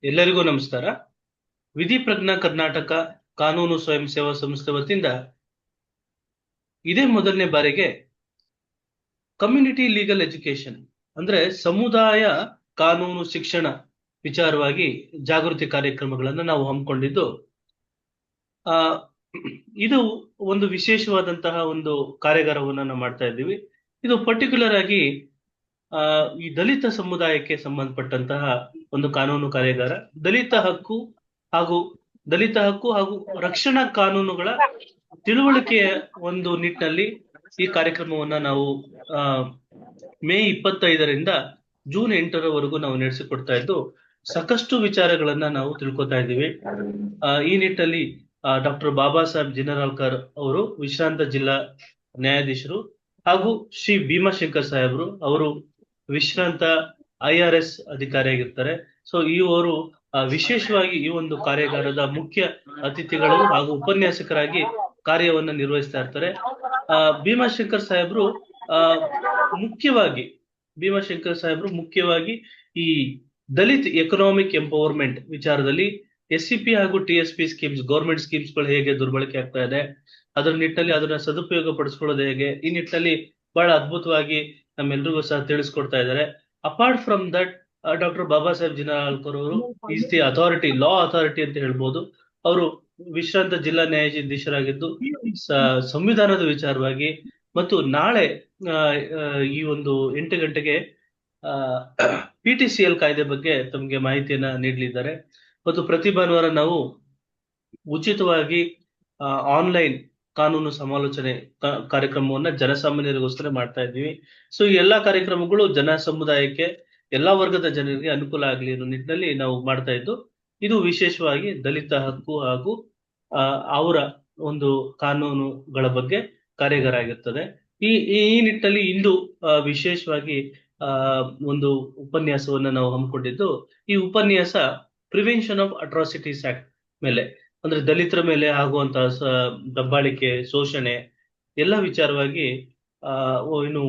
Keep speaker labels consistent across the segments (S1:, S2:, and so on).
S1: ಎಲ್ಲರಿಗೂ ನಮಸ್ಕಾರ. ವಿಧಿ ಪ್ರಜ್ಞಾ ಕರ್ನಾಟಕ ಕಾನೂನು ಸ್ವಯಂ ಸೇವಾ ಸಂಸ್ಥೆ ವತಿಯಿಂದ ಇದೇ ಮೊದಲನೇ ಬಾರಿಗೆ ಕಮ್ಯುನಿಟಿ ಲೀಗಲ್ ಎಜುಕೇಶನ್ ಅಂದ್ರೆ ಸಮುದಾಯ ಕಾನೂನು ಶಿಕ್ಷಣ ವಿಚಾರವಾಗಿ ಜಾಗೃತಿ ಕಾರ್ಯಕ್ರಮಗಳನ್ನು ನಾವು ಹಮ್ಮಿಕೊಂಡಿದ್ದು. ಆ ಇದು ಒಂದು ವಿಶೇಷವಾದಂತಹ ಒಂದು ಕಾರ್ಯಾಗಾರವನ್ನು ನಾವು ಮಾಡ್ತಾ ಇದ್ದೀವಿ. ಇದು ಪರ್ಟಿಕ್ಯುಲರ್ ಆಗಿ ಈ ದಲಿತ ಸಮುದಾಯಕ್ಕೆ ಸಂಬಂಧಪಟ್ಟಂತಹ ಒಂದು ಕಾನೂನು ಕಾರ್ಯಾಗಾರ. ಹಾಗೂ ದಲಿತ ಹಕ್ಕು ಹಾಗೂ ರಕ್ಷಣಾ ಕಾನೂನುಗಳ ತಿಳುವಳಿಕೆಯ ಒಂದು ನಿಟ್ಟಿನಲ್ಲಿ ಈ ಕಾರ್ಯಕ್ರಮವನ್ನ ನಾವು ಮೇ 25ರಿಂದ ಜೂನ್ 8ರವರೆಗೂ ನಾವು ನಡೆಸಿಕೊಡ್ತಾ ಇದ್ದು ಸಾಕಷ್ಟು ವಿಚಾರಗಳನ್ನ ನಾವು ತಿಳ್ಕೊತಾ ಇದ್ದೀವಿ. ಈ ನಿಟ್ಟಿನಲ್ಲಿ ಡಾಕ್ಟರ್ ಬಾಬಾ ಸಾಹೇಬ್ ಜಿನರಾಳ್ಕರ್ ಅವರು ವಿಶ್ರಾಂತ ಜಿಲ್ಲಾ ನ್ಯಾಯಾಧೀಶರು ಹಾಗೂ ಶ್ರೀ ಭೀಮಾಶಂಕರ್ ಸಾಹೇಬರು ಅವರು ವಿಶ್ರಾಂತ IRS ಅಧಿಕಾರಿಯಾಗಿರ್ತಾರೆ. ಸೊ ಇವರು ವಿಶೇಷವಾಗಿ ಈ ಒಂದು ಕಾರ್ಯಾಗಾರದ ಮುಖ್ಯ ಅತಿಥಿಗಳು ಹಾಗೂ ಉಪನ್ಯಾಸಕರಾಗಿ ಕಾರ್ಯವನ್ನ ನಿರ್ವಹಿಸ್ತಾ ಇರ್ತಾರೆ. ಭೀಮಾಶಂಕರ್ ಸಾಹೇಬ್ರು ಮುಖ್ಯವಾಗಿ ಈ ದಲಿತ್ ಎಕನಾಮಿಕ್ ಎಂಪವರ್ಮೆಂಟ್ ವಿಚಾರದಲ್ಲಿ SCP ಹಾಗೂ TSP ಸ್ಕೀಮ್ಸ್, ಗೌರ್ಮೆಂಟ್ ಸ್ಕೀಮ್ಸ್ ಗಳು ಹೇಗೆ ದುರ್ಬಳಕೆ ಆಗ್ತಾ ಇದೆ, ಅದರ ನಿಟ್ಟಿನಲ್ಲಿ ಅದನ್ನ ಸದುಪಯೋಗ ಪಡಿಸ್ಕೊಳ್ಳೋದು ಹೇಗೆ, ಈ ನಿಟ್ಟಿನಲ್ಲಿ ಬಹಳ ಅದ್ಭುತವಾಗಿ ನಮ್ಮೆಲ್ರಿಗೂ ಸಹ ತಿಳಿಸ್ಕೊಡ್ತಾ ಇದ್ದಾರೆ. Apart from that, doctor Baba Saheb Jinaralkar ಅವರು is the authority, law authority ಅಂತ ಹೇಳ್ಬೋದು. ಅವರು ವಿಶ್ರಾಂತ ಜಿಲ್ಲಾ ನ್ಯಾಯಾಧೀಶರಾಗಿದ್ದು ಸಂವಿಧಾನದ ವಿಚಾರವಾಗಿ ಮತ್ತು ನಾಳೆ ಈ ಒಂದು 8 ಗಂಟೆಗೆ PTCL ಕಾಯ್ದೆ ಬಗ್ಗೆ ತಮಗೆ ಮಾಹಿತಿಯನ್ನ ನೀಡಲಿದ್ದಾರೆ. ಮತ್ತು ಪ್ರತಿ ಭಾನುವಾರ ನಾವು ಉಚಿತವಾಗಿ ಆನ್ಲೈನ್ ಕಾನೂನು ಸಮಾಲೋಚನೆ ಕಾರ್ಯಕ್ರಮವನ್ನ ಜನಸಾಮಾನ್ಯರಿಗೋಸ್ಕರ ಮಾಡ್ತಾ ಇದ್ದೀವಿ. ಸೊ ಈ ಎಲ್ಲಾ ಕಾರ್ಯಕ್ರಮಗಳು ಜನ ಸಮುದಾಯಕ್ಕೆ, ಎಲ್ಲಾ ವರ್ಗದ ಜನರಿಗೆ ಅನುಕೂಲ ಆಗಲಿ ಅನ್ನೋ ನಿಟ್ಟಿನಲ್ಲಿ ನಾವು ಮಾಡ್ತಾ ಇದ್ದು. ಇದು ವಿಶೇಷವಾಗಿ ದಲಿತ ಹಕ್ಕು ಹಾಗೂ ಅವರ ಒಂದು ಕಾನೂನುಗಳ ಬಗ್ಗೆ ಕಾರ್ಯಾಗಾರ ಆಗಿರ್ತದೆ. ಈ ನಿಟ್ಟಿನಲ್ಲಿ ಇಂದು ವಿಶೇಷವಾಗಿ ಒಂದು ಉಪನ್ಯಾಸವನ್ನ ನಾವು ಹಮ್ಮಿಕೊಂಡಿದ್ದು. ಈ ಉಪನ್ಯಾಸ ಪ್ರಿವೆನ್ಷನ್ ಆಫ್ ಅಟ್ರಾಸಿಟೀಸ್ ಆಕ್ಟ್ ಮೇಲೆ, ಅಂದ್ರೆ ದಲಿತರ ಮೇಲೆ ಆಗುವಂತಹ ದಬ್ಬಾಳಿಕೆ, ಶೋಷಣೆ ಎಲ್ಲ ವಿಚಾರವಾಗಿ ಏನು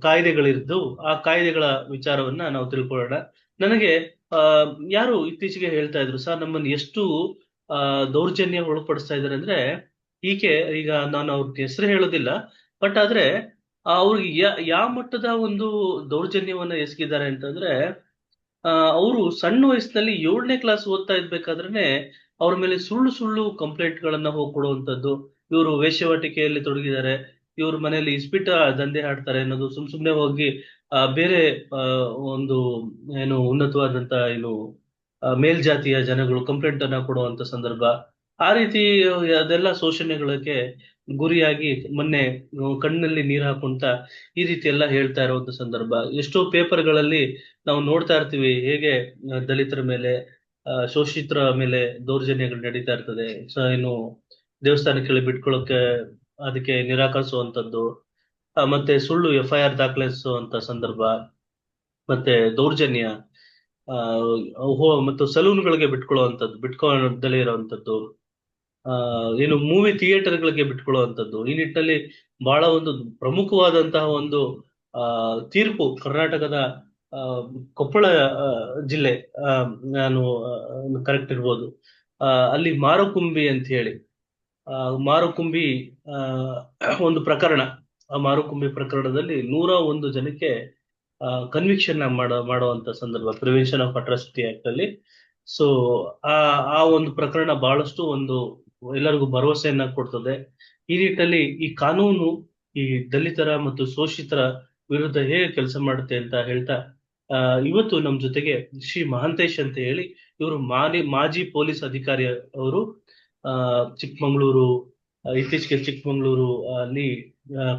S1: ಕಾಯ್ದೆಗಳಿದ್ದು ಆ ಕಾಯ್ದೆಗಳ ವಿಚಾರವನ್ನ ನಾವು ತಿಳ್ಕೊಳ್ಳೋಣ. ನನಗೆ ಯಾರು ಇತ್ತೀಚೆಗೆ ಹೇಳ್ತಾ ಇದ್ರು, ಸರ್ ನಮ್ಮನ್ನು ಎಷ್ಟು ದೌರ್ಜನ್ಯ ಒಳಪಡಿಸ್ತಾ ಇದ್ದಾರೆ ಅಂದ್ರೆ, ಈಗ ನಾನು ಅವ್ರ ಹೆಸರು ಹೇಳೋದಿಲ್ಲ, ಬಟ್ ಆದ್ರೆ ಅವ್ರಿಗೆ ಯಾವ ಮಟ್ಟದ ಒಂದು ದೌರ್ಜನ್ಯವನ್ನ ಎಸಗಿದ್ದಾರೆ ಅಂತಂದ್ರೆ, ಅವರು ಸಣ್ಣ ವಯಸ್ಸಿನಲ್ಲಿ 7ನೇ ಕ್ಲಾಸ್ ಓದ್ತಾ ಇರ್ಬೇಕಾದ್ರೇನೆ ಅವ್ರ ಮೇಲೆ ಸುಳ್ಳು ಸುಳ್ಳು ಕಂಪ್ಲೇಂಟ್ ಗಳನ್ನ ಹೋಗ್ಕೊಡುವಂತದ್ದು, ಇವರು ವೇಶ್ಯಾವಾಟಿಕೆಯಲ್ಲಿ ತೊಡಗಿದ್ದಾರೆ, ಇವ್ರ ಮನೆಯಲ್ಲಿ ಇಸ್ಪಿಟ ದಂಧೆ ಆಡ್ತಾರೆ ಅನ್ನೋದು, ಸುಮ್ನೆ ಹೋಗಿ ಬೇರೆ ಒಂದು ಏನು ಉನ್ನತವಾದಂತ ಮೇಲ್ಜಾತಿಯ ಜನಗಳು ಕಂಪ್ಲೇಂಟ್ ಅನ್ನ ಕೊಡುವಂತ ಸಂದರ್ಭ, ಆ ರೀತಿ ಅದೆಲ್ಲ ಶೋಷಣೆಗಳಿಗೆ ಗುರಿಯಾಗಿ ಮೊನ್ನೆ ಕಣ್ಣಲ್ಲಿ ನೀರು ಹಾಕುಂತ ಈ ರೀತಿ ಎಲ್ಲ ಹೇಳ್ತಾ ಇರುವಂತ ಸಂದರ್ಭ. ಎಷ್ಟೋ ಪೇಪರ್ಗಳಲ್ಲಿ ನಾವು ನೋಡ್ತಾ ಇರ್ತೀವಿ ಹೇಗೆ ದಲಿತರ ಮೇಲೆ, ಶೋಷಿತರ ಮೇಲೆ ದೌರ್ಜನ್ಯಗಳು ನಡೀತಾ ಇರ್ತದೆ. ದೇವಸ್ಥಾನಕ್ಕೆ ಬಿಟ್ಕೊಳ್ಳೋಕೆ ಅದಕ್ಕೆ ನಿರಾಕರಿಸುವಂತದ್ದು, ಮತ್ತೆ ಸುಳ್ಳು FIR ದಾಖಲಿಸುವಂತ ಸಂದರ್ಭ, ಮತ್ತೆ ದೌರ್ಜನ್ಯ, ಮತ್ತು ಸಲೂನ್ಗಳಿಗೆ ಬಿಟ್ಕೊಳ್ಳದಲ್ಲೇ ಇರುವಂತದ್ದು, ಮೂವಿ ಥಿಯೇಟರ್ಗಳಿಗೆ ಬಿಟ್ಕೊಳ್ಳುವಂಥದ್ದು. ಈ ನಿಟ್ಟಿನಲ್ಲಿ ಬಹಳ ಒಂದು ಪ್ರಮುಖವಾದಂತಹ ಒಂದು ತೀರ್ಪು ಕರ್ನಾಟಕದ ಕೊಪ್ಪಳ ಜಿಲ್ಲೆ, ನಾನು ಕರೆಕ್ಟ್ ಇರ್ಬೋದು, ಅಲ್ಲಿ ಮಾರುಕುಂಬಿ ಅಂತ ಹೇಳಿ ಮಾರುಕುಂಬಿ ಒಂದು ಪ್ರಕರಣ, ಆ ಮಾರುಕುಂಬಿ ಪ್ರಕರಣದಲ್ಲಿ 101 ಜನಕ್ಕೆ ಕನ್ವಿಕ್ಷನ್ ಮಾಡುವಂತ ಸಂದರ್ಭ, ಪ್ರಿವೆನ್ಷನ್ ಆಫ್ ಅಟ್ರಾಸಿಟಿ ಆಕ್ಟ್ ಅಲ್ಲಿ. ಸೊ ಆ ಒಂದು ಪ್ರಕರಣ ಬಹಳಷ್ಟು ಒಂದು ಎಲ್ಲರಿಗೂ ಭರವಸೆಯನ್ನ ಕೊಡ್ತದೆ. ಈ ನಿಟ್ಟಿನಲ್ಲಿ ಈ ಕಾನೂನು ಈ ದಲಿತರ ಮತ್ತು ಶೋಷಿತರ ವಿರುದ್ಧ ಹೇಗೆ ಕೆಲಸ ಮಾಡುತ್ತೆ ಅಂತ ಹೇಳ್ತಾ, ಇವತ್ತು ನಮ್ ಜೊತೆಗೆ ಶ್ರೀ ಮಹಾಂತೇಶ್ ಅಂತ ಹೇಳಿ, ಇವರು ಮಾಜಿ ಪೊಲೀಸ್ ಅಧಿಕಾರಿ. ಅವರು ಚಿಕ್ಕಮಂಗ್ಳೂರು, ಇತ್ತೀಚೆಗೆ ಚಿಕ್ಕಮಂಗ್ಳೂರು ಅಲ್ಲಿ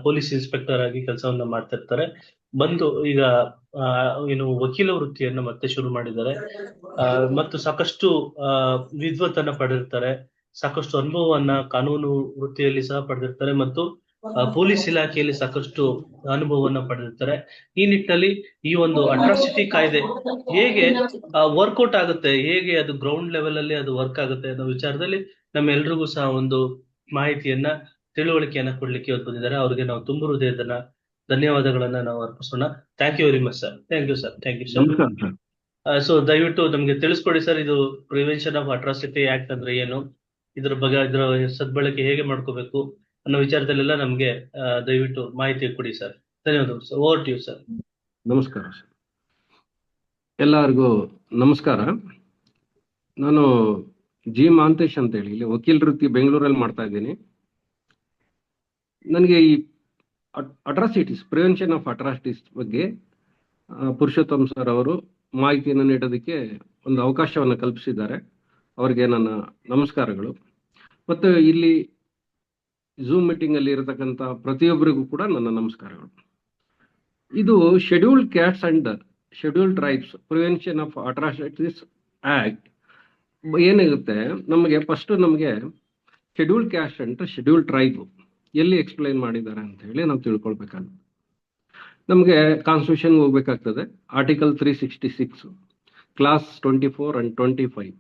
S1: ಪೊಲೀಸ್ ಇನ್ಸ್ಪೆಕ್ಟರ್ ಆಗಿ ಕೆಲಸವನ್ನ ಮಾಡ್ತಾ ಇರ್ತಾರೆ. ಬಂದು ಈಗ ವಕೀಲ ವೃತ್ತಿಯನ್ನ ಮತ್ತೆ ಶುರು ಮಾಡಿದ್ದಾರೆ. ಮತ್ತು ಸಾಕಷ್ಟು ವಿದ್ವತ್ತನ್ನ ಪಡೆದಿರ್ತಾರೆ, ಸಾಕಷ್ಟು ಅನುಭವವನ್ನ ಕಾನೂನು ವೃತ್ತಿಯಲ್ಲಿ ಸಹ ಪಡೆದಿರ್ತಾರೆ, ಮತ್ತು ಪೊಲೀಸ್ ಇಲಾಖೆಯಲ್ಲಿ ಸಾಕಷ್ಟು ಅನುಭವವನ್ನ ಪಡೆದಿರ್ತಾರೆ. ಈ ನಿಟ್ಟಿನಲ್ಲಿ ಈ ಒಂದು ಅಟ್ರಾಸಿಟಿ ಕಾಯ್ದೆ ಹೇಗೆ ವರ್ಕೌಟ್ ಆಗುತ್ತೆ, ಹೇಗೆ ಅದು ಗ್ರೌಂಡ್ ಲೆವೆಲ್ ಅಲ್ಲಿ ಅದು ವರ್ಕ್ ಆಗುತ್ತೆ ಅನ್ನೋ ವಿಚಾರದಲ್ಲಿ ನಮ್ಮೆಲ್ರಿಗೂ ಸಹ ಒಂದು ಮಾಹಿತಿಯನ್ನ, ತಿಳುವಳಿಕೆಯನ್ನ ಕೊಡ್ಲಿಕ್ಕೆ ಇವತ್ತು ಬಂದಿದ್ದಾರೆ. ಅವ್ರಿಗೆ ನಾವು ತುಂಬ ಹೃದಯದ ಧನ್ಯವಾದಗಳನ್ನ ನಾವು ಅರ್ಪಿಸೋಣ. Thank you very much sir. Thank you sir. Thank you sir. So ದಯವಿಟ್ಟು ನಮ್ಗೆ ತಿಳಿಸ್ಕೊಡಿ ಸರ್, ಇದು ಪ್ರಿವೆನ್ಷನ್ ಆಫ್ ಅಟ್ರಾಸಿಟಿ ಆಕ್ಟ್ ಅಂದ್ರೆ ಏನು, ಇದ್ರ ಬಗ್ಗೆ ಇದರ ಸದ್ಬಳಕೆ ಹೇಗೆ ಮಾಡ್ಕೋಬೇಕು ಅನ್ನೋ ವಿಚಾರದಲ್ಲೆಲ್ಲ ನಮ್ಗೆ ದಯವಿಟ್ಟು ಮಾಹಿತಿ ಕೊಡಿ ಸರ್. ಧನ್ಯವಾದಗಳು sir. Over to you sir.
S2: ನಮಸ್ಕಾರ ಸರ್, ಎಲ್ಲರಿಗೂ ನಮಸ್ಕಾರ. ನಾನು ಜಿ ಮಾಂತೇಶ್ ಅಂತ ಹೇಳಿ ಇಲ್ಲಿ ವಕೀಲ ವೃತ್ತಿ ಬೆಂಗಳೂರಲ್ಲಿ ಮಾಡ್ತಾ ಇದ್ದೀನಿ. ನನಗೆ ಈ ಅಟ್ರಾಸಿಟೀಸ್, ಪ್ರಿವೆನ್ಷನ್ ಆಫ್ ಅಟ್ರಾಸಿಟೀಸ್ ಬಗ್ಗೆ ಪುರುಷೋತ್ತಮ್ ಸರ್ ಅವರು ಮಾಹಿತಿಯನ್ನು ನೀಡೋದಕ್ಕೆ ಒಂದು ಅವಕಾಶವನ್ನು ಕಲ್ಪಿಸಿದ್ದಾರೆ. ಅವರಿಗೆ ನನ್ನ ನಮಸ್ಕಾರಗಳು. ಮತ್ತು ಇಲ್ಲಿ ಝೂಮ್ ಮೀಟಿಂಗ್ ಅಲ್ಲಿ ಇರತಕ್ಕಂಥ ಪ್ರತಿಯೊಬ್ಬರಿಗೂ ಕೂಡ ನನ್ನ ನಮಸ್ಕಾರಗಳು. ಇದು scheduled cats and scheduled tribes prevention of atrocities act ಏನಿರುತ್ತೆ, ನಮಗೆ ಫಸ್ಟ್ ನಮಗೆ scheduled caste and scheduled tribe ಎಲ್ಲಿ ಎಕ್ಸ್ಪ್ಲೈನ್ ಮಾಡಿದ್ದಾರೆ ಅಂತ ಹೇಳಿ ನಾವು ತಿಳ್ಕೊಳ್ಬೇಕಾಗುತ್ತೆ. ನಮಗೆ ಕಾನ್ಸ್ಟಿಟ್ಯೂಷನ್ ಹೋಗ್ಬೇಕಾಗ್ತದೆ. Article 366 class 24 and 25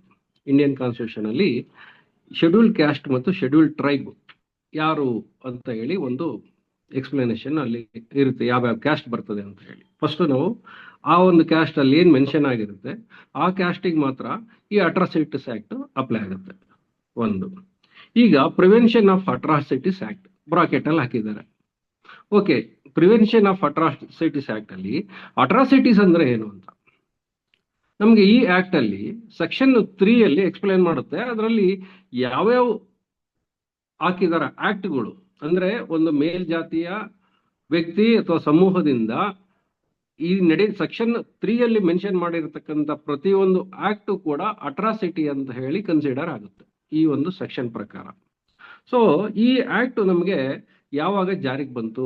S2: Indian constitution ಅಲ್ಲಿ ಶೆಡ್ಯೂಲ್ಡ್ ಕ್ಯಾಸ್ಟ್ ಮತ್ತು ಶೆಡ್ಯೂಲ್ಡ್ ಟ್ರೈಬ್ ಯಾರು ಅಂತ ಹೇಳಿ ಒಂದು ಎಕ್ಸ್ಪ್ಲನೇಷನ್ ಅಲ್ಲಿ ಇರುತ್ತೆ, ಯಾವ್ಯಾವ ಕ್ಯಾಸ್ಟ್ ಬರ್ತದೆ ಅಂತ ಹೇಳಿ. ಫಸ್ಟ್ ನಾವು ಆ ಒಂದು ಕ್ಯಾಸ್ಟ್ ಅಲ್ಲಿ ಏನ್ ಮೆನ್ಷನ್ ಆಗಿರುತ್ತೆ ಆ ಕ್ಯಾಸ್ಟಿಗೆ ಮಾತ್ರ ಈ ಅಟ್ರಾಸಿಟೀಸ್ ಆಕ್ಟ್ ಅಪ್ಲೈ ಆಗುತ್ತೆ. ಒಂದು, ಈಗ prevention of atrocities act bracket ಅಲ್ಲಿ ಹಾಕಿದ್ದಾರೆ. Okay, prevention of atrocities act ಅಲ್ಲಿ ಅಟ್ರಾಸಿಟೀಸ್ ಅಂದ್ರೆ ಏನು ಅಂತ ನಮ್ಗೆ ಈ ಆಕ್ಟ್ ಅಲ್ಲಿ ಸೆಕ್ಷನ್ 3 ಅಲ್ಲಿ ಎಕ್ಸ್ಪ್ಲೈನ್ ಮಾಡುತ್ತೆ. ಅದರಲ್ಲಿ ಯಾವ್ಯಾವ ಹಾಕಿದಾರ ಆಕ್ಟ್ಗಳು ಅಂದ್ರೆ ಒಂದು ಮೇಲ್ಜಾತಿಯ ವ್ಯಕ್ತಿ ಅಥವಾ ಸಮೂಹದಿಂದ ಈ ಸೆಕ್ಷನ್ 3 ಅಲ್ಲಿ ಮೆನ್ಷನ್ ಮಾಡಿರ್ತಕ್ಕಂಥ ಪ್ರತಿಯೊಂದು ಆಕ್ಟ್ ಕೂಡ ಅಟ್ರಾಸಿಟಿ ಅಂತ ಹೇಳಿ ಕನ್ಸಿಡರ್ ಆಗುತ್ತೆ ಈ ಒಂದು ಸೆಕ್ಷನ್ ಪ್ರಕಾರ. ಸೊ ಈ ಆಕ್ಟ್ ನಮಗೆ ಯಾವಾಗ ಜಾರಿಗೆ ಬಂತು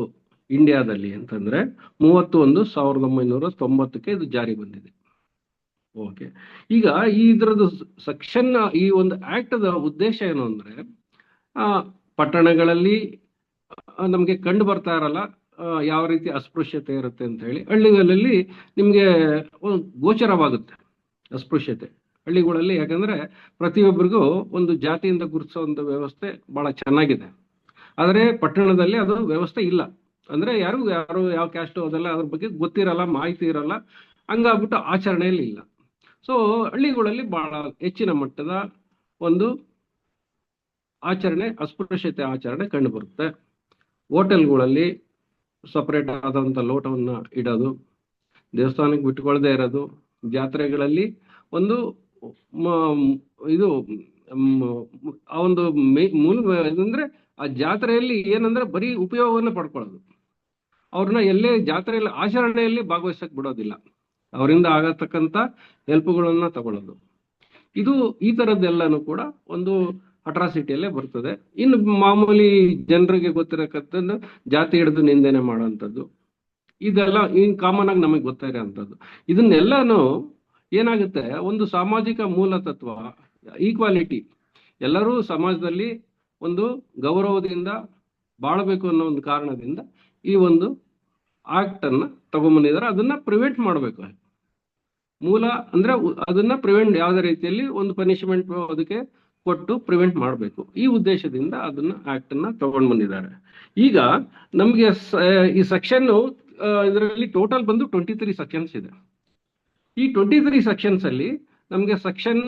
S2: ಇಂಡಿಯಾದಲ್ಲಿ ಅಂತಂದ್ರೆ 31/1990 ಇದು ಜಾರಿ ಬಂದಿದೆ. ಓಕೆ, ಈಗ ಇದ್ರದ್ದು ಸೆಕ್ಷನ್, ಈ ಒಂದು ಆಕ್ಟ್ ದ ಉದ್ದೇಶ ಏನು ಅಂದ್ರೆ ಪಟ್ಟಣಗಳಲ್ಲಿ ನಮಗೆ ಕಂಡು ಬರ್ತಾ ಇರಲ್ಲ ಯಾವ ರೀತಿ ಅಸ್ಪೃಶ್ಯತೆ ಇರುತ್ತೆ ಅಂತ ಹೇಳಿ. ಹಳ್ಳಿಗಳಲ್ಲಿ ನಿಮ್ಗೆ ಗೋಚರವಾಗುತ್ತೆ ಅಸ್ಪೃಶ್ಯತೆ ಹಳ್ಳಿಗಳಲ್ಲಿ, ಯಾಕಂದ್ರೆ ಪ್ರತಿಯೊಬ್ಬರಿಗೂ ಒಂದು ಜಾತಿಯಿಂದ ಗುರುತಿಸುವಂತ ವ್ಯವಸ್ಥೆ ಬಹಳ ಚೆನ್ನಾಗಿದೆ. ಆದರೆ ಪಟ್ಟಣದಲ್ಲಿ ಅದು ವ್ಯವಸ್ಥೆ ಇಲ್ಲ. ಅಂದ್ರೆ ಯಾರು ಯಾವ ಕ್ಯಾಸ್ಟ್ ಅದೆಲ್ಲ ಅದ್ರ ಬಗ್ಗೆ ಗೊತ್ತಿರಲ್ಲ, ಮಾಹಿತಿ ಇರಲ್ಲ, ಹಂಗಾಗ್ಬಿಟ್ಟು ಆಚರಣೆಯಲ್ಲಿ ಇಲ್ಲ. ಸೊ ಹಳ್ಳಿಗಳಲ್ಲಿ ಬಹಳ ಹೆಚ್ಚಿನ ಮಟ್ಟದ ಒಂದು ಆಚರಣೆ, ಅಸ್ಪೃಶ್ಯತೆ ಆಚರಣೆ ಕಂಡು ಬರುತ್ತೆ. ಹೋಟೆಲ್ಗಳಲ್ಲಿ ಸಪರೇಟ್ ಆದಂತ ಲೋಟವನ್ನ ಇಡೋದು, ದೇವಸ್ಥಾನಕ್ಕೆ ಬಿಟ್ಕೊಳ್ಳದೆ ಇರೋದು, ಜಾತ್ರೆಗಳಲ್ಲಿ ಒಂದು ಇದು ಆ ಒಂದು ಮೂಲ ಅಂದ್ರೆ ಆ ಜಾತ್ರೆಯಲ್ಲಿ ಏನಂದ್ರೆ ಬರೀ ಉಪಯೋಗವನ್ನು ಪಡ್ಕೊಳ್ಳೋದು, ಅವ್ರನ್ನ ಎಲ್ಲೇ ಜಾತ್ರೆಯಲ್ಲಿ ಆಚರಣೆಯಲ್ಲಿ ಭಾಗವಹಿಸಕ್ ಬಿಡೋದಿಲ್ಲ, ಅವರಿಂದ ಆಗತಕ್ಕಂತ ಹೆಲ್ಪ್ಗಳನ್ನ ತಗೊಳ್ಳೋದು. ಇದು ಈ ತರದ್ದೆಲ್ಲಾನು ಕೂಡ ಒಂದು ಅಟ್ರಾಸಿಟಿಯಲ್ಲೇ ಬರ್ತದೆ. ಇನ್ನು ಮಾಮೂಲಿ ಜನರಿಗೆ ಗೊತ್ತಿರತಕ್ಕಂಥದ್ದು ಜಾತಿ ಹಿಡಿದು ನಿಂದನೆ ಮಾಡುವಂಥದ್ದು, ಇದೆಲ್ಲ ಇನ್ ಕಾಮನ್ ಆಗಿ ನಮಗೆ ಗೊತ್ತಿರೋಂಥದ್ದು. ಇದನ್ನೆಲ್ಲಾನು ಏನಾಗುತ್ತೆ, ಒಂದು ಸಾಮಾಜಿಕ ಮೂಲತತ್ವ, ಈಕ್ವಾಲಿಟಿ, ಎಲ್ಲರೂ ಸಮಾಜದಲ್ಲಿ ಒಂದು ಗೌರವದಿಂದ ಬಾಳಬೇಕು ಅನ್ನೋ ಒಂದು ಕಾರಣದಿಂದ ಈ ಒಂದು ಆಕ್ಟ್ ಅನ್ನ ತಗೊಂಡ್ಬಂದಿದ್ದಾರೆ. ಅದನ್ನ ಪ್ರಿವೆಂಟ್ ಮಾಡಬೇಕು. ಮೂಲ ಅಂದ್ರೆ ಅದನ್ನ ಪ್ರಿವೆಂಟ್ ಯಾವುದೇ ರೀತಿಯಲ್ಲಿ ಒಂದು ಪನಿಷ್ಮೆಂಟ್ ಅದಕ್ಕೆ ಕೊಟ್ಟು ಪ್ರಿವೆಂಟ್ ಮಾಡಬೇಕು, ಈ ಉದ್ದೇಶದಿಂದ ಅದನ್ನ ಆಕ್ಟ್ ಅನ್ನ ತಗೊಂಡ್ ಬಂದಿದ್ದಾರೆ. ಈಗ ನಮ್ಗೆ ಈ ಸೆಕ್ಷನ್ ಇದರಲ್ಲಿ ಟೋಟಲ್ ಬಂದು 23 ಸೆಕ್ಷನ್ಸ್ ಇದೆ. ಈ 23 ಸೆಕ್ಷನ್ಸ್ ಅಲ್ಲಿ ನಮ್ಗೆ ಸೆಕ್ಷನ್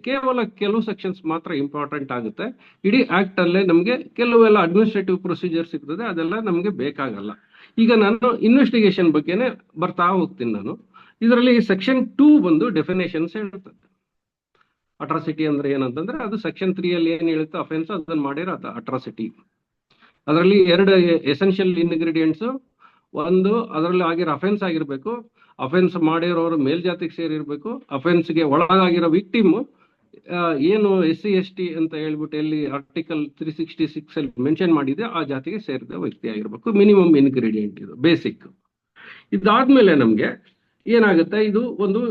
S2: ಕೇವಲ ಕೆಲವು ಸೆಕ್ಷನ್ಸ್ ಮಾತ್ರ ಇಂಪಾರ್ಟೆಂಟ್ ಆಗುತ್ತೆ. ಇಡೀ ಆಕ್ಟ್ ಅಲ್ಲೇ ನಮ್ಗೆ ಕೆಲವೆಲ್ಲ ಅಡ್ಮಿನಿಸ್ಟ್ರೇಟಿವ್ ಪ್ರೊಸೀಜರ್ಸ್ ಇರ್ತದೆ, ಅದೆಲ್ಲ ನಮ್ಗೆ ಬೇಕಾಗಲ್ಲ. ಈಗ ನಾನು ಇನ್ವೆಸ್ಟಿಗೇಷನ್ ಬಗ್ಗೆನೆ ಬರ್ತಾ ಹೋಗ್ತೀನಿ. ನಾನು ಇದರಲ್ಲಿ ಸೆಕ್ಷನ್ 2 ಬಂದು ಡೆಫಿನೇಷನ್ಸ್ ಹೇಳ್ತದೆ. ಅಟ್ರಾಸಿಟಿ ಅಂದ್ರೆ ಏನಂತಂದ್ರೆ ಅದು ಸೆಕ್ಷನ್ 3 ಅಲ್ಲಿ ಏನ್ ಹೇಳುತ್ತೆ ಅಫೆನ್ಸ್, ಅದನ್ನ ಮಾಡಿರೋ ಅಟ್ರಾಸಿಟಿ. ಅದರಲ್ಲಿ 2 ಎಸೆನ್ಷಿಯಲ್ ಇಂಗ್ರೀಡಿಯೆಂಟ್ಸ್. ಒಂದು, ಅದರಲ್ಲಿ ಆಗಿರೋ ಅಫೆನ್ಸ್ ಆಗಿರ್ಬೇಕು, ಅಫೆನ್ಸ್ ಮಾಡಿರೋರು ಮೇಲ್ಜಾತಿಗೆ ಸೇರಿರ್ಬೇಕು, ಅಫೆನ್ಸ್ಗೆ ಒಳಗಾಗಿರೋ ವಿಕ್ಟಿಮ್ ಏನು SC/ST ಅಂತ ಹೇಳ್ಬಿಟ್ಟು ಎಲ್ಲಿ ಆರ್ಟಿಕಲ್ 366 ಅಲ್ಲಿ ಮೆನ್ಷನ್ ಮಾಡಿದೆ ಆ ಜಾತಿಗೆ ಸೇರಿದ ವ್ಯಕ್ತಿ ಆಗಿರ್ಬೇಕು. ಮಿನಿಮಮ್ ಇಂಗ್ರೀಡಿಯೆಂಟ್ ಇದು ಬೇಸಿಕ್. ಇದಾದ್ಮೇಲೆ ನಮ್ಗೆ ಏನಾಗುತ್ತೆ, ಇದು ಒಂದು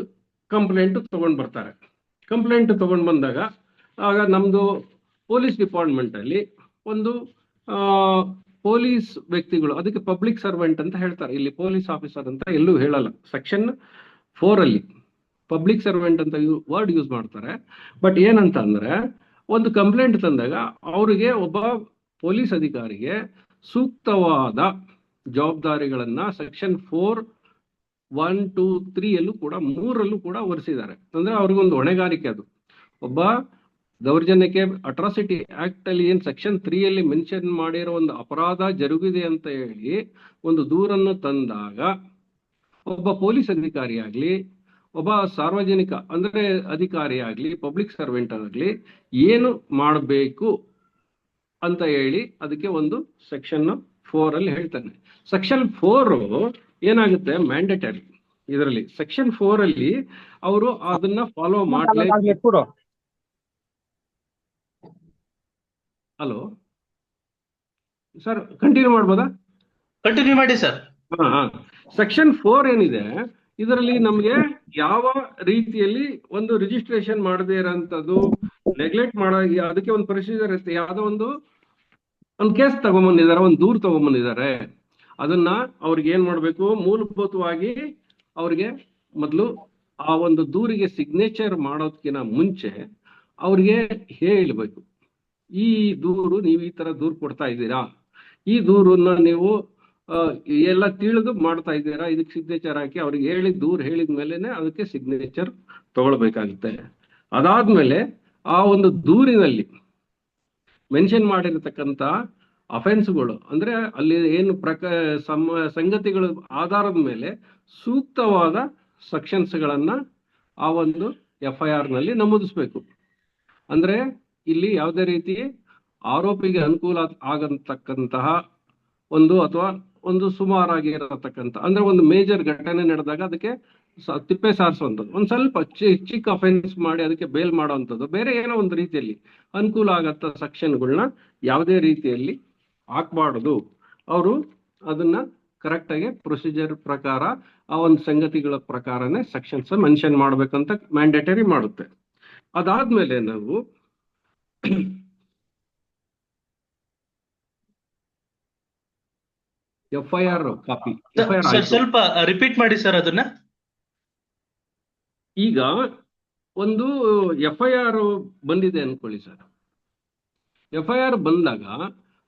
S2: ಕಂಪ್ಲೇಂಟ್ ತಗೊಂಡ್ ಬರ್ತಾರೆ. ಕಂಪ್ಲೇಂಟ್ ತಗೊಂಡ್ ಬಂದಾಗ ಆಗ ನಮ್ದು ಪೊಲೀಸ್ ಡಿಪಾರ್ಟ್ಮೆಂಟ್ ಅಲ್ಲಿ ಒಂದು ಪೊಲೀಸ್ ವ್ಯಕ್ತಿಗಳು, ಅದಕ್ಕೆ ಪಬ್ಲಿಕ್ ಸರ್ವೆಂಟ್ ಅಂತ ಹೇಳ್ತಾರೆ. ಇಲ್ಲಿ ಪೊಲೀಸ್ ಆಫೀಸರ್ ಅಂತ ಎಲ್ಲೂ ಹೇಳಲ್ಲ. ಸೆಕ್ಷನ್ 4 ಅಲ್ಲಿ ಪಬ್ಲಿಕ್ ಸರ್ವೆಂಟ್ ಅಂತ ವರ್ಡ್ ಯೂಸ್ ಮಾಡ್ತಾರೆ. ಬಟ್ ಏನಂತ ಅಂದ್ರೆ ಒಂದು ಕಂಪ್ಲೇಂಟ್ ತಂದಾಗ ಅವರಿಗೆ, ಒಬ್ಬ ಪೊಲೀಸ್ ಅಧಿಕಾರಿಗೆ ಸೂಕ್ತವಾದ ಜವಾಬ್ದಾರಿಗಳನ್ನ ಸೆಕ್ಷನ್ 4 1, 2, 3 ಯಲ್ಲೂ ಕೂಡ 3ರಲ್ಲೂ ಕೂಡ ಒರೆಸಿದ್ದಾರೆ. ಅಂದ್ರೆ ಅವ್ರಿಗೊಂದು ಹೊಣೆಗಾರಿಕೆ ಅದು. ಒಬ್ಬ ದೌರ್ಜನ್ಯಕ್ಕೆ ಅಟ್ರಾಸಿಟಿ ಆಕ್ಟ್ ಅಲ್ಲಿ ಏನ್ ಸೆಕ್ಷನ್ 3 ಯಲ್ಲಿ ಮೆನ್ಷನ್ ಮಾಡಿರೋ ಒಂದು ಅಪರಾಧ ಜರುಗಿದೆ ಅಂತ ಹೇಳಿ ಒಂದು ದೂರನ್ನು ತಂದಾಗ ಒಬ್ಬ ಪೊಲೀಸ್ ಅಧಿಕಾರಿ ಆಗ್ಲಿ, ಒಬ್ಬ ಸಾರ್ವಜನಿಕ ಅಂದ್ರೆ ಅಧಿಕಾರಿ ಆಗ್ಲಿ, ಪಬ್ಲಿಕ್ ಸರ್ವೆಂಟ್ ಆಗ್ಲಿ ಏನು ಮಾಡಬೇಕು ಅಂತ ಹೇಳಿ ಅದಕ್ಕೆ ಒಂದು ಸೆಕ್ಷನ್ 4 ಅಲ್ಲಿ ಹೇಳ್ತಾನೆ. ಸೆಕ್ಷನ್ 4 ಏನಾಗುತ್ತೆ, ಮ್ಯಾಂಡೇಟರಿ. ಇದರಲ್ಲಿ ಸೆಕ್ಷನ್ 4 ಅಲ್ಲಿ ಅವರು ಅದನ್ನ ಫಾಲೋ ಮಾಡಲೇಬೇಕು. ಹಲೋ ಸರ್, ಕಂಟಿನ್ಯೂ ಮಾಡ್ಬೋದಾ?
S1: ಕಂಟಿನ್ಯೂ ಮಾಡಿ ಸರ್.
S2: ಸೆಕ್ಷನ್ 4 ಏನಿದೆ ಇದರಲ್ಲಿ ನಮ್ಗೆ ಯಾವ ರೀತಿಯಲ್ಲಿ ಒಂದು ರಿಜಿಸ್ಟ್ರೇಷನ್ ಮಾಡದೇ ಇರೋಂಥದ್ದು, ನೆಗ್ಲೆಕ್ಟ್ ಮಾಡೋ, ಅದಕ್ಕೆ ಒಂದು ಪ್ರೊಸೀಜರ್ ಇರುತ್ತೆ. ಯಾವ್ದೋ ಒಂದು ಕೇಸ್ ತಗೊಂಬಂದಿದ್ದಾರೆ, ಒಂದು ದೂರು ತಗೊಂಬಂದಿದ್ದಾರೆ, ಅದನ್ನ ಅವ್ರಿಗೆ ಏನ್ ಮಾಡ್ಬೇಕು, ಮೂಲಭೂತವಾಗಿ ಅವ್ರಿಗೆ ಮೊದಲು ಆ ಒಂದು ದೂರಿಗೆ ಸಿಗ್ನೇಚರ್ ಮಾಡೋದಕ್ಕಿಂತ ಮುಂಚೆ ಅವ್ರಿಗೆ ಹೇಳ್ಬೇಕು, ಈ ದೂರು ನೀವು ಈ ತರ ದೂರು ಕೊಡ್ತಾ ಇದ್ದೀರಾ, ಈ ದೂರನ್ನ ನೀವು ಎಲ್ಲ ತಿಳಿದು ಮಾಡ್ತಾ ಇದ್ದೀರಾ, ಇದಕ್ಕೆ ಸಿಗ್ನೇಚರ್ ಹಾಕಿ ಅವ್ರಿಗೆ ಹೇಳಿ, ದೂರ ಹೇಳಿದ ಮೇಲೆನೆ ಅದಕ್ಕೆ ಸಿಗ್ನೇಚರ್ ತಗೊಳ್ಬೇಕಾಗುತ್ತೆ. ಅದಾದ್ಮೇಲೆ ಆ ಒಂದು ದೂರಿನಲ್ಲಿ ಮೆನ್ಷನ್ ಮಾಡಿರತಕ್ಕಂತ ಅಫೆನ್ಸ್ಗಳು, ಅಂದ್ರೆ ಅಲ್ಲಿ ಏನು ಸಂಗತಿಗಳ ಆಧಾರದ ಮೇಲೆ ಸೂಕ್ತವಾದ ಸೆಕ್ಷನ್ಸ್ಗಳನ್ನ ಆ ಒಂದು FIR ನಲ್ಲಿ ನಮೂದಿಸ್ಬೇಕು. ಅಂದ್ರೆ ಇಲ್ಲಿ ಯಾವುದೇ ರೀತಿ ಆರೋಪಿಗೆ ಅನುಕೂಲ ಆಗತಕ್ಕಂತಹ ಒಂದು ಅಥವಾ ಒಂದು ಸುಮಾರಾಗಿ ಇರತಕ್ಕಂಥ, ಅಂದ್ರೆ ಒಂದು ಮೇಜರ್ ಘಟನೆ ನಡೆದಾಗ ಅದಕ್ಕೆ ತಿಪ್ಪೆ ಸಾರಿಸುವಂಥದ್ದು, ಒಂದು ಸ್ವಲ್ಪ ಚಿಕ್ಕ ಅಫೆನ್ಸ್ ಮಾಡಿ ಅದಕ್ಕೆ ಬೇಲ್ ಮಾಡುವಂಥದ್ದು, ಬೇರೆ ಏನೋ ಒಂದು ರೀತಿಯಲ್ಲಿ ಅನುಕೂಲ ಆಗತ್ತ ಸೆಕ್ಷನ್ಗಳನ್ನ ಯಾವುದೇ ರೀತಿಯಲ್ಲಿ ಹಾಕ್ಬಾರ್ದು. ಅವರು ಅದನ್ನ ಕರೆಕ್ಟ್ ಆಗಿ ಪ್ರೊಸೀಜರ್ ಪ್ರಕಾರ ಆ ಒಂದು ಸಂಗತಿಗಳ ಪ್ರಕಾರನೇ ಸೆಕ್ಷನ್ಸ್ ಮೆನ್ಷನ್ ಮಾಡ್ಬೇಕಂತ ಮ್ಯಾಂಡೇಟರಿ ಮಾಡುತ್ತೆ. ಅದಾದ್ಮೇಲೆ ನಾವು FIR ಕಾಪಿ,
S1: ಸ್ವಲ್ಪ ರಿಪೀಟ್ ಮಾಡಿ ಸರ್ ಅದನ್ನ.
S2: ಈಗ ಒಂದು FIR ಬಂದಿದೆ ಅನ್ಕೊಳ್ಳಿ ಸರ್. FIR ಬಂದಾಗ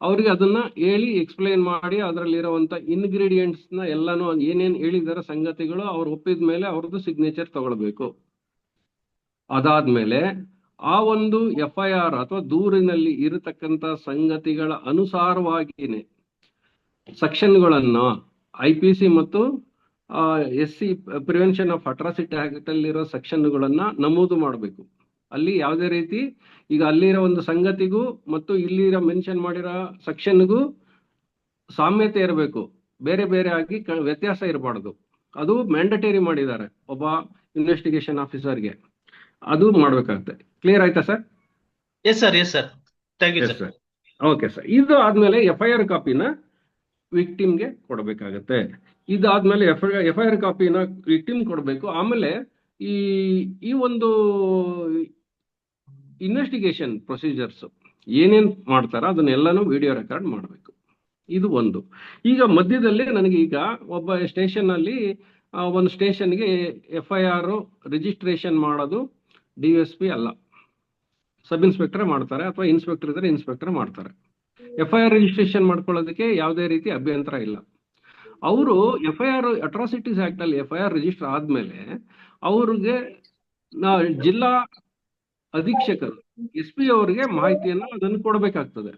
S2: ಅವ್ರಿಗೆ ಅದನ್ನ ಹೇಳಿ ಎಕ್ಸ್ಪ್ಲೈನ್ ಮಾಡಿ ಅದರಲ್ಲಿರುವಂತ ಇಂಗ್ರೀಡಿಯೆಂಟ್ಸ್ ನ ಎಲ್ಲಾನು ಏನೇನ್ ಹೇಳಿದಾರೆ ಸಂಗತಿಗಳು ಅವ್ರು ಒಪ್ಪಿದ ಮೇಲೆ ಅವ್ರದ್ದು ಸಿಗ್ನೇಚರ್ ತಗೊಳ್ಬೇಕು. ಅದಾದ್ಮೇಲೆ ಆ ಒಂದು FIR ಅಥವಾ ದೂರಿನಲ್ಲಿ ಇರತಕ್ಕಂತ ಸಂಗತಿಗಳ ಅನುಸಾರವಾಗಿನೇ ಸೆಕ್ಷನ್ಗಳನ್ನು IPC ಮತ್ತು SC prevention of atrocity act ಅಲ್ಲಿರೋ ಸೆಕ್ಷನ್ಗಳನ್ನ ನಮೂದು ಮಾಡಬೇಕು. ಅಲ್ಲಿ ಯಾವುದೇ ರೀತಿ ಈಗ ಅಲ್ಲಿರೋ ಒಂದು ಸಂಗತಿಗೂ ಮತ್ತು ಇಲ್ಲಿರೋ ಮೆನ್ಷನ್ ಮಾಡಿರೋ ಸೆಕ್ಷನ್ಗೂ ಸಾಮ್ಯತೆ ಇರಬೇಕು, ಬೇರೆ ಬೇರೆ ಆಗಿ ವ್ಯತ್ಯಾಸ ಇರಬಾರ್ದು. ಅದು ಮ್ಯಾಂಡೇಟರಿ ಮಾಡಿದ್ದಾರೆ ಒಬ್ಬ ಇನ್ವೆಸ್ಟಿಗೇಷನ್ ಆಫೀಸರ್ಗೆ, ಅದು ಮಾಡ್ಬೇಕಾಗುತ್ತೆ. ಕ್ಲಿಯರ್ ಆಯ್ತಾ sir?
S1: Yes sir, yes sir, thank you sir.
S2: Okay sir. ಇದು ಆದ್ಮೇಲೆ FIR ಕಾಪಿನ ವಿಕ್ಟಿಮ್ಗೆ ಕೊಡಬೇಕಾಗತ್ತೆ. ಇದಾದ್ಮೇಲೆ FIR ಕಾಪಿನ ವಿಕ್ಟಿಮ್ ಕೊಡಬೇಕು. ಆಮೇಲೆ ಈ ಒಂದು ಇನ್ವೆಸ್ಟಿಗೇಷನ್ ಪ್ರೊಸೀಜರ್ಸ್ ಏನೇನ್ ಮಾಡ್ತಾರ ಅದನ್ನೆಲ್ಲಾನು ವಿಡಿಯೋ ರೆಕಾರ್ಡ್ ಮಾಡಬೇಕು. ಇದು ಒಂದು. ಈಗ ಮಧ್ಯದಲ್ಲಿ ನನಗೆ ಈಗ ಒಬ್ಬ ಸ್ಟೇಷನ್ ಅಲ್ಲಿ ಒಂದು ಸ್ಟೇಷನ್ಗೆ FIR ರಿಜಿಸ್ಟ್ರೇಷನ್ ಮಾಡೋದು DSP ಅಲ್ಲ, ಸಬ್ ಇನ್ಸ್ಪೆಕ್ಟರ್ ಮಾಡ್ತಾರೆ, ಅಥವಾ ಇನ್ಸ್ಪೆಕ್ಟರ್ ಇದ್ರೆ ಇನ್ಸ್ಪೆಕ್ಟರ್ ಮಾಡ್ತಾರೆ. FIR ರಿಜಿಸ್ಟ್ರೇಷನ್ ಮಾಡ್ಕೊಳ್ಳೋದಕ್ಕೆ ಯಾವುದೇ ರೀತಿ ಅಭ್ಯಂತರ ಇಲ್ಲ. ಅವರು FIR ಅಟ್ರಾಸಿಟೀಸ್ ಆಕ್ಟ್ ಅಲ್ಲಿ FIR ರಿಜಿಸ್ಟರ್ ಆದ್ಮೇಲೆ ಅವ್ರಿಗೆ ಜಿಲ್ಲಾ ಅಧೀಕ್ಷಕರು SP ಅವರಿಗೆ ಮಾಹಿತಿಯನ್ನ ಅದನ್ನು ಕೊಡಬೇಕಾಗ್ತದೆ.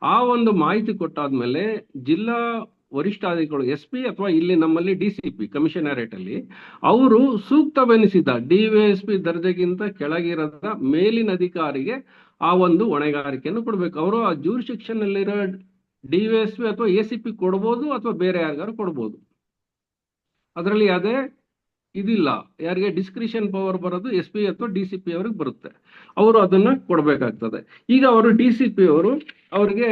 S2: ಆ ಒಂದು ಮಾಹಿತಿ ಕೊಟ್ಟಾದ್ಮೇಲೆ ಜಿಲ್ಲಾ ವರಿಷ್ಠಾಧಿಕಾರಿಗಳು SP ಅಥವಾ ಇಲ್ಲಿ ನಮ್ಮಲ್ಲಿ DCP ಕಮಿಷನರೇಟ್ ಅಲ್ಲಿ ಅವರು ಸೂಕ್ತವೆನಿಸಿದ DYSP ದರ್ಜೆಗಿಂತ ಕೆಳಗಿರದ ಮೇಲಿನ ಅಧಿಕಾರಿಗೆ ಆ ಒಂದು ಹೊಣೆಗಾರಿಕೆಯನ್ನು ಕೊಡಬೇಕು. ಅವರು ಆ ಜೂರಿಸ್ಡಿಕ್ಷನ್ ಅಲ್ಲಿರೋ DYSP ಅಥವಾ ACP ಕೊಡ್ಬೋದು, ಅಥವಾ ಬೇರೆ ಯಾರಿಗಾರು ಕೊಡ್ಬೋದು. ಅದರಲ್ಲಿ ಅದೇ ಇದಿಲ್ಲ, ಯಾರಿಗೆ ಡಿಸ್ಕ್ರಿಷನ್ ಪವರ್ ಬರೋದು SP ಅಥವಾ DCP ಅವ್ರಿಗೆ ಬರುತ್ತೆ, ಅವರು ಅದನ್ನ ಕೊಡಬೇಕಾಗ್ತದೆ. ಈಗ ಅವರು DCP ಅವರು ಅವ್ರಿಗೆ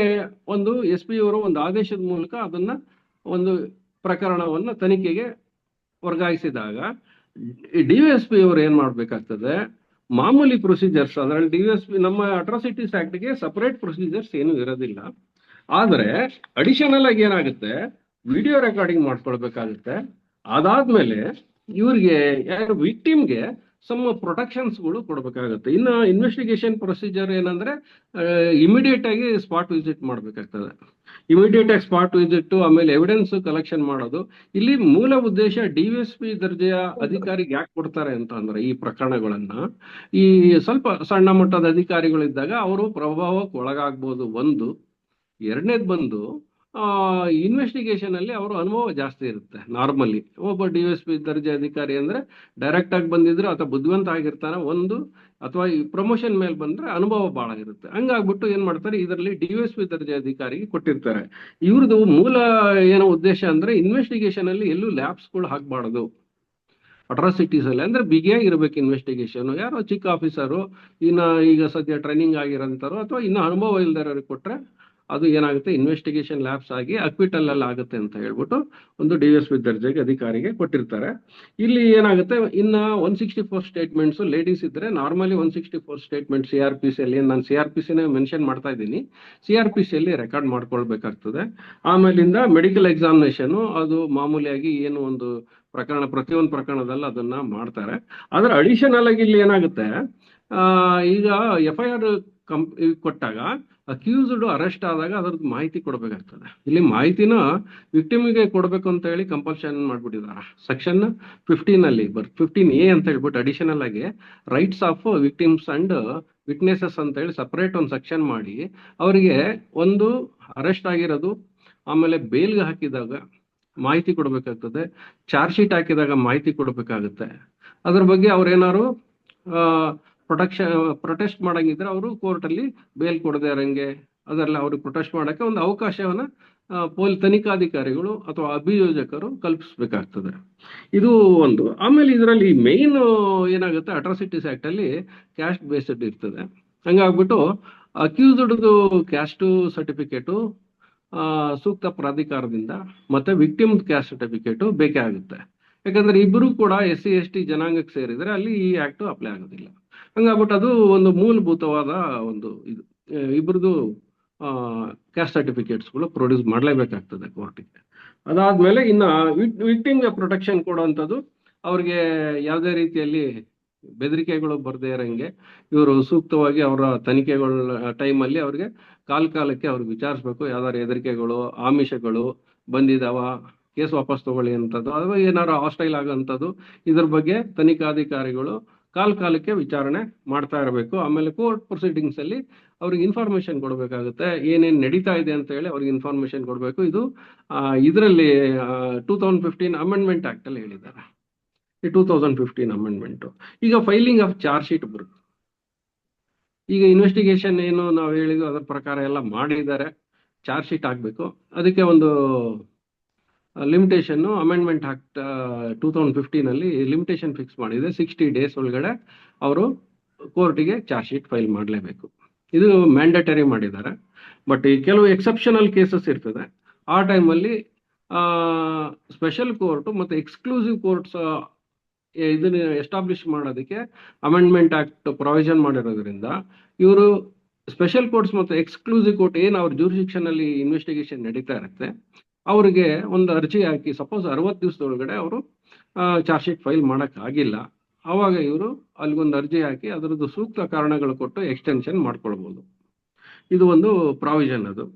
S2: ಒಂದು SP ಅವರು ಒಂದು ಆದೇಶದ ಮೂಲಕ ಅದನ್ನ ಒಂದು ಪ್ರಕರಣವನ್ನ ತನಿಖೆಗೆ ವರ್ಗಾಯಿಸಿದಾಗ DYSP ಅವರು ಏನ್ ಮಾಡ್ಬೇಕಾಗ್ತದೆ, ಮಾಮೂಲಿ ಪ್ರೊಸೀಜರ್ಸ್, ಅದರಲ್ಲಿ DYSP ನಮ್ಮ ಅಟ್ರಾಸಿಟೀಸ್ ಆಕ್ಟ್ಗೆ ಸಪರೇಟ್ ಪ್ರೊಸೀಜರ್ಸ್ ಏನು ಇರೋದಿಲ್ಲ. ಆದ್ರೆ ಅಡಿಷನಲ್ ಆಗಿ ಏನಾಗುತ್ತೆ, ವಿಡಿಯೋ ರೆಕಾರ್ಡಿಂಗ್ ಮಾಡ್ಕೊಳ್ಬೇಕಾಗುತ್ತೆ. ಅದಾದ್ಮೇಲೆ ಇವ್ರಿಗೆ ಯಾರು ವಿಕ್ಟಿಮ್ಗೆ ಸಮ್ ಪ್ರೊಟೆಕ್ಷನ್ಸ್ಗಳು ಕೊಡಬೇಕಾಗುತ್ತೆ. ಇನ್ನು ಇನ್ವೆಸ್ಟಿಗೇಷನ್ ಪ್ರೊಸೀಜರ್ ಏನಂದ್ರೆ ಇಮಿಡಿಯೇಟ್ ಆಗಿ ಸ್ಪಾಟ್ ವಿಸಿಟ್ ಮಾಡಬೇಕಾಗ್ತದೆ. ಇಮಿಡಿಯೇಟ್ ಆಗಿ ಸ್ಪಾಟ್ ವಿಸಿಟ್, ಆಮೇಲೆ ಎವಿಡೆನ್ಸ್ ಕಲೆಕ್ಷನ್ ಮಾಡೋದು. ಇಲ್ಲಿ ಮೂಲ ಉದ್ದೇಶ DSP ದರ್ಜೆಯ ಅಧಿಕಾರಿಗೆ ಯಾಕೆ ಕೊಡ್ತಾರೆ ಅಂತ ಅಂದ್ರೆ, ಈ ಪ್ರಕರಣಗಳನ್ನ ಈ ಸ್ವಲ್ಪ ಸಣ್ಣ ಮಟ್ಟದ ಅಧಿಕಾರಿಗಳಿದ್ದಾಗ ಅವರು ಪ್ರಭಾವಕ್ಕೆ ಒಳಗಾಗ್ಬೋದು ಒಂದು. ಎರಡನೇದು ಬಂದು ಇನ್ವೆಸ್ಟಿಗೇಷನ್ ಅಲ್ಲಿ ಅವರ ಅನುಭವ ಜಾಸ್ತಿ ಇರುತ್ತೆ. ನಾರ್ಮಲಿ ಒಬ್ಬ DSP ದರ್ಜೆ ಅಧಿಕಾರಿ ಅಂದ್ರೆ ಡೈರೆಕ್ಟ್ ಆಗಿ ಬಂದಿದ್ರೆ ಅಥವಾ ಬುದ್ಧಿವಂತ ಆಗಿರ್ತಾನೆ ಒಂದು, ಅಥವಾ ಈ ಪ್ರಮೋಷನ್ ಮೇಲೆ ಬಂದ್ರೆ ಅನುಭವ ಬಹಳ ಇರುತ್ತೆ. ಹಂಗಾಗ್ಬಿಟ್ಟು ಏನ್ ಮಾಡ್ತಾರೆ, ಇದರಲ್ಲಿ DSP ದರ್ಜೆ ಅಧಿಕಾರಿಗೆ ಕೊಟ್ಟಿರ್ತಾರೆ. ಇವ್ರದ್ದು ಮೂಲ ಏನೋ ಉದ್ದೇಶ ಅಂದ್ರೆ ಇನ್ವೆಸ್ಟಿಗೇಷನ್ ಅಲ್ಲಿ ಎಲ್ಲೂ ಲ್ಯಾಬ್ಸ್ಗಳು ಹಾಕ್ಬಾರ್ದು. ಅಟ್ರಾಸಿಟೀಸ್ ಅಲ್ಲಿ ಅಂದ್ರೆ ಬಿಗಿಯಾಗಿರ್ಬೇಕು ಇನ್ವೆಸ್ಟಿಗೇಷನ್. ಯಾರೋ ಚಿಕ್ಕ ಆಫೀಸರು ಈಗ ಸದ್ಯ ಟ್ರೈನಿಂಗ್ ಆಗಿರೋಂಥವ್ರು ಅಥವಾ ಇನ್ನು ಅನುಭವ ಇಲ್ದಿರೋರಿಗೆ ಕೊಟ್ರೆ ಅದು ಏನಾಗುತ್ತೆ, ಇನ್ವೆಸ್ಟಿಗೇಷನ್ ಲ್ಯಾಬ್ಸ್ ಆಗಿ ಅಕ್ವಿಟಲ್ ಅಲ್ಲಿ ಆಗುತ್ತೆ ಅಂತ ಹೇಳ್ಬಿಟ್ಟು ಒಂದು DSP ದರ್ಜೆಗೆ ಅಧಿಕಾರಿಗೆ ಕೊಟ್ಟಿರ್ತಾರೆ. ಇಲ್ಲಿ ಏನಾಗುತ್ತೆ, ಇನ್ನ 164 ಸ್ಟೇಟ್ಮೆಂಟ್ಸ್ ಲೇಡೀಸ್ ಇದ್ರೆ ನಾರ್ಮಲಿ 164 ಸ್ಟೇಟ್ಮೆಂಟ್ CRPC ಅಲ್ಲಿ, ನಾನು CRPCನೇ ಮೆನ್ಷನ್ ಮಾಡ್ತಾ ಇದ್ದೀನಿ, CRPC ಅಲ್ಲಿ ರೆಕಾರ್ಡ್ ಮಾಡ್ಕೊಳ್ಬೇಕಾಗ್ತದೆ. ಆಮೇಲಿಂದ ಮೆಡಿಕಲ್ ಎಕ್ಸಾಮಿನೇಷನ್, ಅದು ಮಾಮೂಲಿಯಾಗಿ ಏನು ಒಂದು ಪ್ರತಿಯೊಂದು ಪ್ರಕರಣದಲ್ಲಿ ಅದನ್ನ ಮಾಡ್ತಾರೆ. ಆದ್ರೆ ಅಡಿಷನಲ್ ಆಗಿ ಇಲ್ಲಿ ಏನಾಗುತ್ತೆ, ಈಗ FIR ಕೊಟ್ಟಾಗ ಅಕ್ಯೂಸ್ಡ್ ಅರೆಸ್ಟ್ ಆದಾಗ ಅದ್ರದ್ದು ಮಾಹಿತಿ ಕೊಡಬೇಕಾಗ್ತದೆ. ಇಲ್ಲಿ ಮಾಹಿತಿನ ವಿಕ್ಟಿಮ್ಗೆ ಕೊಡಬೇಕು ಅಂತ ಹೇಳಿ ಕಂಪಲ್ಷನ್ ಮಾಡ್ಬಿಟ್ಟಿದ್ದಾರೆ. ಸೆಕ್ಷನ್ 15 ಅಲ್ಲಿ 15A ಅಂತ ಹೇಳ್ಬಿಟ್ಟು ಅಡಿಷನಲ್ ಆಗಿ rights of victims and witnesses ಅಂತ ಹೇಳಿ ಸಪರೇಟ್ ಒಂದು ಸೆಕ್ಷನ್ ಮಾಡಿ ಅವರಿಗೆ ಒಂದು ಅರೆಸ್ಟ್ ಆಗಿರೋದು, ಆಮೇಲೆ ಬೇಲ್ಗೆ ಹಾಕಿದಾಗ ಮಾಹಿತಿ ಕೊಡಬೇಕಾಗ್ತದೆ, ಚಾರ್ಜ್ ಶೀಟ್ ಹಾಕಿದಾಗ ಮಾಹಿತಿ ಕೊಡಬೇಕಾಗುತ್ತೆ. ಅದ್ರ ಬಗ್ಗೆ ಅವ್ರೇನಾದ್ರು ಪ್ರೊಟೆಸ್ಟ್ ಮಾಡಂಗಿದ್ರೆ ಅವರು ಕೋರ್ಟಲ್ಲಿ ಬೇಲ್ ಕೊಡದೆ ಇರಂಗೆ ಅದೆಲ್ಲ ಅವ್ರಿಗೆ ಪ್ರೊಟೆಸ್ಟ್ ಮಾಡಕ್ಕೆ ಒಂದು ಅವಕಾಶವನ್ನ ತನಿಖಾಧಿಕಾರಿಗಳು ಅಥವಾ ಅಭಿಯೋಜಕರು ಕಲ್ಪಿಸಬೇಕಾಗ್ತದೆ. ಇದು ಒಂದು. ಆಮೇಲೆ ಇದರಲ್ಲಿ ಮೇನ್ ಏನಾಗುತ್ತೆ, ಅಟ್ರಾಸಿಟೀಸ್ ಆಕ್ಟ್ ಅಲ್ಲಿ ಕ್ಯಾಸ್ಟ್ ಬೇಸ್ಡ್ ಇರ್ತದೆ. ಹಂಗಾಗ್ಬಿಟ್ಟು ಅಕ್ಯೂಸ್ಡ್ ಕ್ಯಾಸ್ಟ್ ಸರ್ಟಿಫಿಕೇಟು ಸೂಕ್ತ ಪ್ರಾಧಿಕಾರದಿಂದ ಮತ್ತೆ ವಿಕ್ಟಿಮ್ ಕ್ಯಾಸ್ಟ್ ಸರ್ಟಿಫಿಕೇಟು ಬೇಕೇ ಆಗುತ್ತೆ. ಯಾಕಂದ್ರೆ ಇಬ್ಬರು ಕೂಡ SC ST ಜನಾಂಗಕ್ಕೆ ಸೇರಿದ್ರೆ ಅಲ್ಲಿ ಈ ಆಕ್ಟ್ ಅಪ್ಲೈ ಆಗೋದಿಲ್ಲ. ಹಂಗಾಗ್ಬಿಟ್ಟು ಅದು ಒಂದು ಮೂಲಭೂತವಾದ ಒಂದು ಇದು, ಇಬ್ಬರದು ಕ್ಯಾಸ್ಟ್ ಸರ್ಟಿಫಿಕೇಟ್ಸ್ಗಳು ಪ್ರೊಡ್ಯೂಸ್ ಮಾಡಲೇಬೇಕಾಗ್ತದೆ ಕೋರ್ಟಿಗೆ. ಅದಾದ್ಮೇಲೆ ಇನ್ನು ವಿಕ್ಟಿಮ್ಗೆ ಪ್ರೊಟೆಕ್ಷನ್ ಕೊಡುವಂಥದ್ದು, ಅವ್ರಿಗೆ ಯಾವುದೇ ರೀತಿಯಲ್ಲಿ ಬೆದರಿಕೆಗಳು ಬರದೇ ಇರಂಗೆ ಇವರು ಸೂಕ್ತವಾಗಿ ಅವರ ತನಿಖೆಗಳ ಟೈಮಲ್ಲಿ ಅವ್ರಿಗೆ ಕಾಲಕ್ಕೆ ಅವ್ರಿಗೆ ವಿಚಾರಿಸ್ಬೇಕು. ಯಾವ್ದಾದ್ರು ಹೆದರಿಕೆಗಳು, ಆಮಿಷಗಳು ಬಂದಿದಾವ, ಕೇಸ್ ವಾಪಸ್ ತಗೊಳ್ಳಿ ಅಂತದ್ದು, ಅಥವಾ ಏನಾದ್ರು ಹಾಸ್ಟೈಲ್ ಆಗೋಂಥದ್ದು, ಇದ್ರ ಬಗ್ಗೆ ತನಿಖಾಧಿಕಾರಿಗಳು ಕಾಲಕ್ಕೆ ವಿಚಾರಣೆ ಮಾಡ್ತಾ ಇರಬೇಕು. ಆಮೇಲೆ ಕೋರ್ಟ್ ಪ್ರೊಸೀಡಿಂಗ್ಸ್ ಅಲ್ಲಿ ಅವ್ರಿಗೆ ಇನ್ಫಾರ್ಮೇಶನ್ ಕೊಡಬೇಕಾಗುತ್ತೆ, ಏನೇನು ನಡೀತಾ ಇದೆ ಅಂತ ಹೇಳಿ ಅವ್ರಿಗೆ ಇನ್ಫಾರ್ಮೇಶನ್ ಕೊಡಬೇಕು. ಇದು ಇದರಲ್ಲಿ 2015 ಅಮೆಂಡ್ಮೆಂಟ್ ಆಕ್ಟ್ ಅಲ್ಲಿ ಹೇಳಿದ್ದಾರೆ. ಈ 2015 ಅಮೆಂಡ್ಮೆಂಟ್. ಈಗ ಫೈಲಿಂಗ್ ಆಫ್ ಚಾರ್ಜ್ ಶೀಟ್ ಬರುತ್ತೆ. ಈಗ ಇನ್ವೆಸ್ಟಿಗೇಷನ್ ಏನು ನಾವು ಹೇಳಿದ್ವಿ ಅದರ ಪ್ರಕಾರ ಎಲ್ಲ ಮಾಡಿದ್ದಾರೆ, ಚಾರ್ಜ್ ಶೀಟ್ ಹಾಕಬೇಕು. ಅದಕ್ಕೆ ಒಂದು ಲಿಮಿಟೇಷನ್ ಅಮೆಂಡ್ಮೆಂಟ್ ಆಕ್ಟ್ 2015 ಅಲ್ಲಿ ಲಿಮಿಟೇಷನ್ ಫಿಕ್ಸ್ ಮಾಡಿದೆ. 60 days ಒಳಗಡೆ ಅವರು ಕೋರ್ಟಿಗೆ ಚಾರ್ಜ್ ಶೀಟ್ ಫೈಲ್ ಮಾಡಲೇಬೇಕು. ಇದು ಮ್ಯಾಂಡೇಟರಿ ಮಾಡಿದ್ದಾರೆ. ಬಟ್ ಈ ಕೆಲವು ಎಕ್ಸೆಪ್ಷನಲ್ ಕೇಸಸ್ ಇರ್ತದೆ, ಆ ಟೈಮಲ್ಲಿ ಸ್ಪೆಷಲ್ ಕೋರ್ಟ್ ಮತ್ತೆ ಎಕ್ಸ್ಕ್ಲೂಸಿವ್ ಕೋರ್ಟ್ಸ್ ಇದನ್ನ ಎಸ್ಟಾಬ್ಲಿಷ್ ಮಾಡೋದಕ್ಕೆ ಅಮೆಂಡ್ಮೆಂಟ್ ಆಕ್ಟ್ ಪ್ರೊವಿಷನ್ ಮಾಡಿರೋದ್ರಿಂದ ಇವರು ಸ್ಪೆಷಲ್ ಕೋರ್ಟ್ಸ್ ಮತ್ತು ಎಕ್ಸ್ಕ್ಲೂಸಿವ್ ಕೋರ್ಟ್ ಏನು ಅವ್ರ ಜೂರಿಡಿಕ್ಷನ್ ಅಲ್ಲಿ ಇನ್ವೆಸ್ಟಿಗೇಷನ್ ನಡೀತಾ ಇರುತ್ತೆ, ಅವರಿಗೆ ಒಂದು ಅರ್ಜಿ ಹಾಕಿ ಸಪೋಸ್ 60 ದಿವಸದೊಳಗಡೆ ಅವರು ಚಾರ್ಜ್ ಶೀಟ್ ಫೈಲ್ ಮಾಡಕ್ ಆಗಿಲ್ಲ, ಅವಾಗ ಇವರು ಅಲ್ಲಿಗೊಂದು ಅರ್ಜಿ ಹಾಕಿ ಅದರದ್ದು ಸೂಕ್ತ ಕಾರಣಗಳು ಕೊಟ್ಟು ಎಕ್ಸ್ಟೆನ್ಷನ್ ಮಾಡ್ಕೊಳ್ಬಹುದು. ಇದು ಒಂದು ಪ್ರಾವಿಷನ್. ಅದು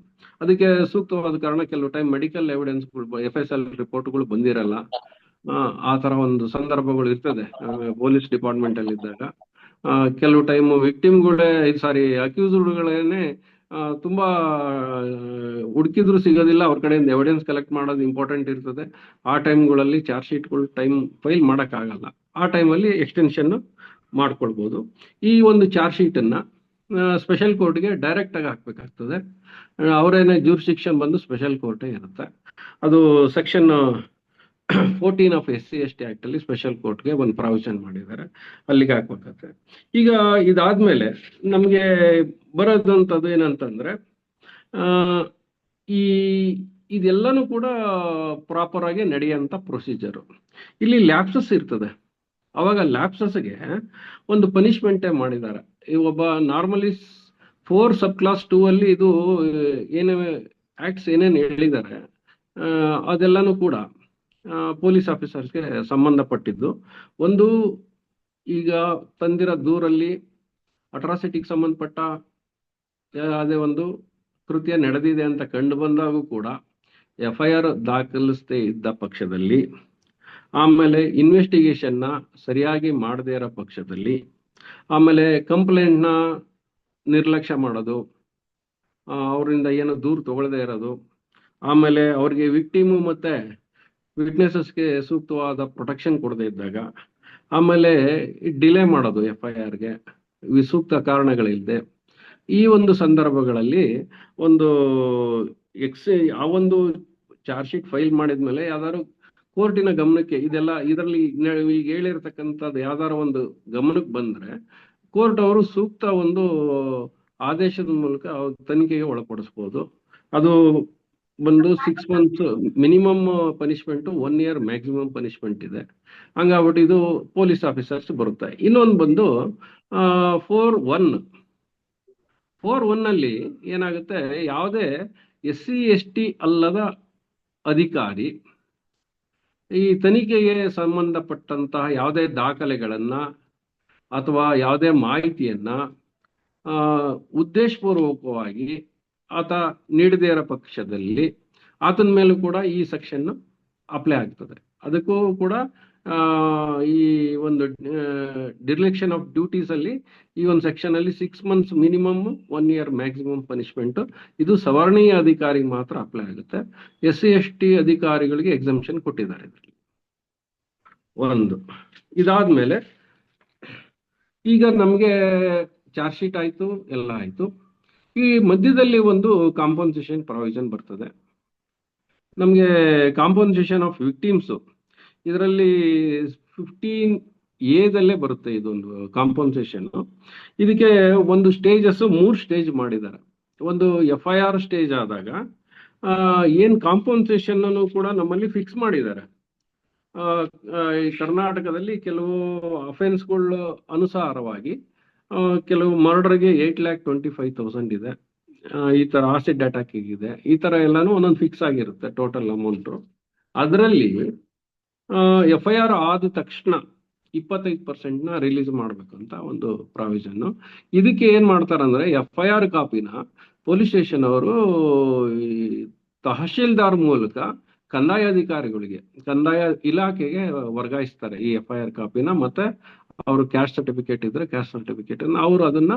S2: ಅದಕ್ಕೆ ಸೂಕ್ತವಾದ ಕಾರಣ ಕೆಲವು ಟೈಮ್ ಮೆಡಿಕಲ್ ಎವಿಡೆನ್ಸ್ಗಳು, FSL ರಿಪೋರ್ಟ್ಗಳು ಬಂದಿರಲ್ಲ, ಆ ತರ ಒಂದು ಸಂದರ್ಭಗಳು ಇರ್ತದೆ ಪೊಲೀಸ್ ಡಿಪಾರ್ಟ್ಮೆಂಟ್ ಅಲ್ಲಿ ಇದ್ದಾಗ. ಕೆಲವು ಟೈಮ್ ವಿಕ್ಟಿಮ್ಗಳೇ ಅಕ್ಯೂಸ್ಡ್ಗಳೇನೆ ತುಂಬಾ ಹುಡುಕಿದ್ರು ಸಿಗೋದಿಲ್ಲ, ಅವ್ರ ಕಡೆಯಿಂದ ಎವಿಡೆನ್ಸ್ ಕಲೆಕ್ಟ್ ಮಾಡೋದು ಇಂಪಾರ್ಟೆಂಟ್ ಇರ್ತದೆ. ಆ ಟೈಮ್ಗಳಲ್ಲಿ ಚಾರ್ಜ್ ಶೀಟ್ಗಳು ಫೈಲ್ ಮಾಡಕ್ ಆಗಲ್ಲ, ಆ ಟೈಮಲ್ಲಿ ಎಕ್ಸ್ಟೆನ್ಷನ್ ಮಾಡ್ಕೊಳ್ಬಹುದು. ಈ ಒಂದು ಚಾರ್ಜ್ ಶೀಟ್ ಅನ್ನ ಸ್ಪೆಷಲ್ ಕೋರ್ಟ್ಗೆ ಡೈರೆಕ್ಟ್ ಆಗಿ ಹಾಕ್ಬೇಕಾಗ್ತದೆ. ಅವರೇನೆ ಜೂರಿಸ್ಡಿಕ್ಷನ್ ಬಂದು ಸ್ಪೆಷಲ್ ಕೋರ್ಟೇ ಇರುತ್ತೆ. ಅದು section 14 of SC ST act ಅಲ್ಲಿ ಸ್ಪೆಷಲ್ ಕೋರ್ಟ್ಗೆ ಒಂದು ಪ್ರಾವಿಷನ್ ಮಾಡಿದ್ದಾರೆ, ಅಲ್ಲಿಗೆ ಹಾಕ್ಬೇಕಾಗ್ತದೆ. ಈಗ ಇದಾದ್ಮೇಲೆ ನಮ್ಗೆ ಬರೋದಂಥದ್ದು ಏನಂತಂದ್ರೆ, ಇದೆಲ್ಲನೂ ಕೂಡ ಪ್ರಾಪರ್ ಆಗಿ ನಡೆಯುವಂತ ಪ್ರೊಸೀಜರು. ಇಲ್ಲಿ ಲ್ಯಾಪ್ಸಸ್ ಇರ್ತದೆ, ಅವಾಗ ಲ್ಯಾಪ್ಸಸ್ಗೆ ಒಂದು ಪನಿಷ್ಮೆಂಟೇ ಮಾಡಿದ್ದಾರೆ. ಒಬ್ಬ ನಾರ್ಮಲಿ 4 ಸಬ್ ಕ್ಲಾಸ್ 2 ಅಲ್ಲಿ ಇದು ಏನೇ ಆಕ್ಟ್ಸ್ ಏನೇನು ಹೇಳಿದ್ದಾರೆ ಅದೆಲ್ಲನೂ ಕೂಡ ಪೊಲೀಸ್ ಆಫೀಸರ್ಸ್ಗೆ ಸಂಬಂಧಪಟ್ಟಿದ್ದು. ಒಂದು ಈಗ ತಂದಿರೋ ದೂರಲ್ಲಿ ಅಟ್ರಾಸಿಟಿಗೆ ಸಂಬಂಧಪಟ್ಟ ಯಾವುದೇ ಒಂದು ಕೃತ್ಯ ನಡೆದಿದೆ ಅಂತ ಕಂಡು ಬಂದಾಗೂ ಕೂಡ FIR ದಾಖಲಿಸದೇ ಇದ್ದ ಪಕ್ಷದಲ್ಲಿ, ಆಮೇಲೆ ಇನ್ವೆಸ್ಟಿಗೇಷನ್ನ ಸರಿಯಾಗಿ ಮಾಡದೇ ಇರೋ ಪಕ್ಷದಲ್ಲಿ, ಆಮೇಲೆ ಕಂಪ್ಲೇಂಟ್ನ ನಿರ್ಲಕ್ಷ್ಯ ಮಾಡೋದು, ಅವರಿಂದ ಏನು ದೂರು ತಗೊಳ್ಳದೇ ಇರೋದು, ಆಮೇಲೆ ಅವ್ರಿಗೆ ವಿಕ್ಟಿಮು ಮತ್ತೆ ವಿಟ್ನೆಸಸ್ಗೆ ಸೂಕ್ತವಾದ ಪ್ರೊಟೆಕ್ಷನ್ ಕೊಡದೇ ಇದ್ದಾಗ, ಆಮೇಲೆ ಡಿಲೇ ಮಾಡೋದು FIRಗೆ ಸೂಕ್ತ ಕಾರಣಗಳಿಲ್ಲದೆ, ಈ ಒಂದು ಸಂದರ್ಭಗಳಲ್ಲಿ ಒಂದು ಆ ಒಂದು ಚಾರ್ಜ್ ಶೀಟ್ ಫೈಲ್ ಮಾಡಿದ್ಮೇಲೆ ಯಾವ್ದಾದ್ರು ಕೋರ್ಟಿನ ಗಮನಕ್ಕೆ ಇದರಲ್ಲಿ ಈಗ ಹೇಳಿರ್ತಕ್ಕಂಥದ್ದು ಯಾವ್ದಾರು ಒಂದು ಗಮನಕ್ಕೆ ಬಂದ್ರೆ ಕೋರ್ಟ್ ಅವರು ಸೂಕ್ತ ಒಂದು ಆದೇಶದ ಮೂಲಕ ತನಿಖೆಗೆ ಒಳಪಡಿಸ್ಬೋದು. ಅದು ಬಂದು 6 months minimum punishment, 1 year maximum punishment ಇದೆ. ಹಂಗಾಗ್ಬಿಟ್ಟು ಇದು ಪೊಲೀಸ್ ಆಫೀಸರ್ಸ್ ಬರುತ್ತೆ. ಇನ್ನೊಂದು ಬಂದು 4(1) ಅಲ್ಲಿ ಏನಾಗುತ್ತೆ, ಯಾವುದೇ SC/ST ಅಲ್ಲದ ಅಧಿಕಾರಿ ಈ ತನಿಖೆಗೆ ಸಂಬಂಧಪಟ್ಟಂತಹ ಯಾವುದೇ ದಾಖಲೆಗಳನ್ನ ಅಥವಾ ಯಾವುದೇ ಮಾಹಿತಿಯನ್ನ ಉದ್ದೇಶಪೂರ್ವಕವಾಗಿ ಆತ ನೀಡದೇ ಇರೋ ಪಕ್ಷದಲ್ಲಿ ಆತನ ಮೇಲೂ ಕೂಡ ಈ ಸೆಕ್ಷನ್ ಅಪ್ಲೈ ಆಗ್ತದೆ. ಅದಕ್ಕೂ ಕೂಡ ಈ ಒಂದು ಡಿರೆಕ್ಷನ್ ಆಫ್ ಡ್ಯೂಟೀಸ್ ಅಲ್ಲಿ ಈ ಒಂದು ಸೆಕ್ಷನ್ ಅಲ್ಲಿ 6 months minimum, 1 year maximum punishment. ಇದು ಸವರ್ಣೀಯ ಅಧಿಕಾರಿಗೆ ಮಾತ್ರ ಅಪ್ಲೈ ಆಗುತ್ತೆ. SC/ST ಅಧಿಕಾರಿಗಳಿಗೆ ಎಕ್ಸಂಪ್ಷನ್ ಕೊಟ್ಟಿದ್ದಾರೆ ಇದರಲ್ಲಿ. ಒಂದು ಇದಾದ್ಮೇಲೆ ಈಗ ನಮ್ಗೆ ಚಾರ್ಜ್ ಶೀಟ್ ಆಯ್ತು, ಎಲ್ಲ ಆಯ್ತು. ಈ ಮಧ್ಯದಲ್ಲಿ ಒಂದು ಕಾಂಪನ್ಸೇಷನ್ ಪ್ರಾವಿಷನ್ ಬರ್ತದೆ. ನಮ್ಗೆ ಕಾಂಪನ್ಸೇಷನ್ ಆಫ್ ವಿಕ್ಟಿಮ್ಸ್ ಇದರಲ್ಲಿ 15A ಬರುತ್ತೆ. ಇದೊಂದು ಕಾಂಪನ್ಸೇಷನ್. ಇದಕ್ಕೆ ಒಂದು ಸ್ಟೇಜಸ್ 3 ಸ್ಟೇಜ್ ಮಾಡಿದ್ದಾರೆ. ಒಂದು FIR ಸ್ಟೇಜ್ ಆದಾಗ ಏನ್ ಕಾಂಪನ್ಸೇಷನ್ ಅನ್ನು ಕೂಡ ನಮ್ಮಲ್ಲಿ ಫಿಕ್ಸ್ ಮಾಡಿದ್ದಾರೆ. ಈ ಕರ್ನಾಟಕದಲ್ಲಿ ಕೆಲವು ಅಫೆನ್ಸ್ಗಳ ಅನುಸಾರವಾಗಿ ಕೆಲವು ಮರ್ಡರ್ಗೆ 8,25,000 ಇದೆ. ಈ ತರ ಆಸಿಡ್ ಅಟ್ಯಾಕ್ ಇದೆ, ಈ ತರ ಎಲ್ಲಾನು ಒಂದೊಂದು ಫಿಕ್ಸ್ ಆಗಿರುತ್ತೆ ಟೋಟಲ್ ಅಮೌಂಟ್. ಅದರಲ್ಲಿ FIR ಆದ ತಕ್ಷಣ 25% ರಿಲೀಸ್ ಮಾಡ್ಬೇಕಂತ ಒಂದು ಪ್ರಾವಿಷನ್. ಇದಕ್ಕೆ ಏನ್ ಮಾಡ್ತಾರಂದ್ರೆ FIR ಕಾಪಿನ ಪೊಲೀಸ್ ಸ್ಟೇಷನ್ ಅವರು ತಹಶೀಲ್ದಾರ್ ಮೂಲಕ ಕಂದಾಯ ಅಧಿಕಾರಿಗಳಿಗೆ, ಕಂದಾಯ ಇಲಾಖೆಗೆ ವರ್ಗಾಯಿಸ್ತಾರೆ ಈ FIR ಕಾಪಿನ. ಮತ್ತೆ ಅವರು ಕ್ಯಾಸ್ಟ್ ಸರ್ಟಿಫಿಕೇಟ್ ಇದ್ರೆ ಕ್ಯಾಸ್ಟ್ ಸರ್ಟಿಫಿಕೇಟ್ ಅವರು ಅದನ್ನ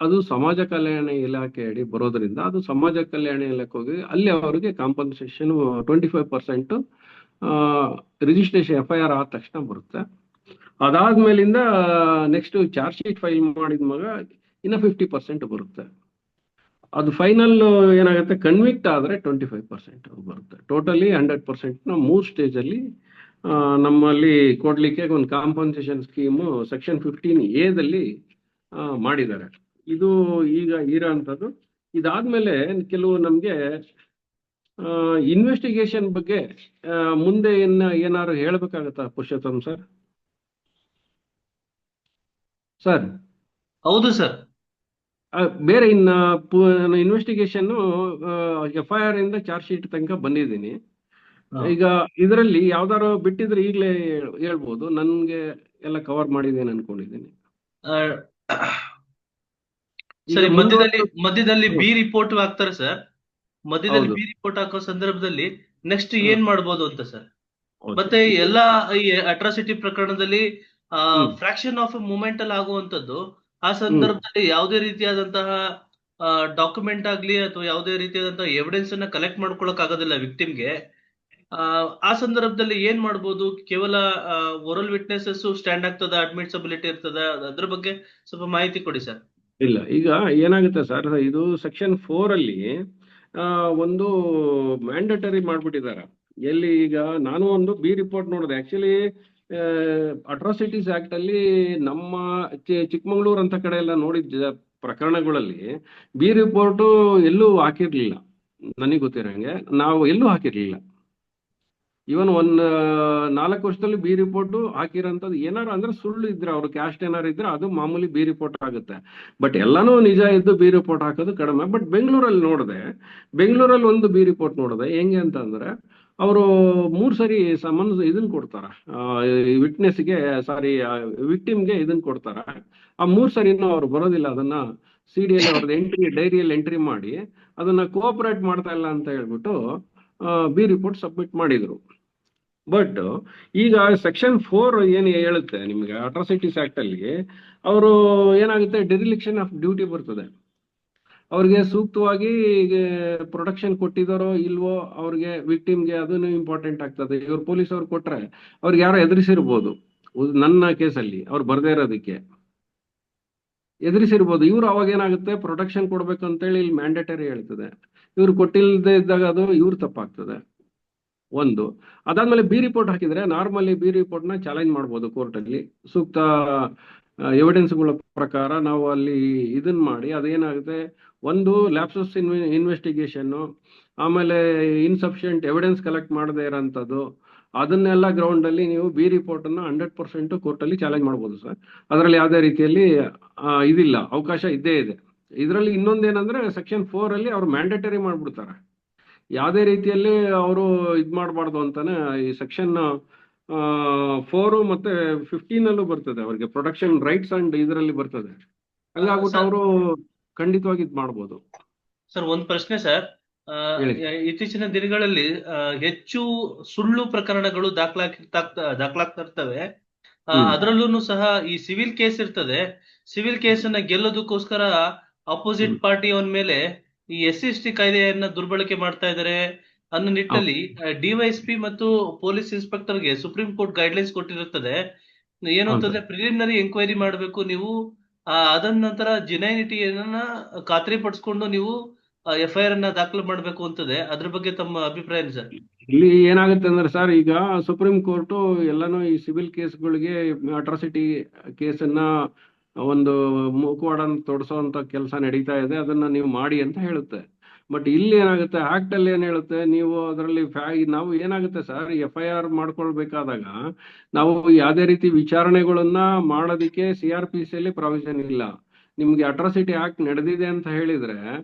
S2: ಅದು ಸಮಾಜ ಕಲ್ಯಾಣ ಇಲಾಖೆ ಅಡಿ ಬರೋದ್ರಿಂದ ಅದು ಸಮಾಜ ಕಲ್ಯಾಣ ಇಲಾಖೆ ಹೋಗಿ ಅಲ್ಲಿ ಅವರಿಗೆ ಕಾಂಪನ್ಸೇಷನ್ 25% ರಿಜಿಸ್ಟ್ರೇಷನ್ FIR ಆದ ತಕ್ಷಣ ಬರುತ್ತೆ. ಅದಾದ್ಮೇಲಿಂದ ನೆಕ್ಸ್ಟ್ ಚಾರ್ಜ್ ಶೀಟ್ ಫೈಲ್ ಮಾಡಿದ ಮಗ ಇನ್ನ 50% ಬರುತ್ತೆ. ಅದು ಫೈನಲ್ ಏನಾಗುತ್ತೆ, ಕನ್ವಿಕ್ಟ್ ಆದ್ರೆ 25% ಬರುತ್ತೆ. ಟೋಟಲಿ 100% 3 ಸ್ಟೇಜ್ ಅಲ್ಲಿ ನಮ್ಮಲ್ಲಿ ಕೊಡ್ಲಿಕ್ಕೆ ಒಂದು ಕಾಂಪನ್ಸೇಷನ್ ಸ್ಕೀಮು ಸೆಕ್ಷನ್ 15A ಮಾಡಿದ್ದಾರೆ. ಇದು ಈಗ ಇರೋಂಥದ್ದು. ಇದಾದ್ಮೇಲೆ ಕೆಲವು ನಮ್ಗೆ ಇನ್ವೆಸ್ಟಿಗೇಷನ್ ಬಗ್ಗೆ ಮುಂದೆ ಏನಾದ್ರು ಹೇಳ್ಬೇಕಾಗತ್ತಾ ಪುರುಷೋತ್ತಮ್ ಸರ್? ಸರ್
S1: ಹೌದು ಸರ್.
S2: ಬೇರೆ ಇನ್ವೆಸ್ಟಿಗೇಷನ್ FIR ಇಂದ ಚಾರ್ಜ್ ಶೀಟ್ ತನಕ ಬಂದಿದ್ದೀನಿ. ಈಗ ಇದರಲ್ಲಿ ಯಾವ್ದಾರು ಬಿಟ್ಟಿದ್ರೆ ಈಗಲೇ ಹೇಳ್ಬೋದು. ನನ್ಗೆ ಎಲ್ಲ ಕವರ್ ಮಾಡಿದ್ದೇನೆ ಅನ್ಕೊಂಡಿದ್ದೀನಿ.
S1: ಸರಿ, ಮಧ್ಯದಲ್ಲಿ ಬಿ ರಿಪೋರ್ಟ್ ಹಾಕ್ತಾರೆ ಸರ್. ಮಧ್ಯದಲ್ಲಿ ಬಿ ರಿಪೋರ್ಟ್ ಹಾಕೋ ಸಂದರ್ಭದಲ್ಲಿ ನೆಕ್ಸ್ಟ್ ಏನ್ ಮಾಡ್ಬೋದು ಅಂತ ಸರ್. ಮತ್ತೆ ಎಲ್ಲಾ ಈ ಅಟ್ರಾಸಿಟಿ ಪ್ರಕರಣದಲ್ಲಿ ಫ್ರಾಕ್ಷನ್ ಆಫ್ ಮೂಮೆಂಟ್ ಅಲ್ಲಿ ಆಗುವಂತದ್ದು. ಆ ಸಂದರ್ಭದಲ್ಲಿ ಯಾವುದೇ ರೀತಿಯಾದಂತಹ ಡಾಕ್ಯುಮೆಂಟ್ ಆಗ್ಲಿ ಅಥವಾ ಯಾವುದೇ ರೀತಿಯಾದಂತಹ ಎವಿಡೆನ್ಸ್ ಅನ್ನ ಕಲೆಕ್ಟ್ ಮಾಡ್ಕೊಳಕ್ ಆಗೋದಿಲ್ಲ ವಿಕ್ಟಿಮ್ಗೆ. ಆ ಸಂದರ್ಭದಲ್ಲಿ ಏನ್ ಮಾಡ್ಬೋದು? ಕೇವಲ ಓರಲ್ ವಿಟ್ನೆಸಸ್ ಸ್ಟ್ಯಾಂಡ್ ಆಗ್ತದ, ಅಡ್ಮಿಟ್ಸಬಿಲಿಟಿ ಇರ್ತದ? ಅದ್ರ ಬಗ್ಗೆ ಸ್ವಲ್ಪ ಮಾಹಿತಿ ಕೊಡಿ ಸರ್.
S2: ಇಲ್ಲ, ಈಗ ಏನಾಗುತ್ತೆ ಸರ್, ಇದು ಸೆಕ್ಷನ್ 4 ಅಲ್ಲಿ ಒಂದು ಮ್ಯಾಂಡೇಟರಿ ಮಾಡ್ಬಿಟ್ಟಿದ್ದಾರೆ. ಎಲ್ಲಿ ಈಗ ನಾನು ಒಂದು ಬಿ ರಿಪೋರ್ಟ್ ನೋಡಿದೆ. ಆಕ್ಚುಲಿ ಅಟ್ರಾಸಿಟೀಸ್ ಆಕ್ಟ್ ಅಲ್ಲಿ ನಮ್ಮ ಚಿಕ್ಕಮಂಗ್ಳೂರ್ ಅಂತ ಕಡೆ ಎಲ್ಲ ನೋಡಿದ ಪ್ರಕರಣಗಳಲ್ಲಿ ಬಿ ರಿಪೋರ್ಟ್ ಎಲ್ಲೂ ಹಾಕಿರ್ಲಿಲ್ಲ. ನನಗೆ ಗೊತ್ತಿರಂಗೆ ನಾವು ಎಲ್ಲೂ ಹಾಕಿರ್ಲಿಲ್ಲ. ಇವನ್ 4 ವರ್ಷದಲ್ಲಿ ಬಿ ರಿಪೋರ್ಟ್ ಹಾಕಿರೋಂಥದ್ದು ಏನಾರು ಅಂದ್ರೆ ಸುಳ್ಳು ಇದ್ರೆ, ಅವ್ರು ಕ್ಯಾಸ್ಟ್ ಏನಾರು ಇದ್ರೆ ಅದು ಮಾಮೂಲಿ ಬಿ ರಿಪೋರ್ಟ್ ಆಗುತ್ತೆ. ಬಟ್ ಎಲ್ಲಾನು ನಿಜ ಇದ್ದು ಬಿ ರಿಪೋರ್ಟ್ ಹಾಕೋದು ಕಡಿಮೆ. ಬಟ್ ಬೆಂಗಳೂರಲ್ಲಿ ಒಂದು ಬಿ ರಿಪೋರ್ಟ್ ನೋಡಿದೆ. ಹೆಂಗೆ ಅಂತಂದ್ರೆ ಅವರು 3 ಸರಿ ಸಮನ್ಸ್ ಇದನ್ನ ಕೊಡ್ತಾರ, ವಿಟ್ನೆಸ್ಗೆ, ಸಾರಿ ವಿಕ್ಟಿಮ್ಗೆ ಇದನ್ನ ಕೊಡ್ತಾರ. ಆ 3 ಸರಿನೂ ಅವ್ರು ಬರೋದಿಲ್ಲ. ಅದನ್ನ CD ಯಲ್ಲಿ ಅವ್ರದ್ದು ಡೈರಿಯಲ್ಲಿ ಎಂಟ್ರಿ ಮಾಡಿ ಅದನ್ನ ಕೋಆಪರೇಟ್ ಮಾಡ್ತಾ ಇಲ್ಲ ಅಂತ ಹೇಳ್ಬಿಟ್ಟು ಬಿ ರಿಪೋರ್ಟ್ ಸಬ್ಮಿಟ್ ಮಾಡಿದ್ರು. ಬಟ್ ಈಗ ಸೆಕ್ಷನ್ 4 ಏನು ಹೇಳುತ್ತೆ ನಿಮ್ಗೆ ಅಟ್ರಾಸಿಟೀಸ್ ಆಕ್ಟ್ ಅಲ್ಲಿ, ಅವರು ಏನಾಗುತ್ತೆ, ಡಿರಿಲಿಕ್ಷನ್ ಆಫ್ ಡ್ಯೂಟಿ ಬರ್ತದೆ. ಅವ್ರಿಗೆ ಸೂಕ್ತವಾಗಿ ಪ್ರೊಟೆಕ್ಷನ್ ಕೊಟ್ಟಿದಾರೋ ಇಲ್ವೋ ಅವ್ರಿಗೆ, ವಿಕ್ಟಿಮ್ಗೆ, ಅದನ್ನು ಇಂಪಾರ್ಟೆಂಟ್ ಆಗ್ತದೆ. ಇವ್ರು ಪೊಲೀಸ್ ಅವ್ರು ಕೊಟ್ರೆ ಅವ್ರಿಗೆ ಯಾರೋ ಎದುರಿಸಿರ್ಬೋದು. ನನ್ನ ಕೇಸಲ್ಲಿ ಅವ್ರು ಬರ್ದೇ ಇರೋದಕ್ಕೆ ಎದುರಿಸಿರ್ಬೋದು. ಇವ್ರು ಅವಾಗ ಏನಾಗುತ್ತೆ, ಪ್ರೊಟೆಕ್ಷನ್ ಕೊಡ್ಬೇಕು ಅಂತೇಳಿ ಇಲ್ಲಿ ಮ್ಯಾಂಡೇಟರಿ ಹೇಳ್ತದೆ. ಇವ್ರು ಕೊಟ್ಟಿಲ್ಲದೆ ಇದ್ದಾಗ ಅದು ಇವ್ರು ತಪ್ಪಾಗ್ತದೆ. ಒಂದು, ಅದಾದ್ಮೇಲೆ ಬಿ ರಿಪೋರ್ಟ್ ಹಾಕಿದ್ರೆ ನಾರ್ಮಲಿ ಬಿ ರಿಪೋರ್ಟ್ ನ ಚಾಲೆಂಜ್ ಮಾಡ್ಬೋದು ಕೋರ್ಟಲ್ಲಿ. ಸೂಕ್ತ ಎವಿಡೆನ್ಸ್ಗಳ ಪ್ರಕಾರ ನಾವು ಅಲ್ಲಿ ಇದನ್ನ ಮಾಡಿ, ಅದೇನಾಗುತ್ತೆ, ಒಂದು ಲ್ಯಾಪ್ಸಸ್ ಇನ್ವೆಸ್ಟಿಗೇಷನ್, ಆಮೇಲೆ ಇನ್ಸಫಿಷಿಯಂಟ್ ಎವಿಡೆನ್ಸ್ ಕಲೆಕ್ಟ್ ಮಾಡದೇ ಇರೋಂಥದ್ದು, ಅದನ್ನೆಲ್ಲ ಗ್ರೌಂಡ್ ಅಲ್ಲಿ ನೀವು ಬಿ ರಿಪೋರ್ಟ್ ಅನ್ನ 100% ಕೋರ್ಟಲ್ಲಿ ಚಾಲೆಂಜ್ ಮಾಡ್ಬೋದು ಸರ್. ಅದರಲ್ಲಿ ಯಾವುದೇ ರೀತಿಯಲ್ಲಿ ಇದಿಲ್ಲ, ಅವಕಾಶ ಇದ್ದೇ ಇದೆ. ಇದರಲ್ಲಿ ಇನ್ನೊಂದೇನಂದ್ರೆ ಸೆಕ್ಷನ್ 4 ಅಲ್ಲಿ ಅವ್ರು ಮ್ಯಾಂಡೇಟರಿ ಮಾಡ್ಬಿಡ್ತಾರೆ. ಯಾವುದೇ ರೀತಿಯಲ್ಲಿ ಅವರು ಇದು ಮಾಡಬಾರ್ದು ಅಂತಾನೆ ಈ ಸೆಕ್ಷನ್ 4 ಮತ್ತೆ 15 ಬರ್ತದೆ. ಅವ್ರಿಗೆ ಪ್ರೊಟೆಕ್ಷನ್ ರೈಟ್ಸ್ ಅಂಡ್ ಇದರಲ್ಲಿ ಬರ್ತದೆ. ಹಂಗಾಗ್ಬಿಟ್ಟು ಅವರು ಖಂಡಿತವಾಗಿ ಇದು ಮಾಡ್ಬೋದು.
S1: ಸರ್, ಒಂದ್ ಪ್ರಶ್ನೆ ಸರ್.
S2: ಹೇಳಿ.
S1: ಇತ್ತೀಚಿನ ದಿನಗಳಲ್ಲಿ ಹೆಚ್ಚು ಸುಳ್ಳು ಪ್ರಕರಣಗಳು ದಾಖಲಾಗ್ತಾ ಇರ್ತವೆ. ಅದರಲ್ಲೂ ಸಹ ಈ ಸಿವಿಲ್ ಕೇಸ್ ಇರ್ತದೆ. ಸಿವಿಲ್ ಕೇಸನ್ನ ಗೆಲ್ಲೋದಕ್ಕೋಸ್ಕರ ಅಪೋಸಿಟ್ ಪಾರ್ಟಿ ಅವನ ಮೇಲೆ ಈ SC/ST ಕಾಯ್ದೆಯನ್ನ ದುರ್ಬಳಕೆ ಮಾಡ್ತಾ ಇದ್ದಾರೆ ಅನ್ನೋ ನಿಟ್ಟಿನಲ್ಲಿ DYSP ಮತ್ತು ಪೊಲೀಸ್ ಇನ್ಸ್ಪೆಕ್ಟರ್ಗೆ ಸುಪ್ರೀಂ ಕೋರ್ಟ್ ಗೈಡ್ಲೈನ್ಸ್ ಕೊಟ್ಟಿರುತ್ತದೆ. ಏನು ಅಂತಂದ್ರೆ ಪ್ರಿಲಿಮಿನರಿ ಎಂಕ್ವೈರಿ ಮಾಡಬೇಕು ನೀವು, ಅದರ ನಂತರ ಜಿನೈನಿಟಿಯನ್ನ ಖಾತ್ರಿ ಪಡಿಸ್ಕೊಂಡು ನೀವು FIR ಅನ್ನ ದಾಖಲು ಮಾಡಬೇಕು ಅಂತದೆ. ಅದ್ರ ಬಗ್ಗೆ ತಮ್ಮ ಅಭಿಪ್ರಾಯ ಏನು ಸರ್?
S2: ಇಲ್ಲಿ ಏನಾಗುತ್ತೆ ಅಂದ್ರೆ ಸರ್, ಈಗ ಸುಪ್ರೀಂ ಕೋರ್ಟ್ ಎಲ್ಲಾನು ಈ ಸಿವಿಲ್ ಕೇಸ್ಗಳಿಗೆ ಅಟ್ರಾಸಿಟಿ ಕೇಸನ್ನ ಒಂದು ಮುಖವಾಡ ತೊಡಸೋಂತ ಕೆಲಸ ನಡೀತಾ ಇದೆ, ಅದನ್ನ ನೀವು ಮಾಡಿ ಅಂತ ಹೇಳುತ್ತೆ. ಬಟ್ ಇಲ್ಲಿ ಏನಾಗುತ್ತೆ, ಆಕ್ಟ್ ಅಲ್ಲಿ ಏನ್ ಹೇಳುತ್ತೆ, ನೀವು ಅದರಲ್ಲಿ ನಾವು ಏನಾಗುತ್ತೆ ಸರ್, FIR ಮಾಡ್ಕೊಳ್ಬೇಕಾದಾಗ ನಾವು ಯಾವುದೇ ರೀತಿ ವಿಚಾರಣೆಗಳನ್ನ ಮಾಡೋದಕ್ಕೆ CRPC ಅಲ್ಲಿ ಪ್ರಾವಿಷನ್ ಇಲ್ಲ. ನಿಮ್ಗೆ ಅಟ್ರಾಸಿಟಿ ಆಕ್ಟ್ ನಡೆದಿದೆ ಅಂತ ಹೇಳಿದ್ರೆ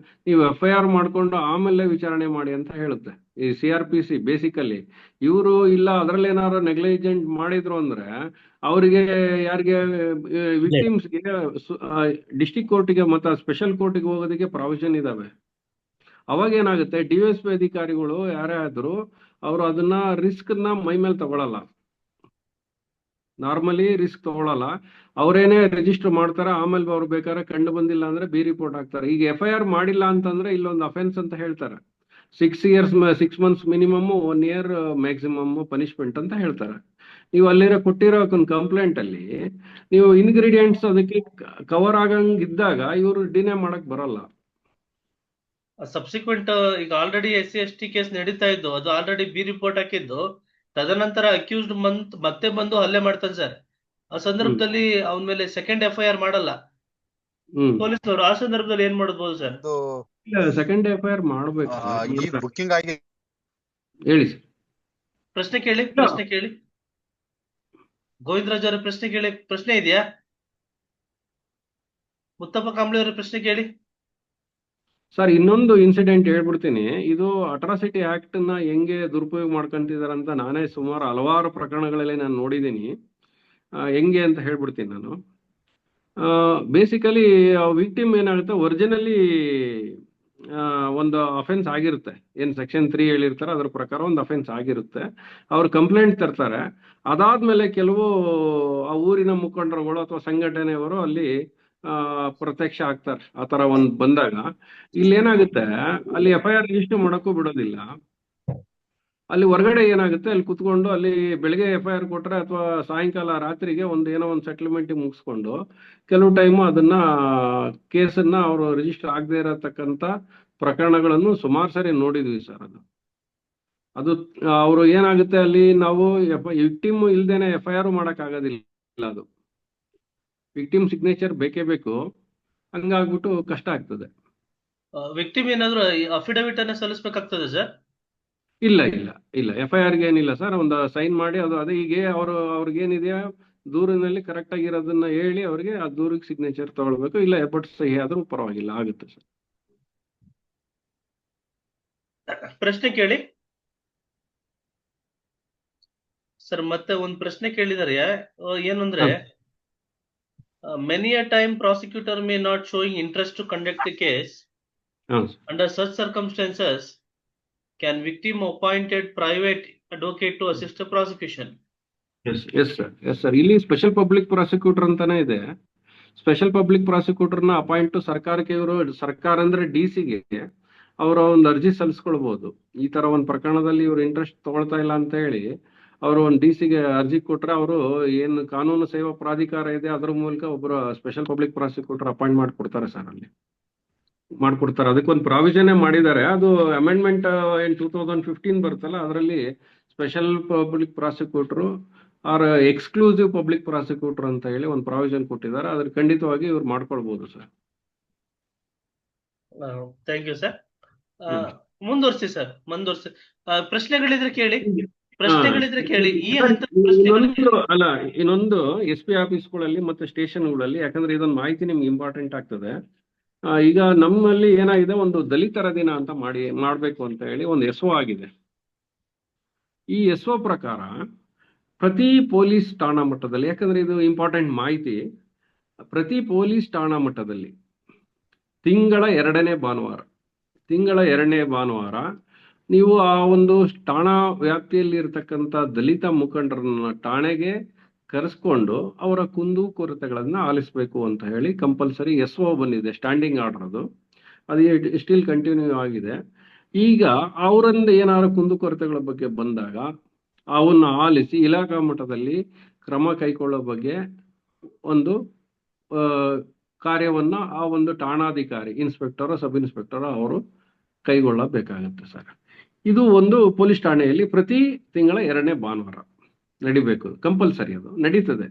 S2: ನೀವು FIR ಮಾಡ್ಕೊಂಡು ಆಮೇಲೆ ವಿಚಾರಣೆ ಮಾಡಿ ಅಂತ ಹೇಳುತ್ತೆ ಈ CRPC. ಬೇಸಿಕಲಿ ಇವರು ಇಲ್ಲ ಅದರಲ್ಲಿ ಏನಾದ್ರು ನೆಗ್ಲಿಜೆಂಟ್ ಮಾಡಿದ್ರು ಅಂದ್ರೆ ಅವರಿಗೆ, ಯಾರಿಗೆ, ವಿಕ್ಟಿಮ್ಸ್ಗೆ ಡಿಸ್ಟ್ರಿಕ್ಟ್ ಕೋರ್ಟಿಗೆ ಮತ್ತು ಸ್ಪೆಷಲ್ ಕೋರ್ಟಿಗೆ ಹೋಗೋದಕ್ಕೆ ಪ್ರಾವಿಷನ್ ಇದಾವೆ. ಅವಾಗ ಏನಾಗುತ್ತೆ, DYSP ಅಧಿಕಾರಿಗಳು ಯಾರೇ ಆದ್ರೂ ಅವರು ಅದನ್ನ ರಿಸ್ಕ್ ನ ಮೈ ಮೇಲೆ ತಗೊಳಲ್ಲ, ನಾರ್ಮಲಿ ರಿಸ್ಕ್ ತಗೊಳಲ್ಲ. ಅವರೇನೆ ರಿಜಿಸ್ಟರ್ ಮಾಡ್ತಾರೆ. ಆಮೇಲೆ ಅವ್ರು ಬೇಕಾದ್ರೆ ಕಂಡು ಬಂದಿಲ್ಲ ಅಂದ್ರೆ ಬಿ ರಿಪೋರ್ಟ್ ಹಾಕ್ತಾರೆ. ಈಗ FIR ಮಾಡಿಲ್ಲ ಅಂತಂದ್ರೆ ಇಲ್ಲೊಂದು ಅಫೆನ್ಸ್ ಅಂತ ಹೇಳ್ತಾರೆ. 6 months minimum, 1 year maximum punishment ಅಂತ ಹೇಳ್ತಾರೆ. ನೀವು ಅಲ್ಲಿರೋ ಕೊಟ್ಟಿರೋ ಕಂಪ್ಲೇಂಟ್ ಅಲ್ಲಿ ನೀವು ಇಂಗ್ರೀಡಿಯೆಂಟ್ಸ್ ಅದಕ್ಕೆ ಕವರ್ ಆಗಂಗಿದ್ದಾಗ ಇವರು ಡಿನೇ ಮಾಡಕ್ ಬರಲ್ಲ.
S1: ಸಬ್ಸಿಕ್ವೆಂಟ್ ಈಗ ಆಲ್ರೆಡಿ SC/ST ಕೇಸ್ ನಡೀತಾ ಇದ್ದು, ಅದು ಆಲ್ರೆಡಿ ಬಿ ರಿಪೋರ್ಟ್ ಹಾಕಿದ್ದು, ತದನಂತರ ಅಕ್ಯೂಸ್ಡ್ ಮತ್ತೆ ಬಂದು ಹಲ್ಲೆ ಮಾಡ್ತಾನೆ ಸರ್. ಆ ಸಂದರ್ಭದಲ್ಲಿ ಅವನ ಮೇಲೆ ಸೆಕೆಂಡ್ FIR ಮಾಡಲ್ಲ ಪೊಲೀಸ್ನವರು. ಆ ಸಂದರ್ಭದಲ್ಲಿ ಏನ್ ಮಾಡಬಹುದು ಸರ್?
S2: ಸೆಕೆಂಡ್ FIR ಮಾಡ್ಬೇಕು.
S3: ಬುಕ್ಕಿಂಗ್ ಆಗಿ
S2: ಹೇಳಿ ಸರ್.
S1: ಪ್ರಶ್ನೆ ಕೇಳಿ ಗೋವಿಂದರಾಜ್ ಅವರ ಪ್ರಶ್ನೆ ಇದೆಯಾ? ಮುತ್ತಪ್ಪ ಕಾಂಬ್ಳಿ ಅವರ ಪ್ರಶ್ನೆ ಕೇಳಿ
S2: ಸರ್. ಇನ್ನೊಂದು ಇನ್ಸಿಡೆಂಟ್ ಹೇಳ್ಬಿಡ್ತೀನಿ. ಇದು ಅಟ್ರಾಸಿಟಿ ಆಕ್ಟ್ ನ ಹೆಂಗೆ ದುರುಪಯೋಗ ಮಾಡ್ಕೊಂತಿದಾರೆ ಅಂತ ನಾನೇ ಸುಮಾರು ಹಲವಾರು ಪ್ರಕರಣಗಳಲ್ಲಿ ನಾನು ನೋಡಿದ್ದೀನಿ. ಹೆಂಗೆ ಅಂತ ಹೇಳ್ಬಿಡ್ತೀನಿ ನಾನು. ಬೇಸಿಕಲಿ ವಿಕ್ಟಿಮ್ ಏನಾಗುತ್ತೆ, ಒರಿಜಿನಲಿ ಒಂದು ಅಫೆನ್ಸ್ ಆಗಿರುತ್ತೆ. ಏನ್ ಸೆಕ್ಷನ್ 3 ಹೇಳಿರ್ತಾರೆ ಅದ್ರ ಪ್ರಕಾರ ಒಂದು ಅಫೆನ್ಸ್ ಆಗಿರುತ್ತೆ. ಅವ್ರು ಕಂಪ್ಲೇಂಟ್ ತರ್ತಾರೆ. ಅದಾದ್ಮೇಲೆ ಕೆಲವು ಆ ಊರಿನ ಮುಖಂಡರುಗಳು ಅಥವಾ ಸಂಘಟನೆಯವರು ಅಲ್ಲಿ ಪ್ರತ್ಯಕ್ಷ ಆಗ್ತಾರೆ. ಆ ತರ ಒಂದ್ ಬಂದಾಗ ಇಲ್ಲಿ ಏನಾಗುತ್ತೆ, ಅಲ್ಲಿ FIR ರಿಜಿಸ್ಟರ್ ಮಾಡಕ್ಕೂ ಬಿಡೋದಿಲ್ಲ. ಅಲ್ಲಿ ಹೊರಗಡೆ ಏನಾಗುತ್ತೆ, ಅಲ್ಲಿ ಕುತ್ಕೊಂಡು ಅಲ್ಲಿ ಬೆಳಿಗ್ಗೆ FIR ಕೊಟ್ರೆ ಅಥವಾ ಸಾಯಂಕಾಲ ರಾತ್ರಿಗೆ ಏನೋ ಒಂದು ಸೆಟಲ್ಮೆಂಟ್ ಮುಗಿಸ್ಕೊಂಡು ಕೆಲವು ಟೈಮು ಅದನ್ನ ಕೇಸನ್ನ ಅವರು ರಿಜಿಸ್ಟರ್ ಆಗದೆ ಇರತಕ್ಕಂತ ಪ್ರಕರಣಗಳನ್ನು ಸುಮಾರು ಸರಿ ನೋಡಿದ್ವಿ ಸರ್. ಅದು ಅವರು ಏನಾಗುತ್ತೆ, ಅಲ್ಲಿ ನಾವು ವಿಕ್ಟಿಮ್ ಇಲ್ದೇನೆ FIR ಮಾಡಕ್ ಆಗೋದಿಲ್ಲ. ಅದು ವಿಕ್ಟಿಮ್ ಸಿಗ್ನೇಚರ್ ಬೇಕೇ ಬೇಕು. ಹಂಗಾಗ್ಬಿಟ್ಟು ಕಷ್ಟ ಆಗ್ತದೆ.
S1: ವಿಕ್ಟಿಮ್ ಏನಾದ್ರು ಅಫಿಡವಿಟ್ ಅನ್ನ ಸಲ್ಲಿಸಬೇಕಾಗ್ತದೆ ಸರ್?
S2: ಇಲ್ಲ FIR ಗೆ ಏನಿಲ್ಲ ಸರ್. ಒಂದು ಸೈನ್ ಮಾಡಿ ಅದೇ ಈಗ ಅವ್ರಿಗೇನಿದೆಯಾ ದೂರಿನಲ್ಲಿ ಕರೆಕ್ಟ್ ಆಗಿರೋದನ್ನ ಹೇಳಿ ಅವ್ರಿಗೆ ಆ ದೂರಿಗೆ ಸಿಗ್ನೇಚರ್ ತಗೊಳ್ಬೇಕು. ಇಲ್ಲ ಎಬ್ಬಟ್ಟು ಸಹಿ ಆದ್ರೂ ಪರವಾಗಿಲ್ಲ, ಆಗುತ್ತೆ ಸರ್.
S1: ಪ್ರಶ್ನೆ ಕೇಳಿ. ಸರ್ ಮತ್ತೆ ಒಂದು ಪ್ರಶ್ನೆ ಕೇಳಿದಾರೆ, ಏನಂದ್ರೆ
S2: ಹೌದು.
S1: Many a time prosecutor may not showing interest to conduct the case.
S2: ಹೌದು sir.
S1: Under such circumstances can victim appointed private advocate to assist the prosecution?
S2: Yes sir, ಇಲ್ಲಿ ಸ್ಪೆಷಲ್ ಪಬ್ಲಿಕ್ ಪ್ರಾಸಿಕ್ಯೂಟರ್ ಅಂತಾನೆ ಇದೆ. ಸ್ಪೆಷಲ್ ಪಬ್ಲಿಕ್ ಪ್ರಾಸಿಕ್ಯೂಟರ್ನ ಅಪಾಯಿಂಟ್ ಸರ್ಕಾರಕ್ಕೆ, ಇವರು ಸರ್ಕಾರ ಅಂದ್ರೆ ಡಿಸಿಗೆ ಅವರ ಒಂದು ಅರ್ಜಿ ಸಲ್ಲಿಸ್ಕೊಳ್ಬಹುದು. ಈ ತರ ಒಂದು ಪ್ರಕರಣದಲ್ಲಿ ಇವರು ಇಂಟ್ರೆಸ್ಟ್ ತಗೊಳ್ತಾ ಇಲ್ಲ ಅಂತ ಹೇಳಿ ಅವರು ಒಂದು ಡಿಸಿಗೆ ಅರ್ಜಿ ಕೊಟ್ರೆ ಅವರು ಏನು ಕಾನೂನು ಸೇವಾ ಪ್ರಾಧಿಕಾರ ಇದೆ ಅದರ ಮೂಲಕ ಒಬ್ಬರು ಸ್ಪೆಷಲ್ ಪಬ್ಲಿಕ್ ಪ್ರಾಸಿಕ್ಯೂಟರ್ ಅಪಾಯಿಂಟ್ ಮಾಡ್ಕೊಡ್ತಾರೆ ಸರ್. ಅಲ್ಲಿ ಮಾಡ್ಕೊಡ್ತಾರೆ, ಅದಕ್ಕೊಂದು ಪ್ರಾವಿಷನ್ ಮಾಡಿದ್ದಾರೆ. ಅದು ಅಮೆಂಡ್ಮೆಂಟ್ ಏನ್ 2015 ಬರುತ್ತಲ್ಲ, ಅದರಲ್ಲಿ special public prosecutor or exclusive public prosecutor ಅಂತ ಹೇಳಿ ಒಂದು ಪ್ರಾವಿಷನ್ ಕೊಟ್ಟಿದ್ದಾರೆ. ಅದ್ರ ಖಂಡಿತವಾಗಿ ಇವ್ರು ಮಾಡ್ಕೊಳ್ಬಹುದು ಸರ್.
S1: Thank you sir. ಮುಂದುವರ್ಸಿ ಸರ್, ಮುಂದುವರ್ಸಿ. ಪ್ರಶ್ನೆಗಳಿದ್ರೆ ಕೇಳಿ, ಪ್ರಶ್ನೆಗಳಿದ್ರೆ ಕೇಳಿ. ಈ ಹಂತ
S2: ಇನ್ನೊಂದು ಎಸ್ ಪಿ ಆಫೀಸ್ಗಳಲ್ಲಿ ಮತ್ತೆ ಸ್ಟೇಷನ್ಗಳಲ್ಲಿ, ಯಾಕಂದ್ರೆ ಇದೊಂದು ಮಾಹಿತಿ ನಿಮ್ಗೆ ಇಂಪಾರ್ಟೆಂಟ್ ಆಗ್ತದೆ. ಈಗ ನಮ್ಮಲ್ಲಿ ಏನಾಗಿದೆ, ಒಂದು ದಲಿತರ ದಿನ ಅಂತ ಮಾಡ್ಬೇಕು ಅಂತ ಹೇಳಿ ಒಂದು ಎಸ್ ಒ ಆಗಿದೆ. ಈ ಎಸ್ ಒ ಪ್ರಕಾರ ಪ್ರತಿ ಪೊಲೀಸ್ ಠಾಣಾ ಮಟ್ಟದಲ್ಲಿ, ಯಾಕಂದ್ರೆ ಇದು ಇಂಪಾರ್ಟೆಂಟ್ ಮಾಹಿತಿ, ಪ್ರತಿ ಪೊಲೀಸ್ ಠಾಣಾ ಮಟ್ಟದಲ್ಲಿ ತಿಂಗಳ 2ನೇ ಭಾನುವಾರ ನೀವು ಆ ಒಂದು ಠಾಣಾ ವ್ಯಾಪ್ತಿಯಲ್ಲಿ ಇರತಕ್ಕಂಥ ದಲಿತ ಮುಖಂಡರನ್ನ ಠಾಣೆಗೆ ಕರೆಸ್ಕೊಂಡು ಅವರ ಕುಂದು ಕೊರತೆಗಳನ್ನ ಆಲಿಸಬೇಕು ಅಂತ ಹೇಳಿ ಕಂಪಲ್ಸರಿ ಎಸ್ ಒ ಬಂದಿದೆ, ಸ್ಟ್ಯಾಂಡಿಂಗ್ ಆರ್ಡರ್. ಅದು ಸ್ಟಿಲ್ ಕಂಟಿನ್ಯೂ ಆಗಿದೆ. ಈಗ ಅವರಿಂದ ಏನಾದ್ರು ಕುಂದು ಕೊರತೆಗಳ ಬಗ್ಗೆ ಬಂದಾಗ ಅವನ್ನ ಆಲಿಸಿ ಇಲಾಖಾ ಮಟ್ಟದಲ್ಲಿ ಕ್ರಮ ಕೈಗೊಳ್ಳೋ ಬಗ್ಗೆ ಒಂದು ಕಾರ್ಯವನ್ನ ಆ ಒಂದು ಠಾಣಾಧಿಕಾರಿ, ಇನ್ಸ್ಪೆಕ್ಟರ್, ಸಬ್ ಇನ್ಸ್ಪೆಕ್ಟರ್ ಅವರು ಕೈಗೊಳ್ಳಬೇಕಾಗತ್ತೆ ಸರ್. ಇದು ಒಂದು ಪೊಲೀಸ್ ಠಾಣೆಯಲ್ಲಿ ಪ್ರತಿ ತಿಂಗಳ 2ನೇ ಭಾನುವಾರ ನಡಿಬೇಕು, ಕಂಪಲ್ಸರಿ ಅದು ನಡೀತದೆ.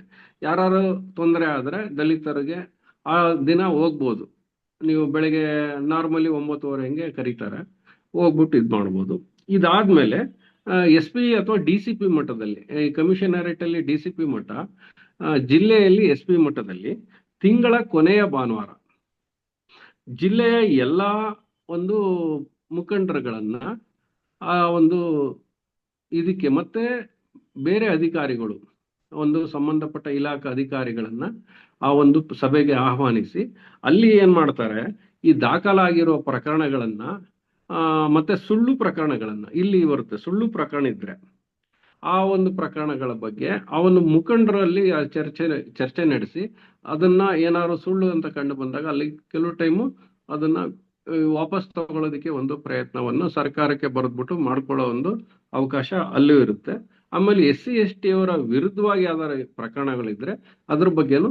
S2: ಯಾರು ತೊಂದರೆ ಆದ್ರೆ ದಲಿತರಿಗೆ ಆ ದಿನ ಹೋಗ್ಬೋದು. ನೀವು ಬೆಳಗ್ಗೆ ನಾರ್ಮಲಿ 9:30 ಹಂಗೆ ಕರೀತಾರೆ, ಹೋಗ್ಬಿಟ್ಟು ಇದು ಮಾಡ್ಬೋದು. ಇದಾದ್ಮೇಲೆ ಎಸ್ ಪಿ ಅಥವಾ ಡಿ ಸಿ ಪಿ ಮಟ್ಟದಲ್ಲಿ, ಕಮಿಷನರೇಟ್ ಅಲ್ಲಿ ಡಿ ಸಿ ಪಿ ಮಟ್ಟ, ಜಿಲ್ಲೆಯಲ್ಲಿ ಎಸ್ ಪಿ ಮಟ್ಟದಲ್ಲಿ ತಿಂಗಳ ಕೊನೆಯ ಭಾನುವಾರ ಜಿಲ್ಲೆಯ ಎಲ್ಲಾ ಒಂದು ಮುಖಂಡರುಗಳನ್ನ ಆ ಒಂದು ಇದಕ್ಕೆ ಮತ್ತೆ ಬೇರೆ ಅಧಿಕಾರಿಗಳು, ಒಂದು ಸಂಬಂಧಪಟ್ಟ ಇಲಾಖಾ ಅಧಿಕಾರಿಗಳನ್ನ ಆ ಒಂದು ಸಭೆಗೆ ಆಹ್ವಾನಿಸಿ ಅಲ್ಲಿ ಏನ್ ಮಾಡ್ತಾರೆ, ಈ ದಾಖಲಾಗಿರೋ ಪ್ರಕರಣಗಳನ್ನ ಮತ್ತೆ ಸುಳ್ಳು ಪ್ರಕರಣಗಳನ್ನ, ಇಲ್ಲಿ ಬರುತ್ತೆ ಸುಳ್ಳು ಪ್ರಕರಣ ಇದ್ರೆ ಆ ಒಂದು ಪ್ರಕರಣಗಳ ಬಗ್ಗೆ ಆ ಒಂದು ಮುಖಂಡರಲ್ಲಿ ಚರ್ಚೆ ನಡೆಸಿ ಅದನ್ನ ಏನಾದ್ರು ಸುಳ್ಳು ಅಂತ ಕಂಡು ಬಂದಾಗ ಅಲ್ಲಿ ಕೆಲವು ಟೈಮು ಅದನ್ನ ವಾಪಸ್ ತಗೊಳ್ಳೋದಕ್ಕೆ ಒಂದು ಪ್ರಯತ್ನವನ್ನು ಸರ್ಕಾರಕ್ಕೆ ಬರೆದ್ಬಿಟ್ಟು ಮಾಡ್ಕೊಳ್ಳೋ ಒಂದು ಅವಕಾಶ ಅಲ್ಲೂ ಇರುತ್ತೆ. ಆಮೇಲೆ SC/ST ಅವರ ವಿರುದ್ಧವಾಗಿ ಯಾವ್ದಾರ ಪ್ರಕರಣಗಳಿದ್ರೆ ಅದ್ರ ಬಗ್ಗೆನೂ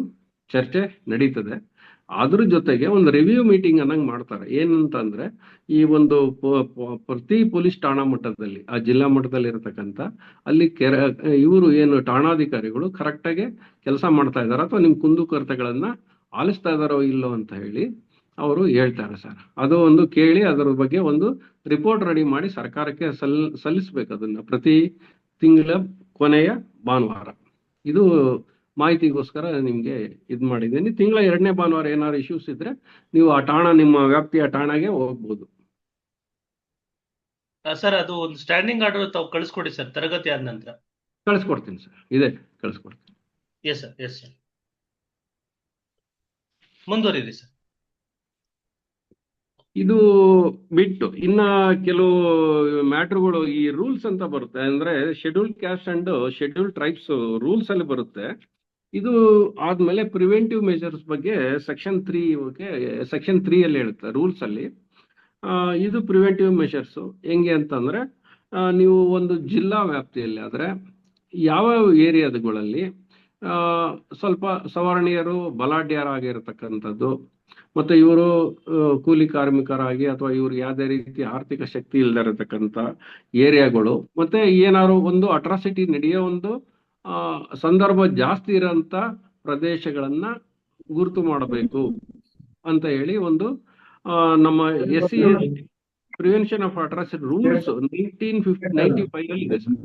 S2: ಚರ್ಚೆ ನಡೀತದೆ. ಅದ್ರ ಜೊತೆಗೆ ಒಂದು ರಿವ್ಯೂ ಮೀಟಿಂಗ್ ಅನ್ನಂಗ್ ಮಾಡ್ತಾರೆ. ಏನಂತಂದ್ರೆ ಈ ಒಂದು ಪ್ರತಿ ಪೊಲೀಸ್ ಠಾಣಾ ಮಟ್ಟದಲ್ಲಿ, ಆ ಜಿಲ್ಲಾ ಮಟ್ಟದಲ್ಲಿ ಇರತಕ್ಕಂತ ಅಲ್ಲಿ ಇವರು ಏನು ಠಾಣಾಧಿಕಾರಿಗಳು ಕರೆಕ್ಟಾಗಿ ಕೆಲಸ ಮಾಡ್ತಾ ಇದಾರ ಅಥವಾ ನಿಮ್ ಕುಂದುಕೊರತೆಗಳನ್ನ ಆಲಿಸ್ತಾ ಇದಾರೋ ಇಲ್ಲೋ ಅಂತ ಹೇಳಿ ಅವರು ಹೇಳ್ತಾರೆ ಸರ್. ಅದು ಒಂದು ಕೇಳಿ ಅದರ ಬಗ್ಗೆ ಒಂದು ರಿಪೋರ್ಟ್ ರೆಡಿ ಮಾಡಿ ಸರ್ಕಾರಕ್ಕೆ ಸಲ್ಲಿಸ್ಬೇಕು. ಅದನ್ನ ಪ್ರತಿ ತಿಂಗಳ ಕೊನೆಯ ಭಾನುವಾರ. ಇದು ಮಾಹಿತಿಗೋಸ್ಕರ ನಿಮ್ಗೆ ಇದು ಮಾಡಿದ್ದೀನಿ. ತಿಂಗಳ 2ನೇ ಭಾನುವಾರ ಏನಾದ್ರು ಇಶ್ಯೂಸ್ ಇದ್ರೆ ನೀವು ಆ ಠಾಣಾ, ನಿಮ್ಮ ವ್ಯಾಪ್ತಿಯ ಠಾಣಾಗೆ ಹೋಗ್ಬೋದು
S1: ಸರ್. ಅದು ಒಂದು ಸ್ಟ್ಯಾಂಡಿಂಗ್ ಆರ್ಡರ್ ತಾವು ಕಳಿಸ್ಕೊಡಿ ಸರ್, ತರಗತಿ ಆದ ನಂತರ
S2: ಕಳಿಸ್ಕೊಡ್ತೀನಿ ಸರ್. ಇದೆ, ಕಳಿಸ್ಕೊಡ್ತೀನಿ.
S1: Yes sir, yes sir. ಮುಂದುವರಿರಿ ಸರ್.
S2: ಇದು ಬಿಟ್ಟು ಇನ್ನ ಕೆಲವು ಮ್ಯಾಟ್ರುಗಳು, ಈ ರೂಲ್ಸ್ ಅಂತ ಬರುತ್ತೆ, ಅಂದ್ರೆ scheduled caste and scheduled tribes rules ಅಲ್ಲಿ ಬರುತ್ತೆ. ಇದು ಆದ್ಮೇಲೆ ಪ್ರಿವೆಂಟಿವ್ ಮೆಜರ್ಸ್ ಬಗ್ಗೆ ಸೆಕ್ಷನ್ 3 ಅಲ್ಲಿ ಹೇಳುತ್ತೆ ರೂಲ್ಸ್ ಅಲ್ಲಿ. ಇದು ಪ್ರಿವೆಂಟಿವ್ ಮೆಷರ್ಸ್ ಹೆಂಗೆ ಅಂತಂದ್ರೆ, ನೀವು ಒಂದು ಜಿಲ್ಲಾ ವ್ಯಾಪ್ತಿಯಲ್ಲಿ ಆದ್ರೆ ಯಾವ ಏರಿಯಾಗಳಲ್ಲಿ ಸ್ವಲ್ಪ ಸವರ್ಣೀಯರು ಬಲಾಢ್ಯರಾಗಿರ್ತಕ್ಕಂಥದ್ದು, ಮತ್ತೆ ಇವರು ಕೂಲಿ ಕಾರ್ಮಿಕರಾಗಿ ಅಥವಾ ಇವ್ರು ಯಾವುದೇ ರೀತಿ ಆರ್ಥಿಕ ಶಕ್ತಿ ಇಲ್ಲದೆ ಇರತಕ್ಕಂಥ ಏರಿಯಾಗಳು, ಮತ್ತೆ ಏನಾದ್ರು ಒಂದು ಅಟ್ರಾಸಿಟಿ ನಡೆಯೋ ಒಂದು ಸಂದರ್ಭ ಜಾಸ್ತಿ ಇರೋಂಥ ಪ್ರದೇಶಗಳನ್ನ ಗುರುತು ಮಾಡಬೇಕು ಅಂತ ಹೇಳಿ ಒಂದು ನಮ್ಮ SC prevention of atrocity rules 1995 ಅಲ್ಲಿ ಇದೆ ಸರ್.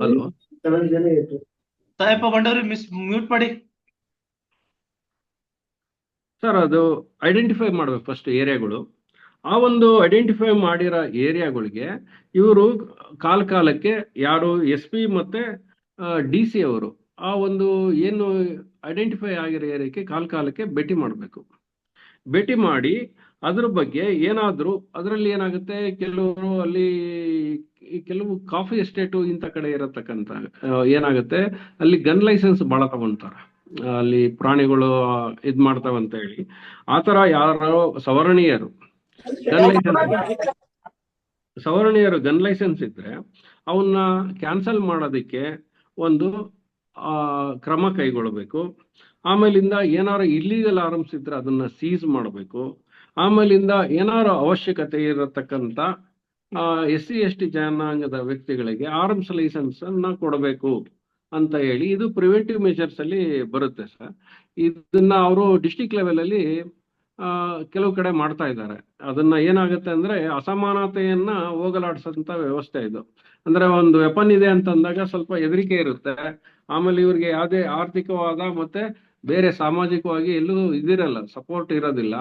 S2: ಹಲೋ
S1: ಸಾಯಪ್ಪ ಬಂಡವ್ರಿ, ಮ್ಯೂಟ್ ಮಾಡಿ
S2: ಸರ್. ಅದು ಐಡೆಂಟಿಫೈ ಮಾಡ್ಬೇಕು ಫಸ್ಟ್ ಏರಿಯಾಗಳು. ಆ ಒಂದು ಐಡೆಂಟಿಫೈ ಮಾಡಿರೋ ಏರಿಯಾಗಳಿಗೆ ಇವರು ಕಾಲಕ್ಕೆ ಯಾರು ಎಸ್ ಪಿ ಮತ್ತೆ ಡಿ ಸಿ ಅವರು ಆ ಒಂದು ಏನು ಐಡೆಂಟಿಫೈ ಆಗಿರೋ ಏರಿಯಾಕ್ಕೆ ಕಾಲಕ್ಕೆ ಭೇಟಿ ಮಾಡಬೇಕು. ಭೇಟಿ ಮಾಡಿ ಅದ್ರ ಬಗ್ಗೆ ಏನಾದ್ರು ಅದರಲ್ಲಿ ಏನಾಗುತ್ತೆ, ಕೆಲವರು ಅಲ್ಲಿ ಕೆಲವು ಕಾಫಿ ಎಸ್ಟೇಟು ಇಂಥ ಕಡೆ ಇರತಕ್ಕಂತ ಏನಾಗುತ್ತೆ, ಅಲ್ಲಿ ಗನ್ ಲೈಸೆನ್ಸ್ ಬಹಳ ತಗೊಂತಾರೆ, ಅಲ್ಲಿ ಪ್ರಾಣಿಗಳು ಇದ್ ಮಾಡ್ತಾವಂತ ಹೇಳಿ. ಆತರ ಯಾರೋ ಸವರ್ಣೀಯರು ಗನ್ ಲೈಸೆನ್ಸ್ ಇದ್ರೆ ಅವನ್ನ ಕ್ಯಾನ್ಸಲ್ ಮಾಡೋದಕ್ಕೆ ಒಂದು ಕ್ರಮ ಕೈಗೊಳ್ಳಬೇಕು. ಆಮೇಲಿಂದ ಏನಾರು ಇಲ್ಲಿಗಲ್ ಆರ್ಮ್ಸ್ ಇದ್ರೆ ಅದನ್ನ ಸೀಸ್ ಮಾಡಬೇಕು. ಆಮೇಲಿಂದ ಏನಾರು ಅವಶ್ಯಕತೆ ಇರತಕ್ಕಂತ SC/ST ಜನಾಂಗದ ವ್ಯಕ್ತಿಗಳಿಗೆ ಆರ್ಮ್ಸ್ ಲೈಸೆನ್ಸ್ ಅನ್ನ ಕೊಡಬೇಕು ಅಂತ ಹೇಳಿ, ಇದು ಪ್ರಿವೆಂಟಿವ್ ಮೆಷರ್ಸ್ ಅಲ್ಲಿ ಬರುತ್ತೆ ಸರ್. ಇದನ್ನ ಅವರು ಡಿಸ್ಟಿಕ್ ಲೆವೆಲ್ ಅಲ್ಲಿ ಕೆಲವು ಕಡೆ ಮಾಡ್ತಾ ಇದ್ದಾರೆ. ಅದನ್ನ ಏನಾಗುತ್ತೆ ಅಂದ್ರೆ ಅಸಮಾನತೆಯನ್ನ ಹೋಗಲಾಡಿಸಂತ ವ್ಯವಸ್ಥೆ ಇದು. ಅಂದ್ರೆ ಒಂದು ವೆಪನ್ ಇದೆ ಅಂತ ಅಂದಾಗ ಸ್ವಲ್ಪ ಹೆದರಿಕೆ ಇರುತ್ತೆ. ಆಮೇಲೆ ಇವ್ರಿಗೆ ಯಾವುದೇ ಆರ್ಥಿಕವಾದ ಮತ್ತೆ ಬೇರೆ ಸಾಮಾಜಿಕವಾಗಿ ಎಲ್ಲೂ ಇದಿರಲ್ಲ, ಸಪೋರ್ಟ್ ಇರೋದಿಲ್ಲ.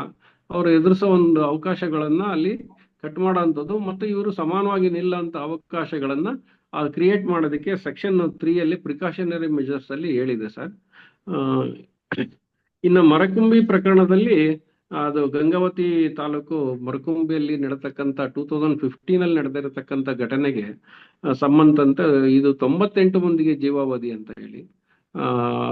S2: ಅವ್ರು ಎದುರಿಸೋ ಒಂದು ಅವಕಾಶಗಳನ್ನ ಅಲ್ಲಿ ಕಟ್ ಮಾಡೋಂಥದ್ದು ಮತ್ತೆ ಇವರು ಸಮಾನವಾಗಿ ನಿಲ್ಲಂತ ಅವಕಾಶಗಳನ್ನ ಕ್ರಿಯೇಟ್ ಮಾಡೋದಕ್ಕೆ ಸೆಕ್ಷನ್ 3 ಅಲ್ಲಿ ಪ್ರಿಕಾಷನರಿ ಮೆಜರ್ಸ್ ಅಲ್ಲಿ ಹೇಳಿದೆ ಸರ್. ಇನ್ನು ಮರಕುಂಬಿ ಪ್ರಕರಣದಲ್ಲಿ ಅದು ಗಂಗಾವತಿ ತಾಲೂಕು ಮರಕುಂಬಿಯಲ್ಲಿ ನಡೆತಕ್ಕಂಥ 2015 ಅಲ್ಲಿ ನಡೆದಿರತಕ್ಕಂಥ ಘಟನೆಗೆ ಸಂಬಂಧಂತೆ ಇದು 98 ಮಂದಿಗೆ ಜೀವಾವಧಿ ಅಂತ ಹೇಳಿ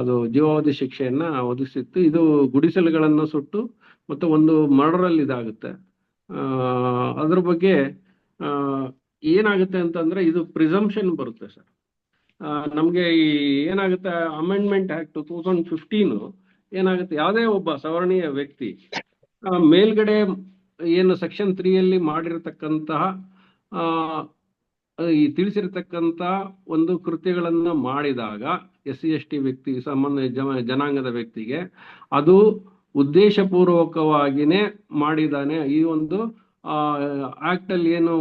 S2: ಅದು ಜೀವಾವಧಿ ಶಿಕ್ಷೆಯನ್ನ ಒದಗಿಸಿತ್ತು. ಇದು ಗುಡಿಸಲುಗಳನ್ನು ಸುಟ್ಟು ಮತ್ತೆ ಒಂದು ಮರ್ಡರ್ ಅಲ್ಲಿ ಇದಾಗುತ್ತೆ. ಅದ್ರ ಬಗ್ಗೆ ಏನಾಗುತ್ತೆ ಅಂತಂದ್ರೆ ಇದು ಪ್ರಿಸಂಪ್ಷನ್ ಬರುತ್ತೆ ಸರ್. ನಮ್ಗೆ ಈ ಏನಾಗುತ್ತೆ, ಅಮೆಂಡ್ಮೆಂಟ್ ಆಕ್ಟ್ 2015 ಏನಾಗುತ್ತೆ, ಯಾವುದೇ ಒಬ್ಬ ಸವರ್ಣೀಯ ವ್ಯಕ್ತಿ ಮೇಲ್ಗಡೆ ಏನು ಸೆಕ್ಷನ್ 3 ಅಲ್ಲಿ ಮಾಡಿರತಕ್ಕಂತಹ ಈ ತಿಳಿಸಿರ್ತಕ್ಕಂಥ ಒಂದು ಕೃತ್ಯಗಳನ್ನ ಮಾಡಿದಾಗ SC/ST ವ್ಯಕ್ತಿ ಜನಾಂಗದ ವ್ಯಕ್ತಿಗೆ ಅದು ಉದ್ದೇಶಪೂರ್ವಕವಾಗಿನೇ ಮಾಡಿದಾನೆ, ಈ ಒಂದು ಆಕ್ಟ್ ಅಲ್ಲಿ ಏನು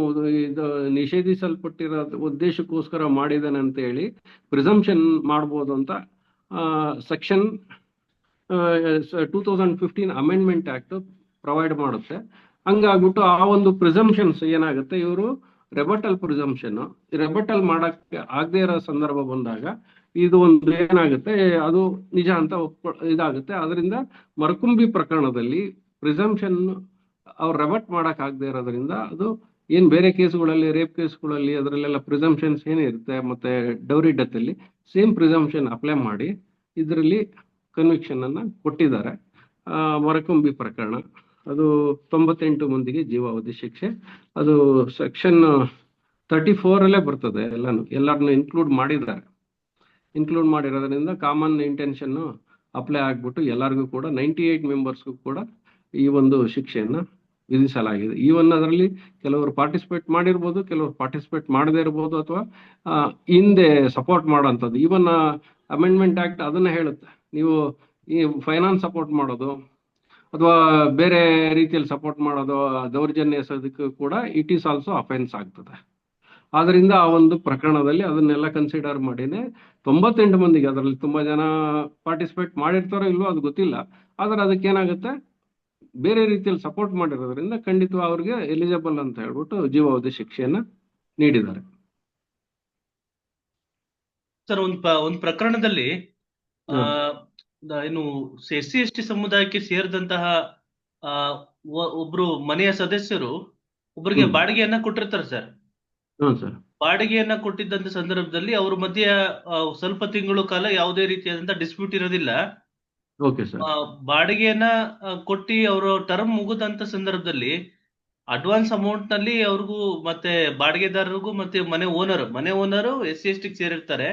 S2: ಇದು ನಿಷೇಧಿಸಲ್ಪಟ್ಟಿರೋ ಉದ್ದೇಶಕ್ಕೋಸ್ಕರ ಮಾಡಿದಾನೆ ಅಂತ ಹೇಳಿ ಪ್ರಿಸಂಪ್ಷನ್ ಮಾಡ್ಬೋದು ಅಂತ ಸೆಕ್ಷನ್ 2015 ಅಮೆಂಡ್ಮೆಂಟ್ ಆಕ್ಟ್ ಪ್ರೊವೈಡ್ ಮಾಡುತ್ತೆ. ಹಂಗಾಗ್ಬಿಟ್ಟು ಆ ಒಂದು ಪ್ರಿಸಂಪ್ಷನ್ಸ್ ಏನಾಗುತ್ತೆ, ಇವರು ರೆಬಟಲ್ ಮಾಡಕ್ಕೆ ಆಗದೆ ಇರೋ ಸಂದರ್ಭ ಬಂದಾಗ ಇದು ಒಂದು ಏನಾಗುತ್ತೆ, ಅದು ನಿಜ ಅಂತ ಇದಾಗುತ್ತೆ. ಅದರಿಂದ ಮರಕುಂಬಿ ಪ್ರಕರಣದಲ್ಲಿ ಪ್ರಿಸಂಪ್ಷನ್ ಅವ್ರು ರೆಬಟ್ ಮಾಡಕ್ ಆಗದೆ ಇರೋದ್ರಿಂದ ಅದು ಏನ್ ಬೇರೆ ಕೇಸುಗಳಲ್ಲಿ, ರೇಪ್ ಕೇಸ್ಗಳಲ್ಲಿ ಅದರಲ್ಲೆಲ್ಲ ಪ್ರಿಸಂಪ್ಷನ್ಸ್ ಏನಿರುತ್ತೆ, ಮತ್ತೆ ಡೌರಿ ಡೆತ್ ಅಲ್ಲಿ ಸೇಮ್ ಪ್ರಿಸಂಪ್ಷನ್ ಅಪ್ಲೈ ಮಾಡಿ ಇದರಲ್ಲಿ ಕನ್ವಿಕ್ಷನ್ ಅನ್ನ ಕೊಟ್ಟಿದ್ದಾರೆ. ಮರಕುಂಬಿ ಪ್ರಕರಣ ಅದು 98 ಮಂದಿಗೆ ಜೀವಾವಧಿ ಶಿಕ್ಷೆ. ಅದು ಸೆಕ್ಷನ್ 34 ಅಲ್ಲೇ ಬರ್ತದೆ, ಎಲ್ಲರನ್ನು ಇನ್ಕ್ಲೂಡ್ ಮಾಡಿರೋದ್ರಿಂದ ಕಾಮನ್ ಇಂಟೆನ್ಷನ್ ಅಪ್ಲೈ ಆಗ್ಬಿಟ್ಟು ಎಲ್ಲರಿಗೂ ಕೂಡ 98 ಮೆಂಬರ್ಸ್ಗೂ ಕೂಡ ಈ ಒಂದು ಶಿಕ್ಷೆಯನ್ನ ವಿಧಿಸಲಾಗಿದೆ. ಈವನ್ ಅದರಲ್ಲಿ ಕೆಲವರು ಪಾರ್ಟಿಸಿಪೇಟ್ ಮಾಡಿರ್ಬೋದು, ಕೆಲವರು ಪಾರ್ಟಿಸಿಪೇಟ್ ಮಾಡದೇ ಇರ್ಬೋದು, ಅಥವಾ ಹಿಂದೆ ಸಪೋರ್ಟ್ ಮಾಡೋಂಥದ್ದು. ಈವನ್ ಅಮೆಂಡ್ಮೆಂಟ್ ಆಕ್ಟ್ ಅದನ್ನ ಹೇಳುತ್ತೆ, ನೀವು ಈ ಫೈನಾನ್ಸ್ ಸಪೋರ್ಟ್ ಮಾಡೋದು ಅಥವಾ ಬೇರೆ ರೀತಿಯಲ್ಲಿ ಸಪೋರ್ಟ್ ಮಾಡೋದು, ದೌರ್ಜನ್ಯ ಎಸೋದಕ್ಕೂ ಕೂಡ ಇಟ್ ಈಸ್ ಆಲ್ಸೋ ಅಫೆನ್ಸ್ ಆಗ್ತದೆ. ಆದ್ರಿಂದ ಆ ಒಂದು ಪ್ರಕರಣದಲ್ಲಿ ಅದನ್ನೆಲ್ಲ ಕನ್ಸಿಡರ್ ಮಾಡಿನೇ 98 ಮಂದಿಗೆ, ಅದರಲ್ಲಿ ತುಂಬಾ ಜನ ಪಾರ್ಟಿಸಿಪೇಟ್ ಮಾಡಿರ್ತಾರೋ ಇಲ್ವೋ ಅದು ಗೊತ್ತಿಲ್ಲ, ಆದ್ರೆ ಅದಕ್ಕೇನಾಗುತ್ತೆ, ಬೇರೆ ರೀತಿಯಲ್ಲಿ ಸಪೋರ್ಟ್ ಮಾಡಿರೋದ್ರಿಂದ ಖಂಡಿತ ಅವ್ರಿಗೆ ಎಲಿಜಿಬಲ್ ಅಂತ ಹೇಳ್ಬಿಟ್ಟು ಜೀವಾವಧಿ ಶಿಕ್ಷೆಯನ್ನ ನೀಡಿದ್ದಾರೆ.
S1: ಸರ್, ಒಂದು ಪ್ರಕರಣದಲ್ಲಿ ಏನು SC/ST ಸಮುದಾಯಕ್ಕೆ ಸೇರಿದಂತಹ ಒಬ್ರು ಮನೆಯ ಸದಸ್ಯರು ಒಬ್ಬರಿಗೆ ಬಾಡಿಗೆಯನ್ನ ಕೊಟ್ಟಿರ್ತಾರೆ ಸರ್. ಬಾಡಿಗೆಯನ್ನ ಕೊಟ್ಟಿದ್ದಂತ ಸಂದರ್ಭದಲ್ಲಿ ಅವ್ರ ಮಧ್ಯೆ ಸ್ವಲ್ಪ ತಿಂಗಳು ಕಾಲ ಯಾವುದೇ ರೀತಿಯಾದಂತಹ ಡಿಸ್ಪ್ಯೂಟ್ ಇರೋದಿಲ್ಲ. ಬಾಡಿಗೆಯನ್ನ ಕೊಟ್ಟಿ ಅವರು ಟರ್ಮ್ ಮುಗಿದಂತ ಸಂದರ್ಭದಲ್ಲಿ ಅಡ್ವಾನ್ಸ್ ಅಮೌಂಟ್ ನಲ್ಲಿ ಅವ್ರಿಗೂ ಮತ್ತೆ ಬಾಡಿಗೆದಾರರಿಗೂ ಮತ್ತೆ ಮನೆ ಓನರು SC/ST ಸೇರಿರ್ತಾರೆ.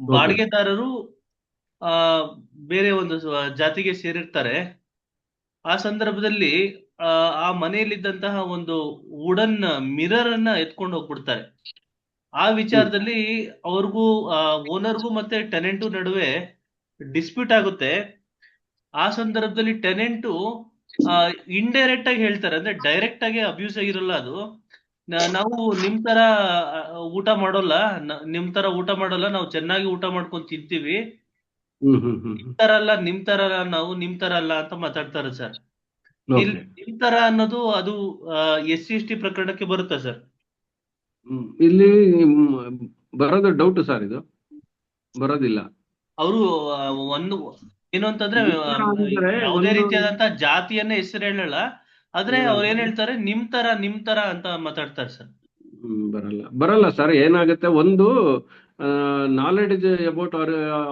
S1: ಬಾಡಿಗೆದಾರರು ಬೇರೆ ಒಂದು ಜಾತಿಗೆ ಸೇರಿರ್ತಾರೆ. ಆ ಸಂದರ್ಭದಲ್ಲಿ ಆ ಮನೆಯಲ್ಲಿದ್ದಂತಹ ಒಂದು ವುಡನ್ ಮಿರರ್ ಅನ್ನ ಎತ್ಕೊಂಡು ಹೋಗ್ಬಿಡ್ತಾರೆ. ಆ ವಿಚಾರದಲ್ಲಿ ಅವ್ರಿಗೂ ಓನರ್ಗೂ ಮತ್ತೆ ಟೆನೆಂಟು ನಡುವೆ ಡಿಸ್ಪ್ಯೂಟ್ ಆಗುತ್ತೆ. ಆ ಸಂದರ್ಭದಲ್ಲಿ ಟೆನೆಂಟು ಇಂಡೈರೆಕ್ಟ್ ಆಗಿ ಹೇಳ್ತಾರೆ, ಅಂದ್ರೆ ಡೈರೆಕ್ಟ್ ಆಗಿ ಅಬ್ಯೂಸ್ ಆಗಿರಲ್ಲ. ಅದು ನಾವು ನಿಮ್ ತರ ಊಟ ಮಾಡೋಲ್ಲ, ನಾವು ಚೆನ್ನಾಗಿ ಊಟ ಮಾಡ್ಕೊಂಡು ತಿಂತೀವಿ, ನಿಮ್ ತರ ಅಲ್ಲ ನಾವು ನಿಮ್ ತರ ಅಲ್ಲ ಅಂತ ಮಾತಾಡ್ತಾರೆ ಸರ್. ಇಲ್ಲಿ
S2: ಓಕೆ.
S1: ನಿಮ್ ತರ ಅನ್ನೋದು ಅದು SC ST ಪ್ರಕರಣಕ್ಕೆ ಬರುತ್ತಾ ಸರ್?
S2: ಇಲ್ಲಿ ಬರೋದು ಡೌಟ್ ಸರ್, ಇದು ಬರೋದಿಲ್ಲ.
S1: ಅವರು ಒಂದು ಏನು ಅಂತಂದ್ರೆ
S2: ನಿಮ್ತರ ಅಂದ್ರೆ
S1: ಯಾವುದೇ
S2: ಒಂದು
S1: ರೀತಿಯಾದಂತ ಜಾತಿಯನ್ನ ಹೆಸರು ಹೇಳಲ್ಲ, ಆದ್ರೆ ಅವ್ರು ಏನ್ ಹೇಳ್ತಾರೆ, ನಿಮ್ ತರ ಅಂತ ಮಾತಾಡ್ತಾರೆ ಸರ್.
S2: ಬರಲ್ಲ ಬರಲ್ಲ ಸರ್. ಏನಾಗುತ್ತೆ, ಒಂದು ನಾಲೆಡ್ಜ್ ಅಬೌಟ್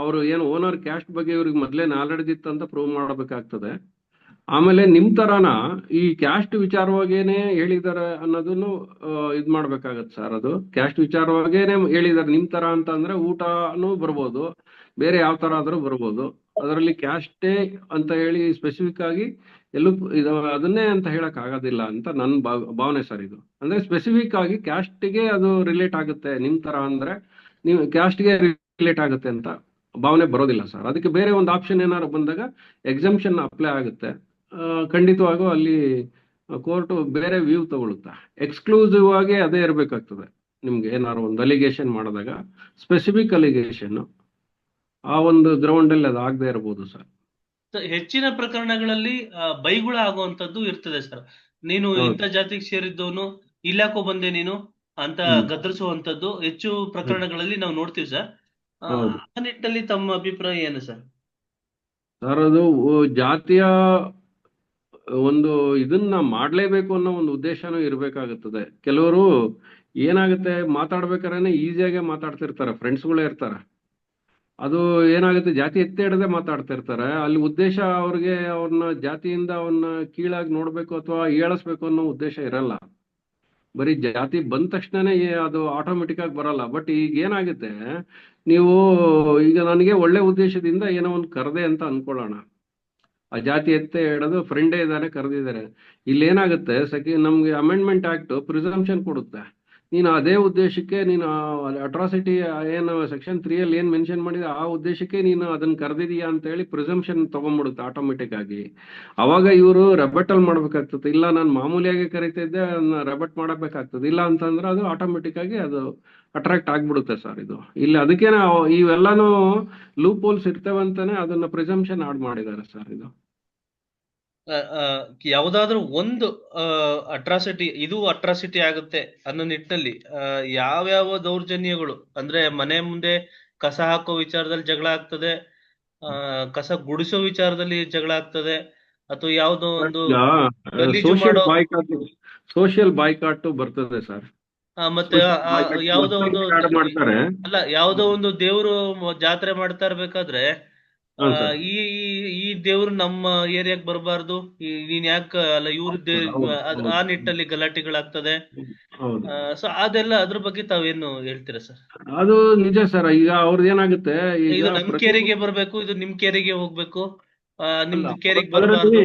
S2: ಅವರು ಏನು ಓನರ್ ಕ್ಯಾಸ್ಟ್ ಬಗ್ಗೆ ಇವ್ರಿಗೆ ಮೊದಲೇ ನಾಲೆಡ್ಜ್ ಇತ್ತು ಅಂತ ಪ್ರೂವ್ ಮಾಡಬೇಕಾಗ್ತದೆ. ಆಮೇಲೆ ನಿಮ್ ತರಾನ ಈ ಕ್ಯಾಸ್ಟ್ ವಿಚಾರವಾಗೇನೆ ಹೇಳಿದಾರೆ ಅನ್ನೋದನ್ನು ಇದ್ ಮಾಡ್ಬೇಕಾಗತ್ತೆ ಸರ್. ಅದು ಕ್ಯಾಸ್ಟ್ ವಿಚಾರವಾಗೇನೆ ಹೇಳಿದಾರೆ ನಿಮ್ ತರ ಅಂತ ಅಂದ್ರೆ ಊಟನೂ ಬರ್ಬೋದು, ಬೇರೆ ಯಾವ ತರ ಆದ್ರೂ ಬರ್ಬೋದು. ಅದರಲ್ಲಿ ಕ್ಯಾಸ್ಟೇ ಅಂತ ಹೇಳಿ ಸ್ಪೆಸಿಫಿಕ್ ಆಗಿ ಎಲ್ಲೂ ಅದನ್ನೇ ಅಂತ ಹೇಳಕ್ ಆಗೋದಿಲ್ಲ ಅಂತ ನನ್ನ ಭಾವನೆ ಸರ್. ಇದು ಅಂದ್ರೆ ಸ್ಪೆಸಿಫಿಕ್ ಆಗಿ ಕ್ಯಾಸ್ಟ್ಗೆ ಅದು ರಿಲೇಟ್ ಆಗುತ್ತೆ ನಿಮ್ ತರ ಅಂದ್ರೆ, ನೀವು ಕ್ಯಾಸ್ಟ್ಗೆ ರಿಲೇಟ್ ಆಗುತ್ತೆ ಅಂತ ಭಾವನೆ ಬರೋದಿಲ್ಲ ಸರ್. ಅದಕ್ಕೆ ಬೇರೆ ಒಂದು ಆಪ್ಷನ್ ಏನಾದ್ರು ಬಂದಾಗ ಎಕ್ಸಂಪ್ಷನ್ ಅಪ್ಲೈ ಆಗುತ್ತೆ. ಖಂಡಿತವಾಗೂ ಅಲ್ಲಿ ಕೋರ್ಟು ಬೇರೆ ವ್ಯೂ ತಗೊಳುತ್ತೆ. ಎಕ್ಸ್ಕ್ಲೂಸಿವ್ ಆಗಿ ಅದೇ ಇರಬೇಕಾಗ್ತದೆ. ನಿಮ್ಗೆ ಏನಾದ್ರು ಒಂದು ಅಲಿಗೇಷನ್ ಮಾಡಿದಾಗ ಸ್ಪೆಸಿಫಿಕ್ ಅಲಿಗೇಷನ್ ಆ ಒಂದು ಗ್ರೌಂಡ್ ಅಲ್ಲಿ ಅದು ಆಗದೆ ಇರಬಹುದು ಸರ್.
S1: ಹೆಚ್ಚಿನ ಪ್ರಕರಣಗಳಲ್ಲಿ ಬೈಗುಳ ಆಗುವಂತದ್ದು ಇರ್ತದೆ ಸರ್. ನೀನು ಇಂಥ ಜಾತಿಗೆ ಸೇರಿದ್ದವನು, ಇಲ್ಲಾಕೋ ಬಂದೆ ನೀನು ಅಂತ ಗದರಿಸುವಂತದ್ದು ಹೆಚ್ಚು ಪ್ರಕರಣಗಳಲ್ಲಿ ನಾವು ನೋಡ್ತೀವಿ ಸರ್. ಆ ನಿಟ್ಟಿನಲ್ಲಿ ತಮ್ಮ ಅಭಿಪ್ರಾಯ ಏನು ಸರ್?
S2: ಸರ್, ಅದು ಜಾತಿಯ ಒಂದು ಇದನ್ನ ಮಾಡ್ಲೇಬೇಕು ಅನ್ನೋ ಒಂದು ಉದ್ದೇಶನೂ ಇರ್ಬೇಕಾಗುತ್ತದೆ. ಕೆಲವರು ಏನಾಗುತ್ತೆ, ಮಾತಾಡ್ಬೇಕಾದ್ರೆ ಈಸಿಯಾಗೆ ಮಾತಾಡ್ತಿರ್ತಾರೆ, ಫ್ರೆಂಡ್ಸ್ಗಳೇ ಇರ್ತಾರೆ. ಅದು ಏನಾಗುತ್ತೆ, ಜಾತಿ ಎತ್ತಿ ಹಿಡದೆ ಮಾತಾಡ್ತಿರ್ತಾರೆ. ಅಲ್ಲಿ ಉದ್ದೇಶ ಅವ್ರಿಗೆ ಅವ್ರನ್ನ ಜಾತಿಯಿಂದ ಅವನ್ನ ಕೀಳಾಗಿ ನೋಡ್ಬೇಕು ಅಥವಾ ಏಳಿಸ್ಬೇಕು ಅನ್ನೋ ಉದ್ದೇಶ ಇರಲ್ಲ. ಬರೀ ಜಾತಿ ಬಂದ ತಕ್ಷಣನೇ ಅದು ಆಟೋಮೆಟಿಕ್ ಆಗಿ ಬರಲ್ಲ. ಬಟ್ ಈಗ ಏನಾಗುತ್ತೆ, ನೀವು ಈಗ ನನಗೆ ಒಳ್ಳೆ ಉದ್ದೇಶದಿಂದ ಏನೋ ಒಂದು ಕರೆದೆ ಅಂತ ಅನ್ಕೊಳ್ಳೋಣ. ಆ ಜಾತಿ ಎತ್ತೆ ಹೇಳೋದು ಫ್ರೆಂಡೇ ಇದ್ದಾನೆ, ಕರೆದಿದ್ದಾರೆ. ಇಲ್ಲಿ ಏನಾಗುತ್ತೆ, ನಮ್ಗೆ ಅಮೆಂಡ್ಮೆಂಟ್ ಆಕ್ಟ್ ಪ್ರಿಸಂಪ್ಷನ್ ಕೊಡುತ್ತೆ. ನೀನು ಅದೇ ಉದ್ದೇಶಕ್ಕೆ ನೀನು ಅಟ್ರಾಸಿಟಿ ಏನು ಸೆಕ್ಷನ್ 3 ಅಲ್ಲಿ ಏನ್ ಮೆನ್ಷನ್ ಮಾಡಿದ ಆ ಉದ್ದೇಶಕ್ಕೆ ನೀನು ಅದನ್ನ ಕರೆದಿದೀಯಾ ಅಂತ ಹೇಳಿ ಪ್ರಿಸಂಪ್ಷನ್ ತಗೊಂಡ್ಬಿಡುತ್ತೆ ಆಟೋಮೆಟಿಕ್ ಆಗಿ. ಅವಾಗ ಇವರು ರೆಬಟಲ್ ಮಾಡ್ಬೇಕಾಗ್ತದೆ. ಇಲ್ಲ, ನಾನು ಮಾಮೂಲಿಯಾಗಿ ಕರಿತಿದ್ದೆ, ಅದನ್ನ ರೆಬಟ್ ಮಾಡಬೇಕಾಗ್ತದೆ. ಇಲ್ಲ ಅಂತಂದ್ರೆ ಅದು ಆಟೋಮೆಟಿಕ್ ಆಗಿ ಅದು ಅಟ್ರಾಕ್ಟ್ ಆಗ್ಬಿಡುತ್ತೆ ಸರ್. ಇದು ಇಲ್ಲಿ ಅದಕ್ಕೆ ನಾವು ಇವೆಲ್ಲಾನು ಲೂಪ್ ಹೋಲ್ಸ್ ಇರ್ತವೆ ಅಂತಾನೆ ಅದನ್ನ ಪ್ರಿಸಂಪ್ಷನ್ ಆಡ್ ಮಾಡಿದ್ದಾರೆ ಸರ್. ಇದು
S1: ಯಾವ್ದಾದ್ರು ಒಂದು ಅಟ್ರಾಸಿಟಿ, ಇದು ಅಟ್ರಾಸಿಟಿ ಆಗುತ್ತೆ ಅನ್ನೋ ನಿಟ್ಟಿನಲ್ಲಿ ಯಾವ್ಯಾವ ದೌರ್ಜನ್ಯಗಳು ಅಂದ್ರೆ, ಮನೆ ಮುಂದೆ ಕಸ ಹಾಕೋ ವಿಚಾರದಲ್ಲಿ ಜಗಳ ಆಗ್ತದೆ, ಕಸ ಗುಡಿಸೋ ವಿಚಾರದಲ್ಲಿ ಜಗಳ ಆಗ್ತದೆ, ಅಥವಾ ಯಾವ್ದೋ ಒಂದು ಗಲೀಜು ಮಾಡೋ
S2: ಸೋಷಿಯಲ್ ಬಾಯ್ಕಾಟ್ ಬರ್ತದೆ ಸರ್.
S1: ಮತ್ತೆ ಯಾವ್ದೋ ಒಂದು
S2: ಮಾಡ್ತಾರೆ.
S1: ಅಲ್ಲ, ಯಾವ್ದೋ ಒಂದು ದೇವ್ರು ಜಾತ್ರೆ ಮಾಡ್ತಾ ಇರ್ಬೇಕಾದ್ರೆ ಈ ಈ ದೇವ್ರು ನಮ್ಮ ಏರಿಯಾಕ್ ಬರಬಾರ್ದು, ನೀನ್ ಯಾಕ ಅಲ್ಲ ಇವ್ರ ಆ ನಿಟ್ಟಲ್ಲಿ ಗಲಾಟೆಗಳಾಗ್ತದೆ. ಸೊ ಅದೆಲ್ಲ ಅದ್ರ ಬಗ್ಗೆ ತಾವೇನು ಹೇಳ್ತೀರಾ ಸರ್?
S2: ಅದು ನಿಜ ಸರ್. ಈಗ ಅವ್ರದ್ದು ಏನಾಗುತ್ತೆ,
S1: ಇದು ನಮ್ ಕೇರಿಗೆ ಬರ್ಬೇಕು, ಇದು ನಿಮ್ ಕೇರಿಗೆ ಹೋಗ್ಬೇಕು, ನಿಮ್ದು ಕೇರಿಗೆ ಬರಬಾರ್ದು.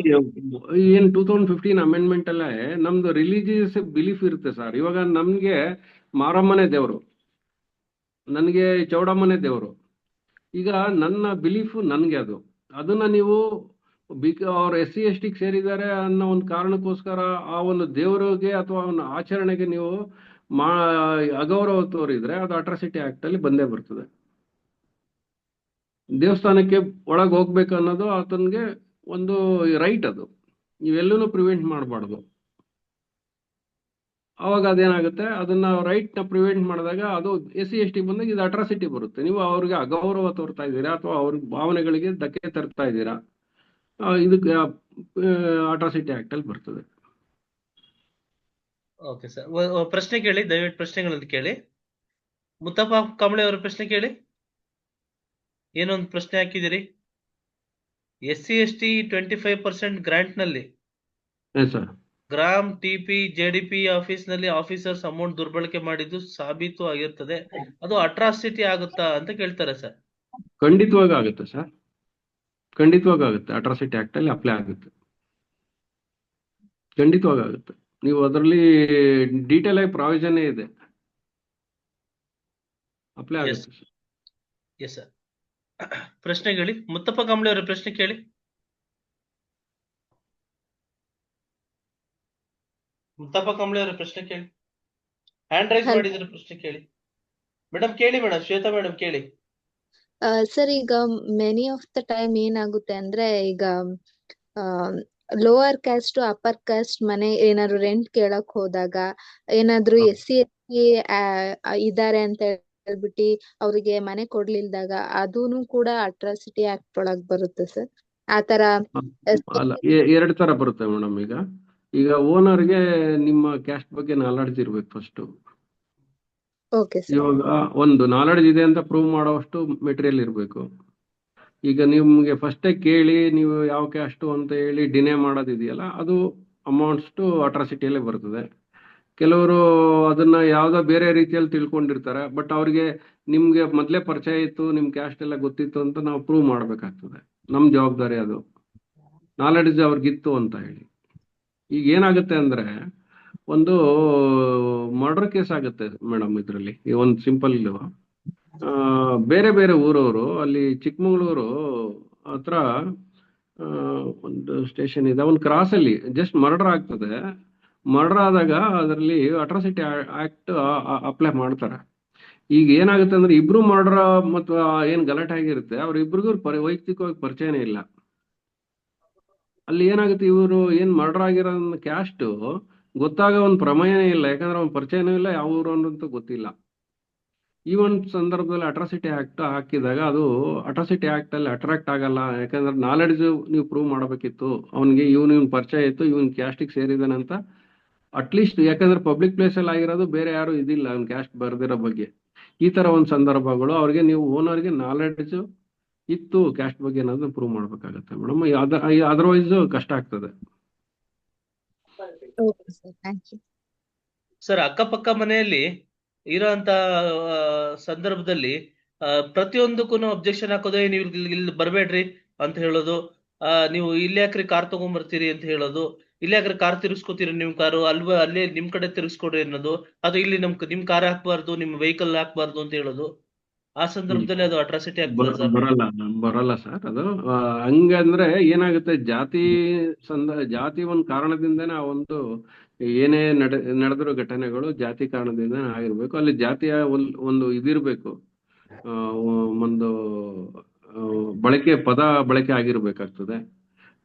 S2: ಏನ್ 2015 ಅಮೆಂಡ್ಮೆಂಟ್ ಅಲ್ಲೇ ನಮ್ದು ರಿಲಿಜಿಯಸ್ ಬಿಲೀಫ್ ಇರುತ್ತೆ ಸರ್. ಇವಾಗ ನಮ್ಗೆ ಮಾರಮ್ಮನೇ ದೇವರು, ನನ್ಗೆ ಚೌಡಮ್ಮನೇ ದೇವರು. ಈಗ ನನ್ನ ಬಿಲೀಫ್ ನನ್ಗೆ ಅದನ್ನ ನೀವು ಅವ್ರು SC ST ಸೇರಿದ್ದಾರೆ ಅನ್ನೋ ಒಂದು ಕಾರಣಕ್ಕೋಸ್ಕರ ಆ ಒಂದು ದೇವರಿಗೆ ಅಥವಾ ಒಂದು ಆಚರಣೆಗೆ ನೀವು ಅಗೌರವ ತೋರಿದ್ರೆ ಅದು ಅಟ್ರಾಸಿಟಿ ಆಕ್ಟ್ ಅಲ್ಲಿ ಬಂದೇ ಬರ್ತದೆ. ದೇವಸ್ಥಾನಕ್ಕೆ ಒಳಗೆ ಹೋಗ್ಬೇಕು ಅನ್ನೋದು ಆತನಿಗೆ ಒಂದು ರೈಟ್. ಅದು ನೀವೆಲ್ಲೂ ಪ್ರಿವೆಂಟ್ ಮಾಡಬಾರ್ದು. ಅವಾಗ ಅದೇನಾಗುತ್ತೆ, ಅದನ್ನ ರೈಟ್ ನ ಪ್ರಿವೆಂಟ್ ಮಾಡಿದಾಗ ಅದು SC ST ಬಂದಾಗ ಇದು ಅಟ್ರಾಸಿಟಿ ಬರುತ್ತೆ. ನೀವು ಅವ್ರಿಗೆ ಅಗೌರವ ತೋರ್ತಾ ಇದ್ದೀರಾ ಅಥವಾ ಅವ್ರ ಭಾವನೆಗಳಿಗೆ ಧಕ್ಕೆ ತರ್ತಾ ಇದ್ದೀರಾ, ಇದಕ್ಕೆ ಅಟ್ರಾಸಿಟಿ ಆಕ್ಟ್ ಅಲ್ಲಿ ಬರ್ತದೆ.
S1: ಓಕೆ ಸರ್, ಪ್ರಶ್ನೆ ಕೇಳಿ, ದಯವಿಟ್ಟು ಪ್ರಶ್ನೆಗಳಲ್ಲಿ ಕೇಳಿ. ಮುತ್ತಪ್ಪ ಕಾಂಬಳೆ ಅವರ ಪ್ರಶ್ನೆ ಕೇಳಿ. ಏನೊಂದು ಪ್ರಶ್ನೆ ಹಾಕಿದಿರಿ? SC ST 25% ಗ್ರಾಂಟ್ ನಲ್ಲಿ ಗ್ರಾಮ್ TP JDP ಆಫೀಸ್ ನಲ್ಲಿ ಆಫೀಸರ್ಸ್ ಅಮೌಂಟ್ ದುರ್ಬಳಕೆ ಮಾಡಿದ್ದು ಸಾಬೀತು ಆಗಿರ್ತದೆ, ಅದು ಅಟ್ರಾಸಿಟಿ ಆಗುತ್ತಾ ಅಂತ ಕೇಳ್ತಾರೆ ಸರ್.
S2: ಖಂಡಿತವಾಗ ಆಗುತ್ತೆ ಸರ್, ಖಂಡಿತವಾಗ ಆಗುತ್ತೆ. ಅಟ್ರಾಸಿಟಿ ಆಕ್ಟ್ ಅಲ್ಲಿ ಅಪ್ಲೈ ಆಗುತ್ತೆ, ಖಂಡಿತವಾಗ ಆಗುತ್ತೆ. ನೀವು ಅದರಲ್ಲಿ ಡೀಟೇಲ್ ಆಗಿ ಪ್ರಾವಿಷನ್ ಇದೆ, ಅಪ್ಲೈ ಆಗುತ್ತೆ.
S1: Yes sir. ಪ್ರಶ್ನೆ ಕೇಳಿ, ಮುತ್ತಪ್ಪ ಕಾಂಬಳೆ ಅವರ ಪ್ರಶ್ನೆ ಕೇಳಿ. ಮುತ್ತಪ್ಪ ಕಾಂಬಳೆ ಅವರ ಪ್ರಶ್ನೆ ಕೇಳಿ. ಹ್ಯಾಂಡ್ ರೈಸ್ ಮಾಡಿದ್ರೆ ಪ್ರಶ್ನೆ ಕೇಳಿ. ಮೇಡಮ್ ಕೇಳಿ, ಮೇಡಮ್ ಶ್ವೇತಾ ಮೇಡಮ್ ಕೇಳಿ.
S3: ಸರ್, ಈಗ ಮೆನಿ ಆಫ್ ದ ಟೈಮ್ ಏನಾಗುತ್ತೆ ಅಂದ್ರೆ, ಈಗ ಲೋವರ್ ಕ್ಯಾಸ್ಟ್ ಅಪ್ಪರ್ ಕ್ಯಾಸ್ಟ್ ಮನೆ ಏನಾದ್ರು ರೆಂಟ್ ಕೇಳಕ್ ಹೋದಾಗ ಏನಾದ್ರು
S2: ಹ.
S3: SC ಇದಾರೆ ಅಂತ ಹೇಳ್ಬಿಟ್ಟು ಅವ್ರಿಗೆ ಮನೆ ಕೊಡ್ಲಿಲ್ದಾಗ ಅದೂನು ಕೂಡ ಅಟ್ರಾಸಿಟಿ ಆಕ್ಟ್ ಒಳಗ್ ಬರುತ್ತೆ ಸರ್. ಆತರ
S2: ಅಲ್ಲ, ಎರಡು ತರ ಬರುತ್ತೆ ಮೇಡಮ್. ಈಗ ಓನರ್ಗೆ ನಿಮ್ಮ ಕ್ಯಾಸ್ಟ್ ಬಗ್ಗೆ ನಾಲೆಡ್ಜ್ ಇರ್ಬೇಕು ಫಸ್ಟ್.
S3: Okay sir.
S2: ಇವಾಗ ಒಂದು ನಾಲೆಡ್ಜ್ ಇದೆ ಅಂತ ಪ್ರೂವ್ ಮಾಡೋವಷ್ಟು ಮೆಟೀರಿಯಲ್ ಇರಬೇಕು. ಈಗ ನಿಮ್ಗೆ ಫಸ್ಟೇ ಕೇಳಿ ನೀವು ಯಾವ ಕ್ಯಾಸ್ಟು ಅಂತ ಹೇಳಿ ಡಿನೇ ಮಾಡೋದಿದೆಯಲ್ಲ, ಅದು ಅಮೌಂಟ್ಸ್ ಟು ಅಟ್ರಾಸಿಟಿಯಲ್ಲೇ ಬರ್ತದೆ. ಕೆಲವರು ಅದನ್ನ ಯಾವ್ದೋ ಬೇರೆ ರೀತಿಯಲ್ಲಿ ತಿಳ್ಕೊಂಡಿರ್ತಾರೆ, ಬಟ್ ಅವ್ರಿಗೆ ನಿಮ್ಗೆ ಮೊದಲೇ ಪರಿಚಯ ಇತ್ತು, ನಿಮ್ ಕ್ಯಾಸ್ಟ್ ಎಲ್ಲ ಗೊತ್ತಿತ್ತು ಅಂತ ನಾವು ಪ್ರೂವ್ ಮಾಡ್ಬೇಕಾಗ್ತದೆ. ನಮ್ ಜವಾಬ್ದಾರಿ ಅದು, ನಾಲೆಡ್ಜ್ ಅವ್ರಿಗಿತ್ತು ಅಂತ ಹೇಳಿ. ಈಗ ಏನಾಗುತ್ತೆ ಅಂದ್ರೆ, ಒಂದು ಮರ್ಡರ್ ಕೇಸ್ ಆಗುತ್ತೆ ಮೇಡಮ್ ಇದರಲ್ಲಿ. ಒಂದು ಸಿಂಪಲ್ ಬೇರೆ ಬೇರೆ ಊರವರು ಅಲ್ಲಿ ಚಿಕ್ಕಮಗಳೂರು ಹತ್ರ ಒಂದು ಸ್ಟೇಷನ್ ಇದೆ, ಒಂದು ಕ್ರಾಸ್ ಅಲ್ಲಿ ಜಸ್ಟ್ ಮರ್ಡರ್ ಆಗ್ತದೆ. ಮರ್ಡರ್ ಆದಾಗ ಅದರಲ್ಲಿ ಅಟ್ರಾಸಿಟಿ ಆಕ್ಟ್ ಅಪ್ಲೈ ಮಾಡ್ತಾರೆ. ಈಗ ಏನಾಗುತ್ತೆ ಅಂದ್ರೆ, ಇಬ್ರು ಮರ್ಡರ್ ಮತ್ತು ಏನ್ ಗಲಾಟೆ ಆಗಿರುತ್ತೆ ಅವ್ರಿಬ್ರಿಗೂ ವೈಯಕ್ತಿಕವಾಗಿ ಪರಿಚಯನೇ ಇಲ್ಲ. ಅಲ್ಲಿ ಏನಾಗುತ್ತೆ, ಇವರು ಏನ್ ಮರ್ಡರ್ ಆಗಿರೋ ಕ್ಯಾಸ್ಟ್ ಗೊತ್ತಾಗ ಒಂದು ಪ್ರಮೇಯನೇ ಇಲ್ಲ, ಯಾಕಂದ್ರೆ ಅವ್ನ ಪರಿಚಯನೂ ಇಲ್ಲ, ಯಾವ ಊರು ಅನ್ನೋಂತೂ ಗೊತ್ತಿಲ್ಲ. ಈ ಒಂದು ಸಂದರ್ಭದಲ್ಲಿ ಅಟ್ರಾಸಿಟಿ ಆಕ್ಟ್ ಹಾಕಿದಾಗ ಅದು ಅಟ್ರಾಸಿಟಿ ಆಕ್ಟ್ ಅಲ್ಲಿ ಅಟ್ರಾಕ್ಟ್ ಆಗಲ್ಲ, ಯಾಕಂದ್ರೆ ನಾಲೆಡ್ಜ್ ನೀವು ಪ್ರೂವ್ ಮಾಡಬೇಕಿತ್ತು. ಅವನಿಗೆ ಇವನ್ ಪರಿಚಯ ಇತ್ತು, ಇವನ್ ಕ್ಯಾಸ್ಟಿಗೆ ಸೇರಿದಾನೆ ಅಂತ ಅಟ್ಲೀಸ್ಟ್. ಯಾಕಂದ್ರೆ ಪಬ್ಲಿಕ್ ಪ್ಲೇಸ್ ಅಲ್ಲಿ ಆಗಿರೋದು, ಬೇರೆ ಯಾರು ಇದಿಲ್ಲ ಅವ್ನ ಕ್ಯಾಸ್ಟ್ ಬರ್ದಿರೋ ಬಗ್ಗೆ. ಈ ತರ ಒಂದು ಸಂದರ್ಭಗಳು ಅವ್ರಿಗೆ ನೀವು ಓನರ್ಗೆ ನಾಲೆಡ್ಜ್ ಇತ್ತು ಕ್ಯಾಸ್ಟ್ ಬಗ್ಗೆ ಅನ್ನೋದನ್ನ ಪ್ರೂವ್ ಮಾಡ್ಬೇಕಾಗತ್ತೆ ಮೇಡಮ್. ಅದರ್ವೈಸ್ ಕಷ್ಟ ಆಗ್ತದೆ.
S3: Okay sir, thank you.
S1: Sir, ಅಕ್ಕಪಕ್ಕ ಮನೆಯಲ್ಲಿ ಇರೋಂತ ಸಂದರ್ಭದಲ್ಲಿ ಪ್ರತಿಯೊಂದಕ್ಕೂ ಅಬ್ಜೆಕ್ಷನ್ ಹಾಕೋದೇ, ನೀವು ಇಲ್ಲಿ ಬರ್ಬೇಡ್ರಿ ಅಂತ ಹೇಳೋದು, ನೀವು ಇಲ್ಲಿ ಯಾಕ್ರಿ ಕಾರ್ ತಗೊಂಡ್ಬರ್ತೀರಿ ಅಂತ ಹೇಳೋದು, ಇಲ್ಲಿ ಯಾಕ್ರಿ ಕಾರ್ ತಿರ್ಗಿಸ್ಕೊತೀರಿ ನಿಮ್ ಕಾರು ಅಲ್ವಾ, ಅಲ್ಲೇ ನಿಮ್ ಕಡೆ ತಿರ್ಗಿಸ್ಕೊಡ್ರಿ ಅನ್ನೋದು, ಅದು ಇಲ್ಲಿ ನಿಮ್ ಕಾರ್ ಹಾಕ್ಬಾರ್ದು, ನಿಮ್ ವೆಹಿಕಲ್ ಹಾಕ್ಬಾರ್ದು ಅಂತ ಹೇಳೋದು. ಆ ಸಂದರ್ಭದಲ್ಲಿ ಅದು ಅಟ್ರಾಸಿಟಿ ಆಗ್ತದೆ ಸರ್?
S2: ಬರಲ್ಲ ಸರ್ ಅದು. ಹಂಗಂದ್ರೆ ಏನಾಗುತ್ತೆ, ಜಾತಿ ಒಂದು ಕಾರಣದಿಂದನೇ ಆ ಒಂದು ಏನೇ ನಡೆದಿರೋ ಘಟನೆಗಳು ಜಾತಿ ಕಾರಣದಿಂದ ಆಗಿರ್ಬೇಕು. ಅಲ್ಲಿ ಜಾತಿಯ ಒಂದು ಇದಿರ್ಬೇಕು, ಒಂದು ಪದ ಬಳಕೆ ಆಗಿರ್ಬೇಕಾಗ್ತದೆ.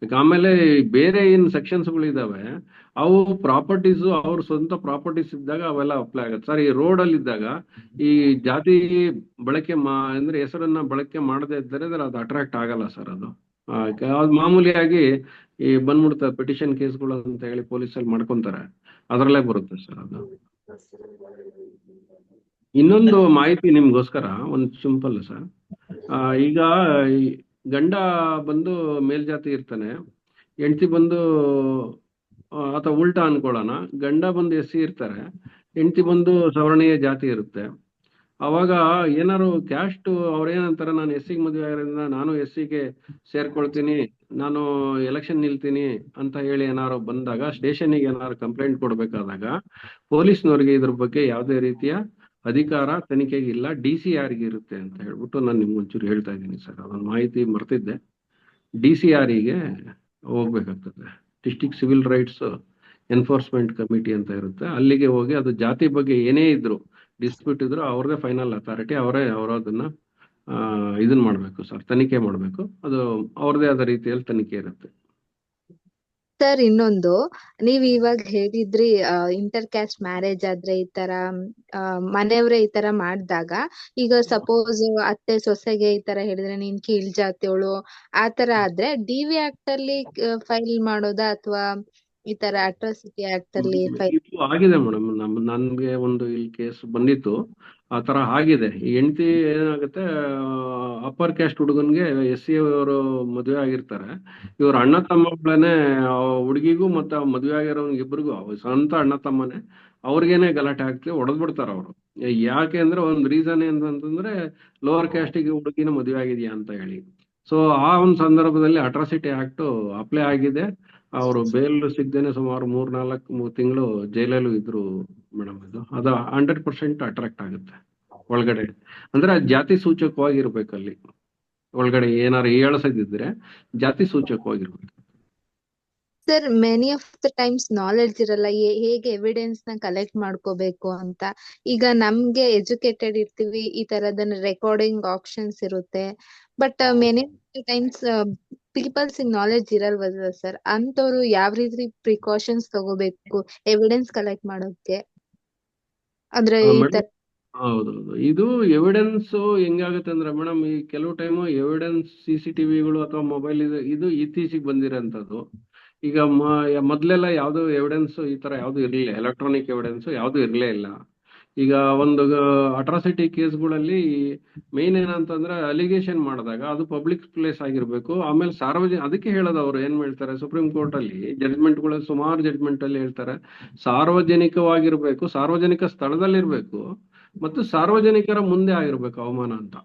S2: ಆಮೇಲೆ ಬೇರೆ ಏನ್ ಸೆಕ್ಷನ್ಸ್ಗಳು ಇದಾವೆ, ಅವು ಪ್ರಾಪರ್ಟೀಸ್ ಅವ್ರ ಸ್ವಂತ ಪ್ರಾಪರ್ಟೀಸ್ ಇದ್ದಾಗ ಅವೆಲ್ಲ ಅಪ್ಲೈ ಆಗುತ್ತೆ ಸರ್. ಈ ರೋಡ್ ಅಲ್ಲಿ ಇದ್ದಾಗ ಈ ಜಾತಿ ಬಳಕೆ ಅಂದ್ರೆ ಹೆಸರನ್ನ ಬಳಕೆ ಮಾಡದೇ ಇದ್ದರೆ ಅದು ಅಟ್ರಾಕ್ಟ್ ಆಗಲ್ಲ ಸರ್. ಅದು ಮಾಮೂಲಿಯಾಗಿ ಈ ಬಂದ್ಬಿಡ್ತಾರೆ ಪಿಟಿಷನ್ ಕೇಸ್ಗಳು ಅಂತ ಹೇಳಿ ಪೊಲೀಸಲ್ಲಿ ಮಾಡ್ಕೊಂತಾರೆ, ಅದರಲ್ಲೇ ಬರುತ್ತೆ ಸರ್ ಅದು. ಇನ್ನೊಂದು ಮಾಹಿತಿ ನಿಮ್ಗೋಸ್ಕರ ಒಂದು ಸಿಂಪಲ್ ಸರ್. ಈಗ ಗಂಡ ಬಂದು ಮೇಲ್ಜಾತಿ ಇರ್ತಾನೆ, ಹೆಂಡತಿ ಬಂದು ಅಥವಾ ಉಲ್ಟಾ ಅನ್ಕೊಳ್ಳೋಣ, ಗಂಡ ಬಂದು SC ಇರ್ತಾರೆ, ಹೆಂಡತಿ ಬಂದು ಸವರ್ಣೀಯ ಜಾತಿ ಇರುತ್ತೆ. ಅವಾಗ ಏನಾರು ಕ್ಯಾಸ್ಟ್ ಅವ್ರೇನಂತಾರೆ, ನಾನು SC ಮದುವೆ ಆಗಿರೋದ್ರಿಂದ ನಾನು SCಗೆ ಸೇರ್ಕೊಳ್ತೀನಿ, ನಾನು ಎಲೆಕ್ಷನ್ ನಿಲ್ತೀನಿ ಅಂತ ಹೇಳಿ ಏನಾರು ಬಂದಾಗ, ಸ್ಟೇಷನ್ಗೆ ಏನಾರು ಕಂಪ್ಲೇಂಟ್ ಕೊಡ್ಬೇಕಾದಾಗ ಪೊಲೀಸ್ನವ್ರಿಗೆ ಇದ್ರ ಬಗ್ಗೆ ಯಾವುದೇ ರೀತಿಯ ಅಧಿಕಾರ ತನಿಖೆಗೆ ಇಲ್ಲ, DCRಗೆ ಇರುತ್ತೆ ಅಂತ ಹೇಳ್ಬಿಟ್ಟು ನಾನು ನಿಮ್ಗೆ ಒಂಚೂರು ಹೇಳ್ತಾ ಇದ್ದೀನಿ ಸರ್. ಅದೊಂದು ಮಾಹಿತಿ ಮರ್ತಿದ್ದೆ. DCRಗೆ ಹೋಗ್ಬೇಕಾಗ್ತದೆ, district civil rights enforcement committee ಅಂತ ಇರುತ್ತೆ. ಅಲ್ಲಿಗೆ ಹೋಗಿ ಅದು ಜಾತಿ ಬಗ್ಗೆ ಏನೇ ಇದ್ರು, ಡಿಸ್ಪ್ಯೂಟ್ ಇದ್ರು, ಅವ್ರದೇ ಫೈನಲ್ ಅಥಾರಿಟಿ, ಅವರದನ್ನ ಇದನ್ನ ಮಾಡ್ಬೇಕು ಸರ್, ತನಿಖೆ ಮಾಡ್ಬೇಕು. ಅದು ಅವ್ರದೇ ಆದ ರೀತಿಯಲ್ಲಿ ತನಿಖೆ ಇರುತ್ತೆ.
S3: ಸರ್, ಇನ್ನೊಂದು, ನೀವ್ ಇವಾಗ ಹೇಳಿದ್ರಿ ಇಂಟರ್ ಕ್ಯಾಸ್ಟ್ ಮ್ಯಾರೇಜ್ ಆದ್ರೆ ಈ ತರ ಮನೆಯವ್ರೆ ಈ ತರ ಮಾಡಿದಾಗ, ಈಗ ಸಪೋಸ್ ಅತ್ತೆ ಸೊಸೆಗೆ ಈ ತರ ಹೇಳಿದ್ರೆ ನೀನ್ ಕೀಳ್ ಜಾತಿಯವಳು ಆ ತರ ಆದ್ರೆ DV ಆಕ್ಟ್ ಅಲ್ಲಿ ಫೈಲ್ ಮಾಡೋದಾ ಅಥವಾ ಈ ತರ ಅಟ್ರಾಸಿಟಿ ಆಕ್ಟ್ ಅಲ್ಲಿ ಫೈಲ್?
S2: ಇದು ಆಗಿದೆ ಮೇಡಮ್, ನನ್ಗೆ ಒಂದು ಇಲ್ಲಿ ಕೇಸ್ ಬಂದಿತ್ತು, ಆ ತರ ಆಗಿದೆ. ಈ ಹೆಂಡತಿ ಏನಾಗುತ್ತೆ, ಅಪ್ಪರ್ ಕ್ಯಾಸ್ಟ್ ಹುಡುಗನ್ಗೆ SC ಅವರು ಮದುವೆ ಆಗಿರ್ತಾರೆ. ಇವ್ರ ಅಣ್ಣ ತಮ್ಮಗಳನ್ನೇ ಹುಡುಗಿಗೂ ಮತ್ತೆ ಮದುವೆ ಆಗಿರೋನ್ಗೆ ಇಬ್ರಿಗೂ ಸ್ವಂತ ಅಣ್ಣ ತಮ್ಮನೇ, ಅವ್ರಿಗೇನೆ ಗಲಾಟೆ ಆಗ್ತಿ ಹೊಡೆದ್ ಬಿಡ್ತಾರ ಅವರು. ಯಾಕೆ ಅಂದ್ರೆ ಒಂದು ರೀಸನ್ ಏನಂತಂದ್ರೆ, ಲೋವರ್ ಕ್ಯಾಸ್ಟಿಗೆ ಹುಡುಗಿನ ಮದುವೆ ಆಗಿದ್ಯಾ ಅಂತ ಹೇಳಿ. ಸೊ ಆ ಒಂದು ಸಂದರ್ಭದಲ್ಲಿ ಅಟ್ರಾಸಿಟಿ ಆಕ್ಟ್ ಅಪ್ಲೈ ಆಗಿದೆ. ಅವರು ಬೇಲ್ ಸಿಗ್ದೇನೆ ಸುಮಾರು 3-4 ತಿಂಗಳು ಜೈಲಲ್ಲೂ ಇದ್ರು ಮೇಡಮ್. ಅದು 100% ಅಟ್ರಾಕ್ಟ್ ಆಗುತ್ತೆ ಒಳಗಡೆ. ಅಂದ್ರೆ ಜಾತಿ ಸೂಚಕವಾಗಿರ್ಬೇಕು ಅಲ್ಲಿ ಒಳಗಡೆ, ಏನಾರು ಹೇಳ್ಸದಿದ್ರೆ ಜಾತಿ ಸೂಚಕವಾಗಿರ್ಬೇಕು.
S3: Sir, many of the times knowledge ಇರಲ್ಲ ಹೇಗೆ ಎವಿಡೆನ್ಸ್ ನ ಕಲೆಕ್ಟ್ ಮಾಡ್ಕೋಬೇಕು ಅಂತ. ಈಗ ನಮ್ಗೆ ಎಜುಕೇಟೆಡ್ ಇರ್ತೀವಿ, ಈ ತರದನ್ನ ರೆಕಾರ್ಡಿಂಗ್ ಆಪ್ಷನ್ಸ್ ಇರುತ್ತೆ, but many of the times peoples knowledge ಇರಲ್ವಲ್ಲ ಸರ್, ಅಂತವ್ರು ಯಾವ ರೀತಿ ಪ್ರಿಕಾಷನ್ಸ್ ತಗೋಬೇಕು ಎವಿಡೆನ್ಸ್ ಕಲೆಕ್ಟ್ ಮಾಡೋಕೆ, ಅಂದ್ರೆ ಈ
S2: ಮೇಡಮ್,
S3: ತರ.
S2: ಹೌದೌದು. ಇದು ಎವಿಡೆನ್ಸ್ ಹೆಂಗಾಗುತ್ತೆ ಅಂದ್ರೆ ಮೇಡಮ್, ಈ ಕೆಲವು ಟೈಮು ಎವಿಡೆನ್ಸ್ CCTVಗಳು ಅಥವಾ ಮೊಬೈಲ್ ಇದು ಇತ್ತೀಚೆಗೆ ಬಂದಿರೋಂಥದ್ದು. ಈಗ ಮೊದಲೆಲ್ಲ ಯಾವುದು ಎವಿಡೆನ್ಸ್ ಈ ತರ ಯಾವುದು ಇರಲಿಲ್ಲ, ಎಲೆಕ್ಟ್ರಾನಿಕ್ ಎವಿಡೆನ್ಸ್ ಯಾವುದು ಇರಲೇ ಇಲ್ಲ. ಈಗ ಒಂದು ಅಟ್ರಾಸಿಟಿ ಕೇಸ್ಗಳಲ್ಲಿ ಮೇನ್ ಏನಂತಂದ್ರೆ ಅಲಿಗೇಷನ್ ಮಾಡಿದಾಗ ಅದು ಪಬ್ಲಿಕ್ ಪ್ಲೇಸ್ ಆಗಿರ್ಬೇಕು. ಆಮೇಲೆ ಅದಕ್ಕೆ ಹೇಳೋದು ಅವ್ರು ಏನ್ ಹೇಳ್ತಾರೆ ಸುಪ್ರೀಂ ಕೋರ್ಟ್ ಅಲ್ಲಿ ಜಡ್ಜ್ಮೆಂಟ್ಗಳು, ಸುಮಾರು ಜಡ್ಜ್ಮೆಂಟ್ ಅಲ್ಲಿ ಹೇಳ್ತಾರೆ ಸಾರ್ವಜನಿಕವಾಗಿರ್ಬೇಕು, ಸಾರ್ವಜನಿಕ ಸ್ಥಳದಲ್ಲಿರ್ಬೇಕು ಮತ್ತು ಸಾರ್ವಜನಿಕರ ಮುಂದೆ ಆಗಿರ್ಬೇಕು ಅವಮಾನ ಅಂತ.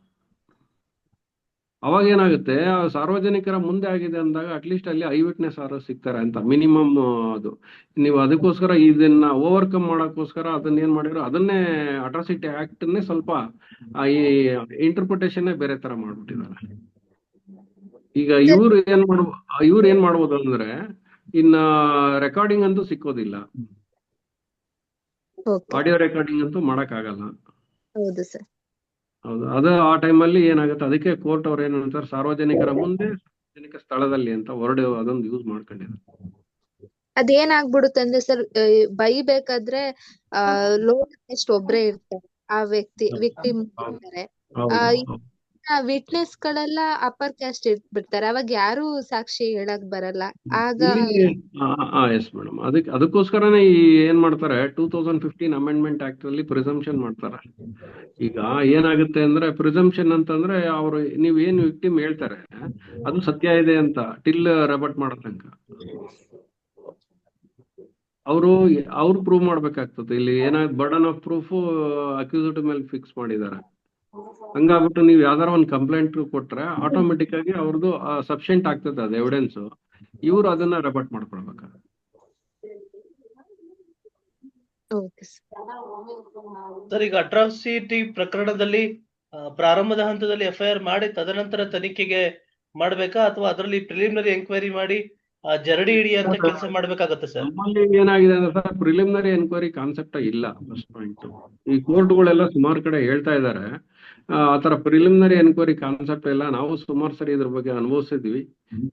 S2: ಅವಾಗ ಏನಾಗುತ್ತೆ, ಆ ಸಾರ್ವಜನಿಕರ ಮುಂದೆ ಆಗಿದೆ ಅಂದಾಗ ಅಟ್ಲೀಸ್ಟ್ ಅಲ್ಲಿ ಐ ವಿಟ್ನೆಸ್ ಆರು ಸಿಗ್ತಾರೆ ಅಂತ ಮಿನಿಮಮ್. ಅದು ನೀವು ಅದಕ್ಕೋಸ್ಕರ ಇದನ್ನ ಓವರ್ಕಮ್ ಮಾಡೋಕ್ಕೋಸ್ಕರ ಅದನ್ನ ಏನ್ ಮಾಡಿದ್ರು, ಅದನ್ನೇ ಅಟ್ರಾಸಿಟಿ ಆಕ್ಟ್ ನೇ ಸ್ವಲ್ಪ ಈ ಇಂಟರ್ಪ್ರಿಟೇಷನ್ ಬೇರೆ ತರ ಮಾಡ್ಬಿಟ್ಟಿದ್ದಾರೆ. ಈಗ ಇವ್ರು ಏನ್ ಮಾಡ್ಬೋದು ಅಂದ್ರೆ, ಇನ್ನ ರೆಕಾರ್ಡಿಂಗ್ ಅಂತೂ ಸಿಕ್ಕೋದಿಲ್ಲ,
S3: ಓಕೆ,
S2: ಆಡಿಯೋ ರೆಕಾರ್ಡಿಂಗ್ ಅಂತೂ ಮಾಡಕ್ ಆಗಲ್ಲ.
S3: ಹೌದು ಸರ್.
S2: ಹೌದು, ಅದು ಆ ಟೈಮಲ್ಲಿ ಏನಾಗುತ್ತೆ, ಅದಕ್ಕೆ ಕೋರ್ಟ್ ಅವ್ರು ಏನ್ ಹೇಳ್ತಾರೆ, ಸಾರ್ವಜನಿಕರ ಮುಂದೆ ಸಾರ್ವಜನಿಕ ಸ್ಥಳದಲ್ಲಿ ಅಂತ ವರ್ಡ್ ಅದೊಂದು ಯೂಸ್ ಮಾಡ್ಕೊಂಡಿದ್ದಾರೆ.
S3: ಅದೇನಾಗ್ಬಿಡುತ್ತೆ ಅಂದ್ರೆ ಸರ್, ಬೈಬೇಕಾದ್ರೆ ಲೋಡ್ ಎಷ್ಟು ಒಬ್ರೇ ಇರ್ತಾರೆ, ಆ ವಿಕ್ಟಿಮ್ ಇರ್ತಾರೆ,
S2: ಹೌದು.
S3: ವಿಟ್ನೆಸ್ ಗಳೆಲ್ಲ ಅಪ್ಪರ್ ಕ್ಯಾಸ್ಟ್ ಇಟ್ಬಿಡ್ತಾರೆ, ಅವಾಗ ಯಾರು ಸಾಕ್ಷಿ ಹೇಳಕ್ ಬರಲ್ಲ. ಆಗ
S2: ಎಸ್ ಮೇಡಮ್, ಅದಕ್ಕೋಸ್ಕರನೇ ಏನ್ ಮಾಡ್ತಾರೆ, 2015 ಅಮೆಂಡ್ಮೆಂಟ್ ಆಕ್ಟ್ ಅಲ್ಲಿ ಪ್ರಿಸಂಪ್ಷನ್ ಮಾಡ್ತಾರೆ. ಈಗ ಏನಾಗುತ್ತೆ ಅಂದ್ರೆ, ಪ್ರಿಸಂಪ್ಷನ್ ಅಂತಂದ್ರೆ ಅವ್ರು ನೀವೇನು ವಿಕ್ಟಿಮ್ ಹೇಳ್ತಾರೆ ಅದು ಸತ್ಯ ಇದೆ ಅಂತ ಟಿಲ್ ರೆಬಟ್ ಮಾಡೋ ತನಕ ಅವ್ರು ಪ್ರೂವ್ ಮಾಡ್ಬೇಕಾಗ್ತದೆ. ಇಲ್ಲಿ ಏನಾದ್ರು ಬರ್ಡನ್ ಆಫ್ ಪ್ರೂಫ್ ಅಕ್ಯೂಸ್ಡ್ ಮೇಲೆ ಫಿಕ್ಸ್ ಮಾಡಿದ್ದಾರೆ. ಹಂಗಾಗ್ಬಿಟ್ಟು ನೀವು ಯಾವ್ದಾರ ಒಂದು ಕಂಪ್ಲೇಂಟ್ ಕೊಟ್ರೆ ಆಟೋಮೆಟಿಕ್ ಆಗಿ ಅವ್ರದ್ದು ಸಫಿಶಿಯಂಟ್ ಆಗ್ತದೆ ಅದು ಎವಿಡೆನ್ಸ್. ಇವ್ರು ಅದನ್ನ ರೆಬಟ್ ಮಾಡ್ಕೊಳ್ಬೇಕು.
S1: ಸರ್, ಈಗ ಅಟ್ರಾಸಿಟಿ ಪ್ರಕರಣದಲ್ಲಿ ಪ್ರಾರಂಭದ ಹಂತದಲ್ಲಿ FIR ಮಾಡಿ ತದನಂತರ ತನಿಖೆಗೆ ಮಾಡ್ಬೇಕಾ, ಅಥವಾ ಅದರಲ್ಲಿ ಪ್ರಿಲಿಮಿನರಿ ಎಂಕ್ವೈರಿ ಮಾಡಿ ಜರಡಿ ಹಿಡಿಯಂತ ಕೆಲಸ ಮಾಡ್ಬೇಕಾಗತ್ತೆ ಸರ್?
S2: ನಮ್ಮಲ್ಲಿ ಏನಾಗಿದೆ ಅಂದ್ರೆ ಸರ್, ಪ್ರಿಲಿಮಿನರಿ ಎನ್ಕ್ವೈರಿ ಕಾನ್ಸೆಪ್ಟ್ ಇಲ್ಲ. ಫಸ್ಟ್ ಪಾಯಿಂಟ್, ಈ ಕೋರ್ಟ್ಗಳೆಲ್ಲ ಸುಮಾರು ಕಡೆ ಹೇಳ್ತಾ ಇದ್ದಾರೆ ಆತರ ಪ್ರಿಲಿಮಿನರಿ ಎನ್ಕ್ವೈರಿ ಕಾನ್ಸೆಪ್ಟ್ ಇಲ್ಲ. ನಾವು ಸುಮಾರು ಸರಿ ಇದ್ರ ಬಗ್ಗೆ ಅನುಭವಿಸಿದ್ವಿ.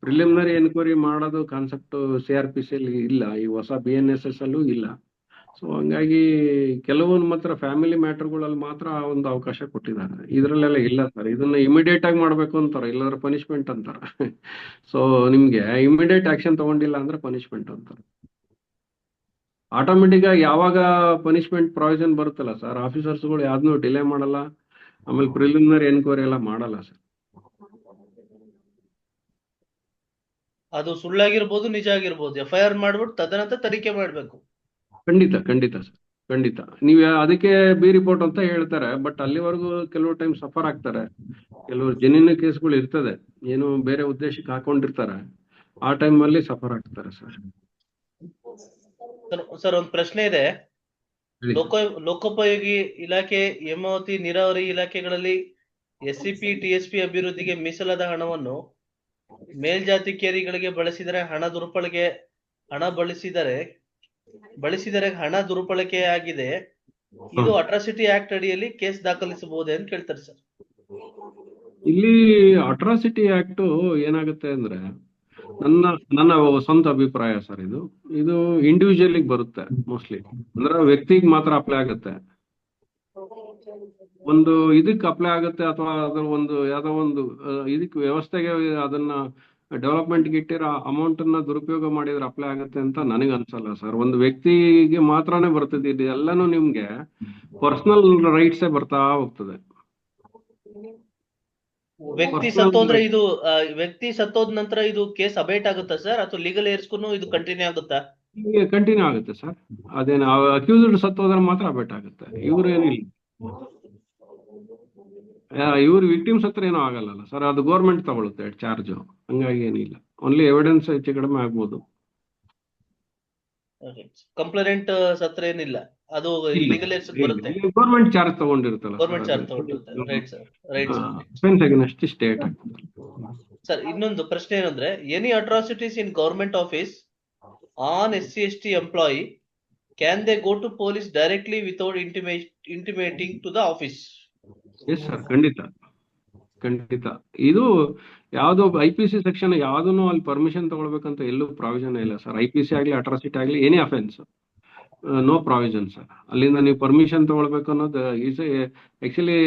S2: ಪ್ರಿಲಿಮಿನರಿ ಎನ್ಕ್ವೈರಿ ಮಾಡೋದು ಕಾನ್ಸೆಪ್ಟ್ CRPC ಅಲ್ಲಿ ಇಲ್ಲ, ಈ ಹೊಸ BNSS ಅಲ್ಲೂ ಇಲ್ಲ. ಸೊ ಹಂಗಾಗಿ ಕೆಲವೊಂದು ಮಾತ್ರ ಫ್ಯಾಮಿಲಿ ಮ್ಯಾಟರ್ಗಳಲ್ಲಿ ಮಾತ್ರ ಒಂದು ಅವಕಾಶ ಕೊಟ್ಟಿದ್ದಾರೆ, ಇದ್ರಲ್ಲೆಲ್ಲ ಇಲ್ಲ ಸರ್. ಇದನ್ನ ಇಮಿಡಿಯೇಟ್ ಆಗಿ ಮಾಡ್ಬೇಕು ಅಂತಾರೆ, ಇಲ್ಲಾಂದ್ರೆ ಪನಿಷ್ಮೆಂಟ್ ಅಂತಾರೆ. ಸೊ ನಿಮ್ಗೆ ಇಮಿಡಿಯೇಟ್ ಆಕ್ಷನ್ ತಗೊಂಡಿಲ್ಲ ಅಂದ್ರೆ ಪನಿಷ್ಮೆಂಟ್ ಅಂತಾರೆ. ಆಟೋಮೆಟಿಕ್ ಆಗಿ ಯಾವಾಗ ಪನಿಷ್ಮೆಂಟ್ ಪ್ರಾವಿಷನ್ ಬರುತ್ತಲ್ಲ ಸರ್, ಆಫೀಸರ್ಸ್ಗಳು ಯಾವ್ದನ್ನೂ ಡಿಲೇ ಮಾಡಲ್ಲ, ಆಮೇಲೆ ಪ್ರಿಲಿಮಿನರಿ ಎನ್ಕ್ವೈರಿ ಎಲ್ಲ ಮಾಡಲ್ಲ ಸರ್.
S1: ಅದು ಸುಳ್ಳಾಗಿರ್ಬೋದು, ನಿಜ ಆಗಿರ್ಬೋದು, FIR ಮಾಡ್ಬಿಟ್ಟು ತದನಂತರ ತನಿಖೆ ಮಾಡ್ಬೇಕು.
S2: ಖಂಡಿತ ಸರ್, ಖಂಡಿತ. ನೀವು ಅದಕ್ಕೆ ಬಿ ರಿಪೋರ್ಟ್ ಅಂತ ಹೇಳ್ತಾರೆ, ಬಟ್ ಅಲ್ಲಿವರೆಗೂ ಕೆಲವು ಟೈಮ್ ಸಫರ್ ಆಗ್ತಾರೆ. ಕೆಲವು ಜೆನ್ಯೂನ್ ಕೇಸ್ಗಳು ಇರ್ತದೆ, ಏನು ಬೇರೆ ಉದ್ದೇಶಕ್ಕೆ ಹಾಕೊಂಡಿರ್ತಾರೆ, ಆ ಟೈಮ್ ಅಲ್ಲಿ ಸಫರ್ ಆಗ್ತಾರೆ ಸರ್.
S1: ಸರ್, ಒಂದು ಪ್ರಶ್ನೆ ಇದೆ. ಲೋಕೋಪಯೋಗಿ ಇಲಾಖೆ, ಹೇಮಾವತಿ ನೀರಾವರಿ ಇಲಾಖೆಗಳಲ್ಲಿ SCP TSP ಅಭಿವೃದ್ಧಿಗೆ ಮೀಸಲಾದ ಹಣವನ್ನು ಮೇಲ್ಜಾತಿ ಕೇರಿಗಳಿಗೆ ಬಳಸಿದರೆ ಹಣ ದುರುಪಳಕೆ ಆಗಿದೆ. ಇದು ಅಟ್ರಾಸಿಟಿ ಆಕ್ಟ್ ಅಡಿಯಲ್ಲಿ ಕೇಸ್ ದಾಖಲಿಸಬಹುದೇ ಅಂತ ಕೇಳ್ತಾರೆ ಸರ್.
S2: ಇಲ್ಲಿ ಅಟ್ರಾಸಿಟಿ ಆಕ್ಟ್ ಏನಾಗುತ್ತೆ ಅಂದ್ರೆ, ನನ್ನ ಸ್ವಂತ ಅಭಿಪ್ರಾಯ ಸರ್, ಇದು ಇಂಡಿವಿಜುವಲ್ ಬರುತ್ತೆ ಮೋಸ್ಟ್ಲಿ. ಅಂದ್ರೆ ವ್ಯಕ್ತಿಗೆ ಮಾತ್ರ ಅಪ್ಲೈ ಆಗುತ್ತೆ, ಒಂದು ಇದಕ್ಕೆ ಅಪ್ಲೈ ಆಗುತ್ತೆ, ಅಥವಾ ಅದರ ಯಾವ್ದೋ ಒಂದು ಇದಕ್ಕೆ ವ್ಯವಸ್ಥೆಗೆ ಅದನ್ನ ಡೆವಲಪ್ಮೆಂಟ್ಗೆ ಇಟ್ಟಿರೋ ಅಮೌಂಟ್ ಅನ್ನ ದುರುಪಯೋಗ ಮಾಡಿದ್ರೆ ಅಪ್ಲೈ ಆಗುತ್ತೆ ಅಂತ ನನಗೆ ಅನ್ಸಲ್ಲ ಸರ್. ಒಂದು ವ್ಯಕ್ತಿಗೆ ಮಾತ್ರನೇ ಬರ್ತದೆ, ಇದು ಎಲ್ಲಾನು ನಿಮ್ಗೆ ಪರ್ಸನಲ್ ರೈಟ್ಸ್ ಬರ್ತಾ ಹೋಗ್ತದೆ.
S1: ವ್ಯಕ್ತಿ ಸತ್ತೋದ ನಂತರ ಇದು ಕೇಸ್ ಅಬೇಟ್ ಆಗುತ್ತಾ ಸರ್, ಅಥವಾ ಲೀಗಲ್ ಏರ್ಸ್ಗೂ ಇದು ಕಂಟಿನ್ಯೂ ಆಗುತ್ತಾ?
S2: ಕಂಟಿನ್ಯೂ ಆಗುತ್ತೆ ಸರ್. ಅದೇನು ಅಕ್ಯೂಸ್ಡ್ ಸತ್ತೋದ್ರೆ ಮಾತ್ರ ಅಬೇಟ್ ಆಗುತ್ತೆ, ಇವ್ರೇನಿಲ್ಲ. ಇವ್ರು ವಿಕ್ಟಿಮ್ಸ್ ಹತ್ರ ಏನೂ ಆಗಲ್ಲ ಸರ್, ಅದು ಗೌರ್ಮೆಂಟ್ ತಗೊಳುತ್ತೆ ಚಾರ್ಜ್. ಹಂಗಾಗಿ ಏನಿಲ್ಲ, ಓನ್ಲಿ ಎವಿಡೆನ್ಸ್ ಹೆಚ್ಚು ಕಡಿಮೆ ಆಗ್ಬೋದು.
S1: ಕಂಪ್ಲೇಂಟ್ ಸತ್ರ ಏನಿಲ್ಲ, ಅದು ಲೀಗಲ್ ಏರ್ಸ್ ಬರುತ್ತೆ.
S2: ಗೌರ್ಮೆಂಟ್ ಚಾರ್ಜ್ ತಗೊಂಡಿರುತ್ತಲ್ಲ,
S1: ಗೌರ್ಮೆಂಟ್ ಚಾರ್ಜ್ ತಗೊಂಡಿರುತ್ತೆ. Right sir, right
S2: sir. State
S1: sir, ಇನ್ನೊಂದು ಪ್ರಶ್ನೆ ಏನಂದ್ರೆ, any atrocities in government office on SC/ST employee can they go to police directly without intimating to the office?
S2: Yes sir, ಖಂಡಿತ. ಖಂಡಿತ. ಇದು ಯಾವ್ದು IPC section ಯಾವ್ದನ್ನು ಅಲ್ಲಿ permission ತಗೊಳ್ಬೇಕಂತ ಎಲ್ಲೂ ಪ್ರಾವಿಷನ್ ಇಲ್ಲ ಸರ್. IPC ಆಗ್ಲಿ ಅಟ್ರಾಸಿಟಿ ಆಗ್ಲಿ any offence no provision sir. ಅಲ್ಲಿಂದ ನೀವು ಪರ್ಮಿಷನ್ ತಗೊಳ್ಬೇಕು ಅನ್ನೋದು ಈಸ್ ಆಕ್ಚುಲಿ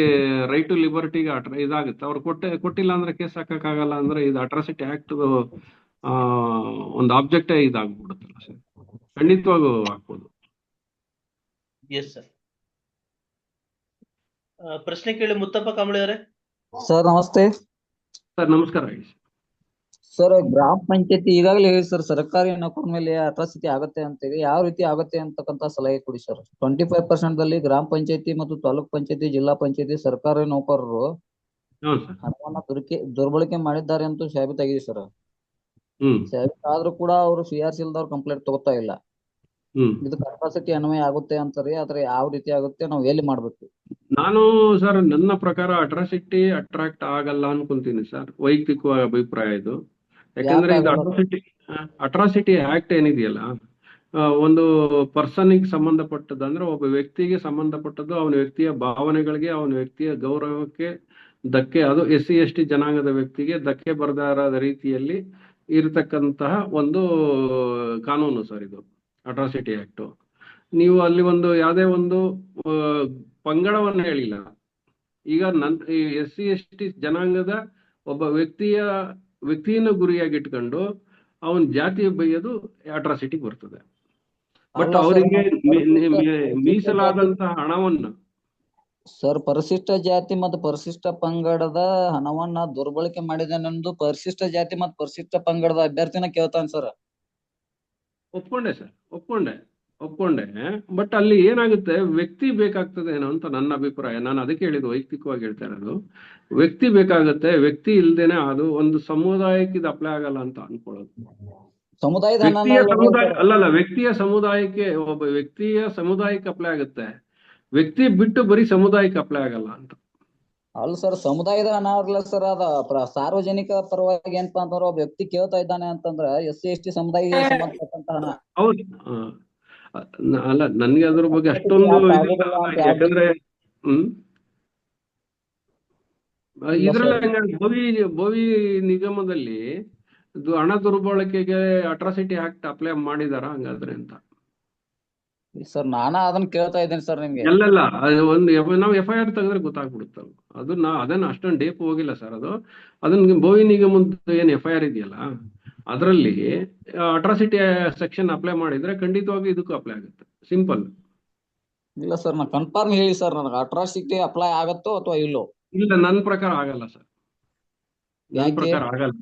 S2: ರೈಟ್ ಟು ಲಿಬರ್ಟಿಗೆ ಇದಾಗುತ್ತೆ. ಅವ್ರು ಕೊಟ್ಟಿಲ್ಲ ಅಂದ್ರೆ ಕೇಸ್ ಹಾಕಕ್ಕಾಗಲ್ಲ ಅಂದ್ರೆ ಇದು ಅಟ್ರಾಸಿಟಿ ಆಕ್ಟ್ ಒಂದು ಆಬ್ಜೆಕ್ಟೇ ಇದಾಗ್ಬಿಡುತ್ತಲ್ಲ ಸರ್. ಖಂಡಿತವಾಗೂ ಹಾಕ್ಬೋದು.
S1: Yes sir. ಪ್ರಶ್ನೆ ಕೇಳಿ ಮುತ್ತಪ್ಪ ಕಾಂಬಳಿ ಅವರೇ.
S4: ಸರ್ ನಮಸ್ತೆ.
S2: ಸರ್ ನಮಸ್ಕಾರ.
S4: ಸರ್ ಗ್ರಾಮ ಪಂಚಾಯತಿ ಈಗಾಗಲೇ ಹೇಳಿ ಸರ್, ಸರ್ಕಾರಿ ನೌಕರ ಮೇಲೆ ಅಟ್ರಾಸಿಟಿ ಆಗುತ್ತೆ ಅಂತೇಳಿ, ಯಾವ ರೀತಿ ಆಗುತ್ತೆ ಅಂತಕ್ಕಂತ ಸಲಹೆ ಕೊಡಿ ಸರ್. 25% ಗ್ರಾಮ ಪಂಚಾಯತಿ ಮತ್ತು ತಾಲೂಕ್ ಪಂಚಾಯತಿ, ಜಿಲ್ಲಾ ಪಂಚಾಯತಿ ಸರ್ಕಾರಿ ನೌಕರರು ಹಣವನ್ನ ದುರ್ಬಳಕೆ ಮಾಡಿದ್ದಾರೆ ಅಂತ ಸಾಬೀತಾಗಿದೆ ಸರ್. ಸಾಬೀತಾದ್ರೂ ಕೂಡ ಅವರು CRC ಇಲ್ದವ್ರು ಕಂಪ್ಲೇಂಟ್ ತಗೋತಾ ಇಲ್ಲ. ಇದಕ್ಕೆ ಅಟ್ರಾಸಿಟಿ ಅನ್ವಯ ಆಗುತ್ತೆ ಅಂತಾರೆ, ಆದ್ರೆ ಯಾವ ರೀತಿ ಆಗುತ್ತೆ, ನಾವು ಎಲ್ಲಿ ಮಾಡ್ಬೇಕು?
S2: ನಾನು ಸರ್ ನನ್ನ ಪ್ರಕಾರ ಅಟ್ರಾಸಿಟಿ ಅಟ್ರಾಕ್ಟ್ ಆಗಲ್ಲ ಅನ್ಕೊಂತೀನಿ ಸರ್, ವೈಯಕ್ತಿಕವಾಗಿ ಅಭಿಪ್ರಾಯ ಇದು. ಯಾಕಂದ್ರೆ ಇದು ಅಟ್ರಾಸಿಟಿ ಆಕ್ಟ್ ಏನಿದೆಯಲ್ಲ, ಒಂದು ಪರ್ಸನ್ಗೆ ಸಂಬಂಧಪಟ್ಟದ್ದು, ಅಂದ್ರೆ ಒಬ್ಬ ವ್ಯಕ್ತಿಗೆ ಸಂಬಂಧಪಟ್ಟದ್ದು, ಅವನ ವ್ಯಕ್ತಿಯ ಭಾವನೆಗಳಿಗೆ, ಅವನ ವ್ಯಕ್ತಿಯ ಗೌರವಕ್ಕೆ ಧಕ್ಕೆ, ಅದು SC/ST ಜನಾಂಗದ ವ್ಯಕ್ತಿಗೆ ಧಕ್ಕೆ ಬರದಾರದ ರೀತಿಯಲ್ಲಿ ಇರತಕ್ಕಂತಹ ಒಂದು ಕಾನೂನು ಸರ್ ಇದು ಅಟ್ರಾಸಿಟಿ ಆಕ್ಟ್. ನೀವು ಅಲ್ಲಿ ಒಂದು ಯಾವುದೇ ಒಂದು ಪಂಗಡವನ್ನು ಹೇಳಿಲ್ಲ. ಈಗ SC/ST ಜನಾಂಗದ ಒಬ್ಬ ವ್ಯಕ್ತಿಯನ್ನು ಗುರಿಯಾಗಿಟ್ಕೊಂಡು ಅವನ ಜಾತಿಯ ಬೈಯೋದು ಅಟ್ರಾಸಿಟಿ ಬರ್ತದೆ. ಬಟ್ ಅವರಿಗೆ ಮೀಸಲಾದಂತಹ ಹಣವನ್ನು
S4: ಸರ್, ಪರಿಶಿಷ್ಟ ಜಾತಿ ಮತ್ತು ಪರಿಶಿಷ್ಟ ಪಂಗಡದ ಹಣವನ್ನ ದುರ್ಬಳಕೆ ಮಾಡಿದನೆಂದು ಪರಿಶಿಷ್ಟ ಜಾತಿ ಮತ್ತು ಪರಿಶಿಷ್ಟ ಪಂಗಡದ ಅಭ್ಯರ್ಥಿನ ಕೇಳ್ತಾನೆ ಸರ್.
S2: ಒಪ್ಕೊಂಡೆ ಸರ್, ಒಪ್ಕೊಂಡೆ. ಬಟ್ ಅಲ್ಲಿ ಏನಾಗುತ್ತೆ, ವ್ಯಕ್ತಿ ಬೇಕಾಗ್ತದೆ ಏನೋ ಅಂತ ನನ್ನ ಅಭಿಪ್ರಾಯ. ನಾನು ಅದಕ್ಕೆ ಹೇಳಿದ್ದು, ವೈಯಕ್ತಿಕವಾಗಿ ಹೇಳ್ತಾ ಇರೋದು. ವ್ಯಕ್ತಿ ಬೇಕಾಗುತ್ತೆ, ವ್ಯಕ್ತಿ ಇಲ್ದೇನೆ ಅದು ಒಂದು ಸಮುದಾಯಕ್ಕೆ ಇದು ಅಪ್ಲೈ ಆಗಲ್ಲ ಅಂತ ಅನ್ಕೊಳ್ಳೋದು.
S4: ಸಮುದಾಯದ
S2: ಅಲ್ಲಲ್ಲ, ವ್ಯಕ್ತಿಯ ಸಮುದಾಯಕ್ಕೆ, ಒಬ್ಬ ವ್ಯಕ್ತಿಯ ಸಮುದಾಯಕ್ಕೆ ಅಪ್ಲೈ ಆಗುತ್ತೆ, ವ್ಯಕ್ತಿ ಬಿಟ್ಟು ಬರೀ ಸಮುದಾಯಕ್ಕೆ ಅಪ್ಲೈ ಆಗಲ್ಲ ಅಂತ.
S4: ಅಲ್ಲ ಸರ್, ಸಮುದಾಯದ ಹಣ ಇರಲ್ಲ ಸರ್, ಅದ ಸಾರ್ವಜನಿಕ ಪರವಾಗಿ ಏನಪ್ಪಾ ಅಂತಂದ್ರೆ ಒಬ್ಬ ವ್ಯಕ್ತಿ ಕೇಳ್ತಾ ಇದ್ದಾನೆ ಅಂತಂದ್ರ SC/ST ಸಮುದಾಯಕ್ಕೆ ಸಂಬಂಧಪಟ್ಟಂತ ಹಣ.
S2: ಹೌದು. ಅಲ್ಲ, ನನ್ಗೆ ಅದ್ರ ಬಗ್ಗೆ ಅಷ್ಟೊಂದು ಯಾಕಂದ್ರೆ ಇದ್ರಲ್ಲಿ ಬೋವಿ ನಿಗಮದಲ್ಲಿ ಹಣ ದುರ್ಬಳಕೆಗೆ ಅಟ್ರಾಸಿಟಿ ಆಕ್ಟ್ ಅಪ್ಲೈ ಮಾಡಿದಾರ ಹಂಗಾದ್ರೆ ಅಂತ
S4: ಸರ್? ನಾನ ಅದನ್ನ ಕೇಳ್ತಾ ಇದ್ದೇನೆ ಸರ್ ನಿಮ್ಗೆ.
S2: ಅಲ್ಲಲ್ಲ, ಒಂದು ನಾವು FIR ತೆಗೆದ್ರೆ ಗೊತ್ತಾಗ್ಬಿಡುತ್ತೆ. ಅದನ್ನ ಅಷ್ಟೊಂದು ಡೇಪ್ ಹೋಗಿಲ್ಲ ಸರ್. ಅದನ್ನ ಬೋವಿ ನಿಗಮದ ಏನ್ FIR ಇದೆಯಲ್ಲ, ಅದರಲ್ಲಿ ಅಟ್ರಾಸಿಟಿ ಸೆಕ್ಷನ್ ಅಪ್ಲೈ ಮಾಡಿದ್ರೆ ಖಂಡಿತವಾಗಿ ಇದಕ್ಕೂ ಅಪ್ಲೈ ಆಗುತ್ತೆ. ಸಿಂಪಲ್.
S4: ಇಲ್ಲ ಸರ್, ನಾ ಕನ್ಫರ್ಮ್ ಹೇಳಿ ಸರ್, ನನಗೆ ಅಟ್ರಾಸಿಟಿ ಅಪ್ಲೈ ಆಗತ್ತೋ ಅಥವಾ ಇಲ್ಲೋ?
S2: ಇಲ್ಲ, ನನ್ನ ಪ್ರಕಾರ ಆಗಲ್ಲ ಸರ್. ನನ್ನ ಪ್ರಕಾರ ಆಗಲ್ಲ.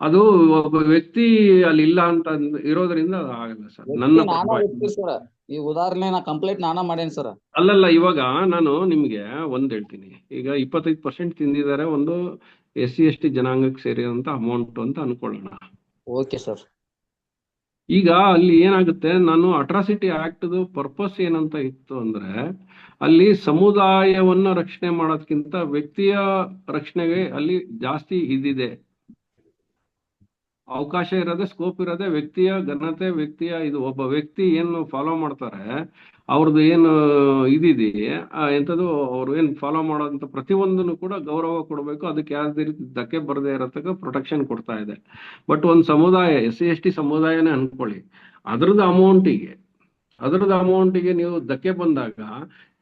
S2: ಅದು ಒಬ್ಬ ವ್ಯಕ್ತಿ ಅಲ್ಲಿ ಇಲ್ಲ ಅಂತ ಇರೋದ್ರಿಂದ ಅದು ಆಗಲ್ಲ ಸರ್.
S4: ಸರ್, ಈ ಉದಾಹರಣೆ ನಾ ಕಂಪ್ಲೇಂಟ್ ನಾನ ಮಾಡೇನಿ ಸರ್.
S2: ಅಲ್ಲಲ್ಲ, ಇವಾಗ ನಾನು ನಿಮ್ಗೆ ಒಂದ್ ಹೇಳ್ತೀನಿ. ಈಗ 25% ತಿಂದಿದ್ದಾರೆ ಒಂದು SC/ST ಜನಾಂಗಕ್ಕೆ ಸೇರಿದಂತ ಅಮೌಂಟ್ ಅಂತ ಅನ್ಕೊಳ್ಳೋಣ.
S4: Okay sir.
S2: ಈಗ ಅಲ್ಲಿ ಏನಾಗುತ್ತೆ, ನಾನು ಅಟ್ರಾಸಿಟಿ ಆಕ್ಟ್ ಪರ್ಪಸ್ ಏನಂತ ಇತ್ತು ಅಂದ್ರೆ, ಅಲ್ಲಿ ಸಮುದಾಯವನ್ನ ರಕ್ಷಣೆ ಮಾಡೋದಕ್ಕಿಂತ ವ್ಯಕ್ತಿಯ ರಕ್ಷಣೆಗೆ ಅಲ್ಲಿ ಜಾಸ್ತಿ ಇದಿದೆ, ಅವಕಾಶ ಇರೋದೆ, ಸ್ಕೋಪ್ ಇರೋದೆ ವ್ಯಕ್ತಿಯ ಘನತೆ, ವ್ಯಕ್ತಿಯ ಇದು. ಒಬ್ಬ ವ್ಯಕ್ತಿ ಏನು ಫಾಲೋ ಮಾಡ್ತಾರೆ, ಅವ್ರದ್ದು ಏನು ಇದಿದೆ ಎಂಥದ್ದು, ಅವ್ರು ಏನು ಫಾಲೋ ಮಾಡೋದಂತ ಪ್ರತಿಯೊಂದನ್ನು ಕೂಡ ಗೌರವ ಕೊಡಬೇಕು. ಅದಕ್ಕೆ ಯಾವುದೇ ರೀತಿ ಧಕ್ಕೆ ಬರದೇ ಇರತಕ್ಕ ಪ್ರೊಟೆಕ್ಷನ್ ಕೊಡ್ತಾ ಇದೆ. ಬಟ್ ಒಂದು ಸಮುದಾಯ, SC/ST ಸಮುದಾಯನೇ ಅನ್ಕೊಳ್ಳಿ, ಅದ್ರದ್ದು ಅಮೌಂಟಿಗೆ ನೀವು ಧಕ್ಕೆ ಬಂದಾಗ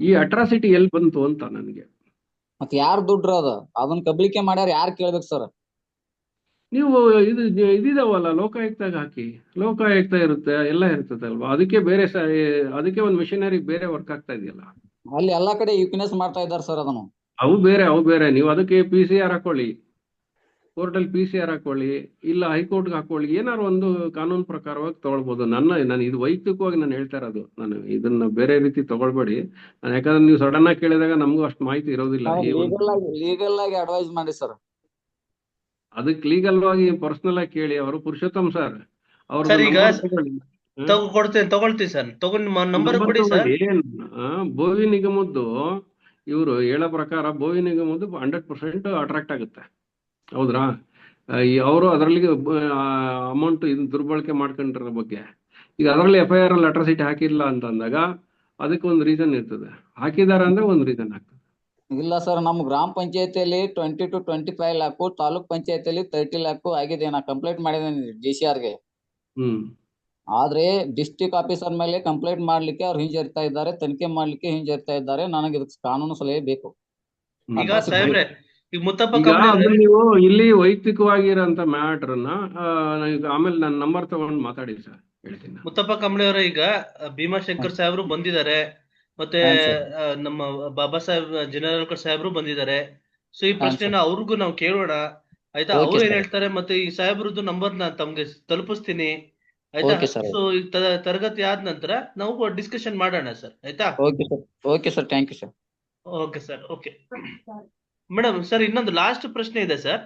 S2: ಈ ಅಟ್ರಾಸಿಟಿ ಎಲ್ಲಿ ಬಂತು ಅಂತ ನನಗೆ.
S4: ಮತ್ತೆ ಯಾರು ದುಡ್ಡು ಅದನ್ನ ಕಬಳಿಕೆ ಮಾಡ್ಯಾರ, ಯಾರು ಕೇಳ್ಬೇಕು ಸರ್?
S2: ನೀವು ಇದಿದಾವಲ್ಲ, ಲೋಕಾಯುಕ್ತಾಗ ಹಾಕಿ. ಲೋಕಾಯುಕ್ತ ಇರುತ್ತೆ, ಎಲ್ಲ ಇರ್ತದೆ ಅಲ್ವಾ. ಅದಕ್ಕೆ ಅದಕ್ಕೆ ಒಂದು ಮಿಷನರಿ ಬೇರೆ ವರ್ಕ್ ಆಗ್ತಾ ಇದೆಯಲ್ಲ.
S4: ಅಲ್ಲಿ ಎಲ್ಲಾ ಕಡೆ ಯುಕ್ನೆಸ್ ಮಾಡ್ತಾ ಇದ್ದಾರೆ ಸರ್ ಅದನ್ನು. ಅವು
S2: ಬೇರೆ. ನೀವು ಅದಕ್ಕೆ PCR ಹಾಕೊಳ್ಳಿ, ಕೋರ್ಟಲ್ಲಿ PCR ಹಾಕೊಳ್ಳಿ, ಇಲ್ಲ ಹೈಕೋರ್ಟ್ಗೆ ಹಾಕೊಳ್ಳಿ, ಏನಾದ್ರು ಒಂದು ಕಾನೂನು ಪ್ರಕಾರವಾಗಿ ತಗೊಳ್ಬಹುದು. ನಾನು ಇದು ವೈಯಕ್ತಿಕವಾಗಿ ನಾನು ಹೇಳ್ತಾ ಇರೋದು. ನಾನು ಇದನ್ನ ಬೇರೆ ರೀತಿ ತಗೊಳ್ಬೇಡಿ. ಯಾಕಂದ್ರೆ ನೀವು ಸಡನ್ ಆಗಿ ಕೇಳಿದಾಗ ನಮಗೂ ಅಷ್ಟು ಮಾಹಿತಿ ಇರೋದಿಲ್ಲ.
S4: ಲೀಗಲ್ ಆಗಿ ಅಡ್ವೈಸ್ ಮಾಡಿ ಸರ್.
S2: ಅದಕ್ಕೆ ಲೀಗಲ್ ಆಗಿ ಪರ್ಸನಲ್ ಆಗಿ ಕೇಳಿ. ಅವರು ಪುರುಷೋತ್ತಮ್ ಸರ್ ಅವ್ರ
S1: ತಗೊಳ್ತೀವಿ ಸರ್. ನಂಬರ್ ಕೊಡಿ ಸರ್.
S2: ಬೋವಿ ನಿಗಮದ್ದು ಇವರು ಹೇಳೋ ಪ್ರಕಾರ ಬೋವಿ ನಿಗಮದ್ದು 100% ಅಟ್ರಾಕ್ಟ್ ಆಗುತ್ತೆ. ಹೌದ್ರಾ? ಅವರು ಅದರಲ್ಲಿ ಅಮೌಂಟ್ ದುರ್ಬಳಕೆ ಮಾಡ್ಕೊಂಡಿರೋ ಬಗ್ಗೆ ಈಗ ಅದರಲ್ಲಿ FIR ಅಲ್ಲಿ ಅಟ್ರಾಸಿಟಿ ಹಾಕಿಲ್ಲ ಅಂತ ಅಂದಾಗ ಅದಕ್ಕೆ ಒಂದು ರೀಸನ್ ಇರ್ತದೆ. ಹಾಕಿದಾರ ಅಂದ್ರೆ ಒಂದು ರೀಸನ್ ಆಗ್ತದೆ.
S4: ಇಲ್ಲ ಸರ್, ನಮ್ಮ ಗ್ರಾಮ ಪಂಚಾಯತಿಯಲ್ಲಿ 20 to 25 ಲ್ಯಾಕು, ತಾಲೂಕ್ ಪಂಚಾಯತಿಯಲ್ಲಿ 30 ಲ್ಯಾಕು ಆಗಿದೆ. ನಾ ಕಂಪ್ಲೇಂಟ್ ಮಾಡಿದ್ದೇನೆ DCRಗೆ.
S2: ಹ್ಮ್
S4: ಆದ್ರೆ ಡಿಸ್ಟ್ರಿಕ್ಟ್ ಆಫೀಸರ್ ಮೇಲೆ ಕಂಪ್ಲೇಂಟ್ ಮಾಡ್ಲಿಕ್ಕೆ ಅವ್ರು ಹಿಂಜರಿತಾ ಇದ್ದಾರೆ, ತನಿಖೆ ಮಾಡ್ಲಿಕ್ಕೆ ಹಿಂಜರಿತಾ ಇದ್ದಾರೆ. ನನಗೆ ಇದಕ್ಕೆ ಕಾನೂನು ಸಲಹೆ ಬೇಕು.
S2: ಹ್ಮ್
S1: ಈಗ
S4: ಅಟ್ರಾಸಿಟಿ
S1: ಸಾಹೇಬ್ರೆ, ಈಗ ಮುತ್ತಪ್ಪ
S2: ಈಗ
S1: ಕಂಬಳಿ
S2: ಅದು
S1: ಅವರೇ,
S2: ನೀವು ಇಲ್ಲಿ ವೈಯಕ್ತಿಕವಾಗಿರೋಂಥ ಮ್ಯಾಟ್ರನ್ನ ಈಗ ಆಮೇಲೆ ನನ್ನ ನಂಬರ್ ತಗೊಂಡು ಮಾತಾಡಿ ಸರ್, ಹೇಳ್ತೀನಿ ನಾನು.
S1: ಮುತ್ತಪ್ಪ ಕಂಬಳಿ ಅವರೇ, ಈಗ ಭೀಮಾಶಂಕರ್ ಸಾಹೇಬ್ರು ಬಂದಿದ್ದಾರೆ, ಮತ್ತೆ
S4: ಹಾಂ ಸರ್.
S1: ನಮ್ಮ ಬಾಬಾ ಸಾಹೇಬ್ ಜನರಲ್ಕರ್ ಸಾಹೇಬ್ರು ಬಂದಿದ್ದಾರೆ. ಸೊ ಈ
S4: ಹಾಂ
S1: ಪ್ರಶ್ನೆನ
S4: ಸರ್.
S1: ಅವ್ರಿಗೂ ನಾವು ಕೇಳೋಣ, ಆಯ್ತಾ?
S4: ಓಕೆ
S1: ಅವ್ರು ಏನ್
S4: ಸರ್.
S1: ಹೇಳ್ತಾರೆ, ಮತ್ತೆ ಈ ಸಾಹೇಬ್ರದ್ದು ನಂಬರ್ ನಾನು ತಮ್ಗೆ ತಲುಪಿಸ್ತೀನಿ, ಆಯ್ತಾ?
S4: Okay sir.
S1: ಸೊ ಈ ತರಗತಿ ಆದ ನಂತರ ನಾವು ಡಿಸ್ಕಷನ್ ಮಾಡೋಣ ಸರ್, ಆಯ್ತಾ?
S4: Okay sir. Okay sir, thank you sir.
S1: Okay sir, okay madam. Sir ಇನ್ನೊಂದು ಲಾಸ್ಟ್ ಪ್ರಶ್ನೆ ಇದೆ ಸರ್.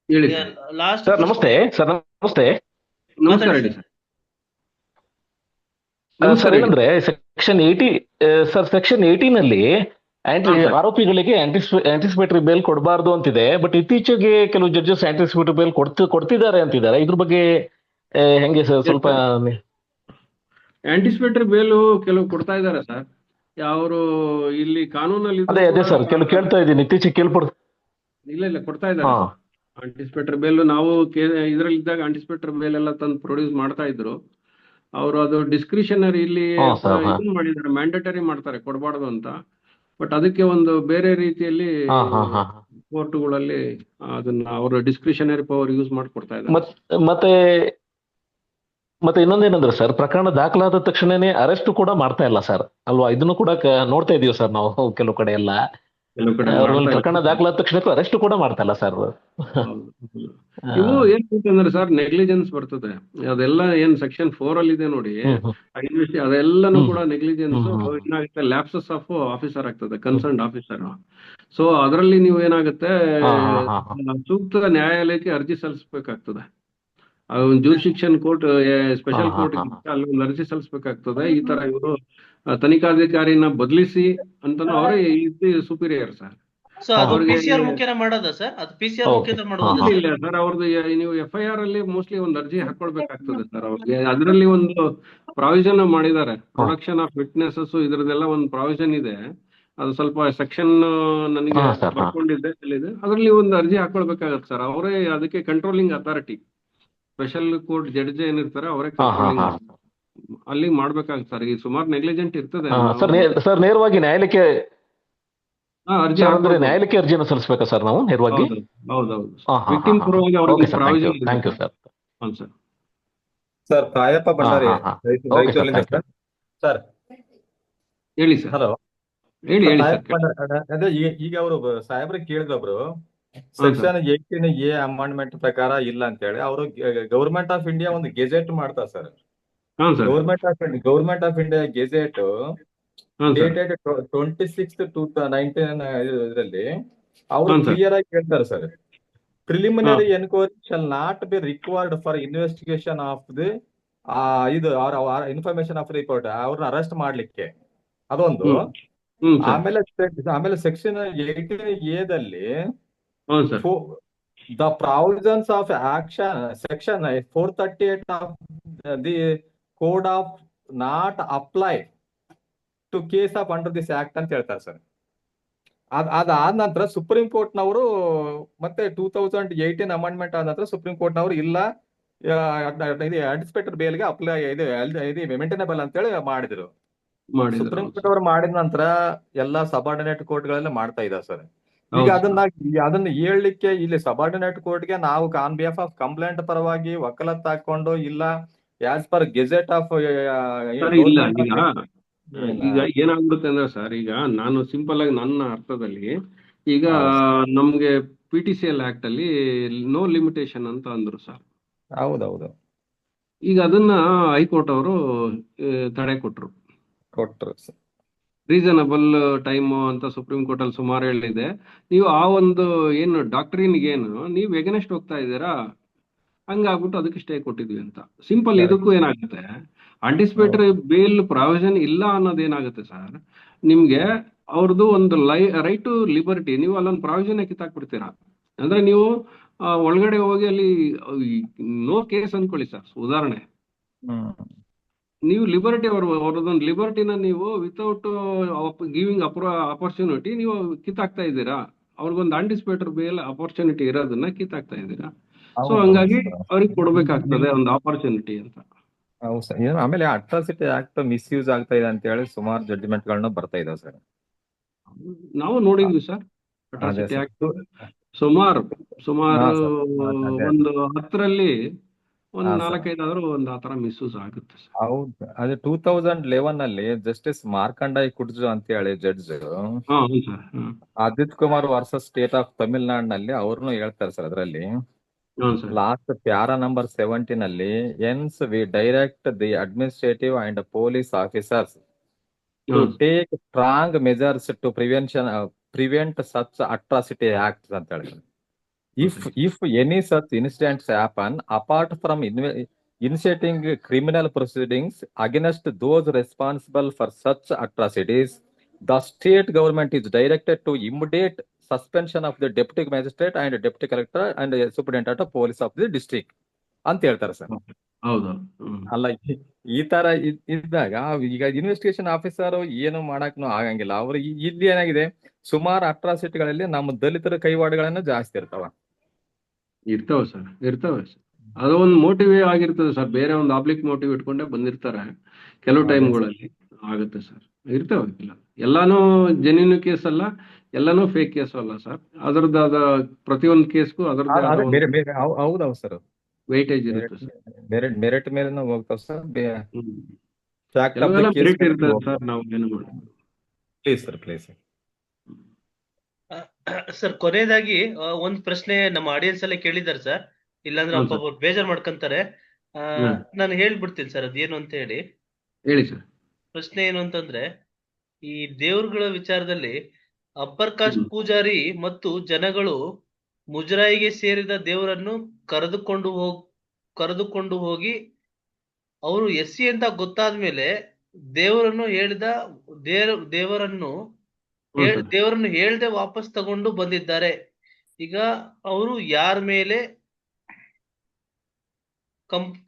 S2: ಹೇಳಿ ಸರ್.
S1: ಲಾಸ್ಟ್
S5: ಸರ್ ನಮಸ್ತೆ. ಸರ್ ನಮಸ್ತೆ.
S2: ನಮಸ್ಕಾರ,
S1: ಮಾತಾಡಿ
S2: ಹೇಳಿ
S1: ಸರ್.
S2: ಸರ್. ನಮಸ್ಕಾರ
S5: ಸರ್
S2: ಹೇಳಿ.
S5: ಏನಂದ್ರೆ ಸೆಕ್ಷನ್ 80 ಸರ್ ಸೆಕ್ಷನ್ 18 ನಲ್ಲಿ
S2: ಹಾಂ ಸರ್.
S5: ಆರೋಪಿಗಳಿಗೆ ಆಂಟಿಸಿಪೇಟರಿ ಬೇಲ್ ಕೊಡಬಾರ್ದು ಅಂತಿದೆ. ಬಟ್ ಇತ್ತೀಚೆಗೆ ಕೆಲವು ಜಡ್ಜಸ್ ಆಂಟಿಸಿಪೇಟರಿ ಬೇಲ್ ಕೊಡ್ತಿದ್ದಾರೆ ಅಂತಿದ್ದಾರೆ. ಇದ್ರ ಬಗ್ಗೆ ಹೆಂಗೆ ಸರ್ ಸ್ವಲ್ಪ
S2: ಆಂಟಿಸಿಪೇಟರಿ ಬೇಲು ಕೆಲವು ಕೊಡ್ತಾ ಇದ್ದಾರೆ ಸರ್. ಅವರು ಇಲ್ಲಿ ಕಾನೂನಲ್ಲಿ
S5: ಅದೇ ಸರ್ ಕೆಲವು ಕೇಳ್ತಾ ಇದ್ದೀನಿ, ಇತ್ತೀಚೆಗೆ
S2: ಇಲ್ಲ ಕೊಡ್ತಾ ಇದ್ದಾರೆ.
S5: ಹಾ
S2: ಆಂಟಿಸಿಪೇಟರಿ ಬೇಲ್ ನಾವು ಇದ್ರಲ್ಲಿ ಇದ್ದಾಗ ಆಂಟಿಸಿಪೇಟರಿ ಬೇಲ್ ಎಲ್ಲ ತಂದು ಪ್ರೊಡ್ಯೂಸ್ ಮಾಡ್ತಾ ಇದ್ರು. ಅವರು ಅದು ಡಿಸ್ಕ್ರಿಷನರಿ ಇಲ್ಲಿ
S5: ಹಾ ಸರ್. ಹಾ
S2: ಇದನ್ನ ಮಾಡಿದ್ದಾರೆ, ಮ್ಯಾಂಡೇಟರಿ ಮಾಡ್ತಾರೆ ಕೊಡಬಾರ್ದು ಅಂತ. ಬಟ್ ಅದಕ್ಕೆ ಒಂದು ಬೇರೆ ರೀತಿಯಲ್ಲಿ
S5: ಹಾ ಹಾ ಹಾ
S2: ಕೋರ್ಟ್ಗಳಲ್ಲಿ ಅದನ್ನ ಅವರು ಡಿಸ್ಕ್ರಿಷನರಿ ಪವರ್ ಯೂಸ್ ಮಾಡಿ ಕೊಡ್ತಾ ಇದ್ದಾರೆ.
S5: ಮತ್ತೆ ಮತ್ತೆ ಇನ್ನೊಂದೇನಂದ್ರೆ ಸರ್, ಪ್ರಕರಣ ದಾಖಲಾದ ತಕ್ಷಣನೇ ಅರೆಸ್ಟ್ ಕೂಡ ಮಾಡ್ತಾ ಇಲ್ಲ ಸರ್ ಅಲ್ವಾ? ಇದನ್ನು ಕೂಡ ನೋಡ್ತಾ ಇದೀವಿ ಸರ್ ನಾವು ಕೆಲವು ಕಡೆ ಎಲ್ಲ.
S2: ಕೆಲವು ಕಡೆ
S5: ಅವ್ರಲ್ಲಿ
S2: ಮಾಡ್ತಾ
S5: ಪ್ರಕರಣ
S2: ಇಲ್ಲ.
S5: ದಾಖಲಾದ ತಕ್ಷಣಕ್ಕೂ ಅರೆಸ್ಟ್ ಕೂಡ ಮಾಡ್ತಾ ಇಲ್ಲ ಸರ್.
S2: ಹೌದು, ಹೌದು. ಇವು ಏನ್ಬೇಕಂದ್ರೆ ಸರ್ ನೆಗ್ಲಿಜೆನ್ಸ್ ಬರ್ತದೆ. ಅದೆಲ್ಲ ಏನ್ ಸೆಕ್ಷನ್ 4 ಅಲ್ಲಿ ಇದೆ ನೋಡಿ, ಅದೆಲ್ಲಾನು ಕೂಡ ನೆಗ್ಲಿಜೆನ್ಸ್ ಏನಾಗುತ್ತೆ, ಲ್ಯಾಪ್ಸಸ್ ಆಫ್ ಆಫೀಸರ್ ಆಗ್ತದೆ, ಕನ್ಸರ್ನ್ಡ್ ಆಫೀಸರ್. ಸೊ ಅದರಲ್ಲಿ ನೀವು ಏನಾಗುತ್ತೆ, ಸೂಕ್ತ ನ್ಯಾಯಾಲಯಕ್ಕೆ ಅರ್ಜಿ ಸಲ್ಲಿಸಬೇಕಾಗ್ತದೆ. ಒಂದು ಜೂರಿಸ್ಡಿಕ್ಷನ್ ಕೋರ್ಟ್, ಸ್ಪೆಷಲ್ ಕೋರ್ಟ್ ಅಲ್ಲಿ ಒಂದು ಅರ್ಜಿ ಸಲ್ಲಿಸಬೇಕಾಗ್ತದೆ. ಈ ತರ ಇವರು ತನಿಖಾಧಿಕಾರಿನ ಬದಲಿಸಿ ಅಂತಾನು ಅವರೇ ಸುಪೀರಿಯರ್ ಸರ್.
S1: ಸೊ ಅದು
S2: ಅವ್ರಿಗೆ
S1: PCR ಮುಖೇನ ಮಾಡೋದಾ ಸರ್? ಅದು PCR ಮುಖೇನ ಮಾಡೋದಾ ಸರ್?
S2: ಇಲ್ಲ ಸರ್, ಅವ್ರದ್ದು ನೀವು FIR ಅಲ್ಲಿ ಮೋಸ್ಟ್ಲಿ ಒಂದು ಅರ್ಜಿ ಹಾಕೊಳ್ಬೇಕಾಗ್ತದೆ ಸರ್ ಅವ್ರಿಗೆ. ಅದರಲ್ಲಿ ಒಂದು ಪ್ರಾವಿಷನ್ ಮಾಡಿದ್ದಾರೆ, ಪ್ರೊಡಕ್ಷನ್ ಆಫ್ ವಿಟ್ನೆಸಸ್, ಇದ್ರದ್ದೆಲ್ಲ ಒಂದು ಪ್ರಾವಿಷನ್ ಇದೆ. ಅದು ಸ್ವಲ್ಪ ಸೆಕ್ಷನ್ ನನಗೆ ಬರ್ಕೊಂಡಿದ್ದೆ ಅಲ್ಲಿದೆ. ಅದರಲ್ಲಿ ಒಂದು ಅರ್ಜಿ ಹಾಕೊಳ್ಬೇಕಾಗತ್ತೆ ಸರ್. ಅವರೇ ಅದಕ್ಕೆ controlling authority, special court judge ಏನಿರ್ತಾರೆ ಅವರೇ ಕಂಟ್ರೋಲಿಂಗ್ ಅಲ್ಲಿ ಮಾಡ್ಬೇಕಾಗುತ್ತೆ ಸರ್. ಈ ಸುಮಾರು ನೆಗ್ಲಿಜೆಂಟ್ ಇರ್ತದೆ.
S5: ಸರ್ ನೇರವಾಗಿ ನ್ಯಾಯಾಲಯಕ್ಕೆ
S2: ಅರ್ಜಿ
S5: ನ್ಯಾಯಾಲಯಕ್ಕೆ ಅರ್ಜಿಯನ್ನು ಸಲ್ಲಿಸಬೇಕಾ ಸರ್ ನಾವು ನೇರವಾಗಿ?
S2: ಹೌದೌದು. ವಿಕ್ಟಿಮ್ ಪರವಾಗಿ ಅವರಿಗೆ ಪ್ರಾವಿಷನ್ ಇದೆ.
S5: Thank you sir.
S2: ಹೌದು ಸರ್.
S6: ಸರ್ ಪ್ರಾಯಪ್ಪ ಭಂಡಾರಿ ರೈತರಿಂದ ಸರ್.
S2: ಹೇಳಿ ಸರ್.
S6: ಹಲೋ,
S2: ಹೇಳಿ
S6: ಅದೇ ಈಗ ಅವರು ಸಾಹೇಬ್ರಿಗೆ ಕೇಳಿದೊಬ್ರು ಸೆಕ್ಷನ್ 18A ಅಮೆಂಡ್ಮೆಂಟ್ ಪ್ರಕಾರ ಇಲ್ಲ ಅಂತ ಹೇಳಿ ಅವರು ಗವರ್ಮೆಂಟ್ ಆಫ್ ಇಂಡಿಯಾ ಒಂದು ಗೆಜೆಟ್ ಮಾಡ್ತಾರೆ sir. Government of India gazette dated 26/2/19 ಇದರಲ್ಲಿ ಅವರು ಕ್ಲಿಯರ್ ಆಗಿ ಹೇಳ್ತಾರೆ sir, preliminary enquiry shall not be required for investigation of the ಇದು ಇನ್ಫಾರ್ಮೇಶನ್ ಆಫ್ ರಿಪೋರ್ಟ್, ಅವ್ರನ್ನ ಅರೆಸ್ಟ್ ಮಾಡ್ಲಿಕ್ಕೆ ಅದೊಂದು. ಆಮೇಲೆ ಸೆಕ್ಷನ್ 18A ದಲ್ಲಿ the provisions of action section 438 of the code of not apply to case of under this act ಅಂತ ಹೇಳ್ತಾರೆ sir. ಅದಾದ ನಂತರ ಸುಪ್ರೀಂ ಕೋರ್ಟ್ ನವರು ಮತ್ತೆ 2018 ಅಮೆಂಡ್ಮೆಂಟ್ ಆದ ನಂತರ ಸುಪ್ರೀಂ ಕೋರ್ಟ್ ನವರು ಇಲ್ಲ, ಆಂಟಿಸಿಪೇಟರಿ ಬೇಲ್ಗೆ ಅಪ್ಲೈ ಇದು ಮೇಂಟೈನಬಲ್ ಅಂತ ಹೇಳಿ ಮಾಡಿದ್ರು. ಸುಪ್ರೀಂ ಕೋರ್ಟ್ ಅವರು ಮಾಡಿದ ನಂತರ ಎಲ್ಲಾ ಸಬಾರ್ಡಿನೇಟ್ ಕೋರ್ಟ್ ಗಳೆಲ್ಲ ಮಾಡ್ತಾ ಇದ್ದಾರೆ ಸರ್. ಈಗ ಅದನ್ನ ಹೇಳ್ಲಿಕ್ಕೆ ಇಲ್ಲಿ ಸಬಾರ್ಡಿನೇಟ್ ಕೋರ್ಟ್ಗೆ ನಾವು ಆನ್ ಬಿಹಾಫ್ ಆಫ್ ಕಂಪ್ಲೇಂಟ್ ಪರವಾಗಿ ವಕಾಲತ್ ಹಾಕೊಂಡು ಇಲ್ಲ ಆಸ್ ಪರ್ ಗೆಜೆಟ್ ಆಫ್
S2: ಈಗ ಏನಾಗ್ಬಿಡುತ್ತೆ ಅಂದ್ರೆ ಸರ್, ಈಗ ನಾನು ಸಿಂಪಲ್ ಆಗಿ ನನ್ನ ಅರ್ಥದಲ್ಲಿ ಈಗ ನಮ್ಗೆ PTCL ಆಕ್ಟ್ ಅಲ್ಲಿ ನೋ ಲಿಮಿಟೇಷನ್ ಅಂತ ಅಂದ್ರು ಸರ್.
S6: ಹೌದೌದು.
S2: ಈಗ ಅದನ್ನ ಹೈಕೋರ್ಟ್ ಅವರು ತಡೆ ಕೊಟ್ರು. ರೀಸನಬಲ್ ಟೈಮ್ ಅಂತ ಸುಪ್ರೀಂ ಕೋರ್ಟ್ ಅಲ್ಲಿ ಸುಮಾರು ಹೇಳಿದೆ. ನೀವು ಆ ಒಂದು ಏನು ಡಾಕ್ಟ್ರಿನ್ಗೆ ಏನು ನೀವು ಎಗನೆಸ್ಟ್ ಹೋಗ್ತಾ ಇದ್ದೀರಾ, ಹಂಗಾಗ್ಬಿಟ್ಟು ಅದಕ್ಕೆ ಸ್ಟೇ ಕೊಟ್ಟಿದ್ವಿ ಅಂತ. ಸಿಂಪಲ್. ಇದಕ್ಕೂ ಏನಾಗುತ್ತೆ, ಆಂಟಿಸಿಪೇಟರಿ ಬೇಲ್ ಪ್ರಾವಿಷನ್ ಇಲ್ಲ ಅನ್ನೋದೇನಾಗುತ್ತೆ ಸರ್, ನಿಮ್ಗೆ ಅವ್ರದ್ದು ಒಂದು ರೈಟ್ ಟು ಲಿಬರ್ಟಿ, ನೀವು ಅಲ್ಲೊಂದು ಪ್ರಾವಿಷನ್ ಕಿತ್ತಾಕ್ಬಿಡ್ತೀರಾ. ಅಂದ್ರೆ ನೀವು ಒಳಗಡೆ ಹೋಗಿ ಅಲ್ಲಿ ನೋ ಕೇಸ್ ಅನ್ಕೊಳ್ಳಿ ಸರ್, ಉದಾಹರಣೆ ನೀವು ಲಿಬರ್ಟಿ ಅವ್ರದೊಂದು ಲಿಬರ್ಟಿನ ನೀವು ವಿತೌಟ್ ಗಿವಿಂಗ್ ಅಪರ್ಚುನಿಟಿ ನೀವು ಕಿತ್ತಾಕ್ತಾ ಇದ್ದೀರಾ. ಅವ್ರಿಗೊಂದು ಆಂಟಿಸಿಪೇಟರ್ ಬೇಲ್ ಅಪರ್ಚುನಿಟಿ ಇರೋದನ್ನ ಕಿತ್ತಾಕ್ತಾ ಇದ್ದೀರಾ. ಸೊ
S6: ಹೌದು
S2: ಹಂಗಾಗಿ
S6: ಸರ್.
S2: ಅವ್ರಿಗೆ ಕೊಡ್ಬೇಕಾಗ್ತದೆ ಒಂದು ಆಪರ್ಚುನಿಟಿ ಅಂತ.
S6: ಹೌದು ಸರ್. ಆಮೇಲೆ ಅಟ್ರಾಸಿಟಿ ಆಕ್ಟ್ ಮಿಸ್ಯೂಸ್ ಆಗ್ತಾ ಇದೆ ಅಂತ ಹೇಳಿ ಸುಮಾರು ಜಡ್ಜ್ಮೆಂಟ್ ಗಳನ್ನ ಬರ್ತಾ ಇದಾವೆ ಸರ್.
S2: ನಾವು ನೋಡಿದ್ವಿ ಸರ್,
S6: ಅದೇ
S2: ಅಟ್ರಾಸಿಟಿ
S6: ಸರ್.
S2: ಆಕ್ಟ್ ಸುಮಾರು
S6: ಹಾ ಸರ್. ಅದೇ
S2: ಒಂದು 10ರಲ್ಲಿ ಒಂದು
S6: ಹಾ ಸರ್.
S2: 4-5 ಒಂದು ಆತರ ಮಿಸ್ಯೂಸ್ ಆಗುತ್ತೆ ಸರ್.
S6: ಹೌದು. ಅದೇ 2011 ಅಲ್ಲಿ ಜಸ್ಟಿಸ್ ಮಾರ್ಕಂಡಾಯ್ ಕುಡ್ಜು ಅಂತ ಹೇಳಿ ಜಡ್ಜ್
S2: ಹೌದು sir.
S6: Adith Kumar versus state of ತಮಿಳ್ನಾಡಿನಲ್ಲಿ ಅವ್ರನ್ನು ಹೇಳ್ತಾರೆ ಸರ್. ಅದರಲ್ಲಿ
S2: ಹೌದು ಸರ್.
S6: ಲಾಸ್ಟ್ ಪ್ಯಾರಾ ನಂಬರ್ 17 ಅಲ್ಲಿ hence we direct the administrative and police officers to take strong measures to prevent such atrocity acts ಅಂತ ಹೇಳ್ತಾರೆ. If any such incidents happen, apart from initiating criminal proceedings against those responsible for such atrocities, the state government is directed to immediate suspension of the deputy magistrate and deputy collector and superintendent of police of the district ಅಂತ ಹೇಳ್ತಾರೆ sir.
S2: ಹೌದು.
S6: ಅಲ್ಲ, ಈ ತರ ಇದ್ದಾಗ ಈಗ investigation officer ಏನು ಮಾಡಕ್ ಆಗಂಗಿಲ್ಲ. ಅವ್ರು ಇಲ್ಲಿ ಏನಾಗಿದೆ, ಸುಮಾರು ಅಟ್ರಾಸಿಟಿಗಳಲ್ಲಿ ನಮ್ಮ ದಲಿತರ ಕೈವಾಡಗಳನ್ನ ಜಾಸ್ತಿ
S2: ಇರ್ತಾವೆ ಸರ್. ಅದು ಒಂದು ಮೋಟಿವ್ ಆಗಿರ್ತದೆ ಸರ್. ಬೇರೆ ಒಂದು ಆಬ್ಲಿಕ್ ಮೋಟಿವ್ ಇಟ್ಕೊಂಡೇ ಬಂದಿರ್ತಾರೆ ಕೆಲವು ಟೈಮ್ಗಳಲ್ಲಿ. ಆಗುತ್ತೆ ಸರ್, ಇರ್ತವೆ. ಎಲ್ಲಾನು ಜೆನ್ಯೂನ್ ಕೇಸ್ ಅಲ್ಲ, ಎಲ್ಲಾನು ಫೇಕ್ ಕೇಸ್ ಅಲ್ಲ ಸರ್. ಅದರದ್ದಾದ ಪ್ರತಿಯೊಂದು ಕೇಸ್ಗೂ ಅದರದ್ದು
S6: ಹೌದೌದು ಸರ್,
S2: ವೈಟೇಜ್ ಇರುತ್ತೆ ಸರ್.
S6: ಮೆರಿಟ್ ಮೇಲೆ ಹೋಗ್ತಾವ ಸರ್.
S2: ಮೆರಿಟ್ ಇರ್ತದೆ ಸರ್. ನಾವು ಏನು ಮಾಡೋದು.
S6: ಪ್ಲೀಸ್ ಸರ್, ಪ್ಲೀಸ್
S1: ಸರ್, ಕೊನೆಯದಾಗಿ ಒಂದ್ ಪ್ರಶ್ನೆ ನಮ್ಮ ಆಡಿಯನ್ಸ್ ಅಲ್ಲೇ ಕೇಳಿದ್ದಾರೆ ಸರ್. ಇಲ್ಲಾಂದ್ರೆ ಒಬ್ಬೊಬ್ರು ಬೇಜಾರ್ ಮಾಡ್ಕೊಂತಾರೆ. ನಾನು ಹೇಳ್ಬಿಡ್ತೀನಿ ಸರ್ ಅದೇನು ಅಂತ ಹೇಳಿ.
S2: ಹೇಳಿ ಸರ್.
S1: ಪ್ರಶ್ನೆ ಏನು ಅಂತಂದ್ರೆ, ಈ ದೇವ್ರುಗಳ ವಿಚಾರದಲ್ಲಿ ಅಪ್ಪರ್ ಕಾಸ್ಟ್ ಪೂಜಾರಿ ಮತ್ತು ಜನಗಳು ಮುಜರಾಯಿಗೆ ಸೇರಿದ ದೇವರನ್ನು ಕರೆದುಕೊಂಡು ಹೋಗಿ ಅವರು SC ಅಂತ ಗೊತ್ತಾದ್ಮೇಲೆ ದೇವರನ್ನು ಹೇಳ್ದೆ ವಾಪಸ್ ತಗೊಂಡು ಬಂದಿದ್ದಾರೆ. ಈಗ ಅವರು ಯಾರ ಮೇಲೆ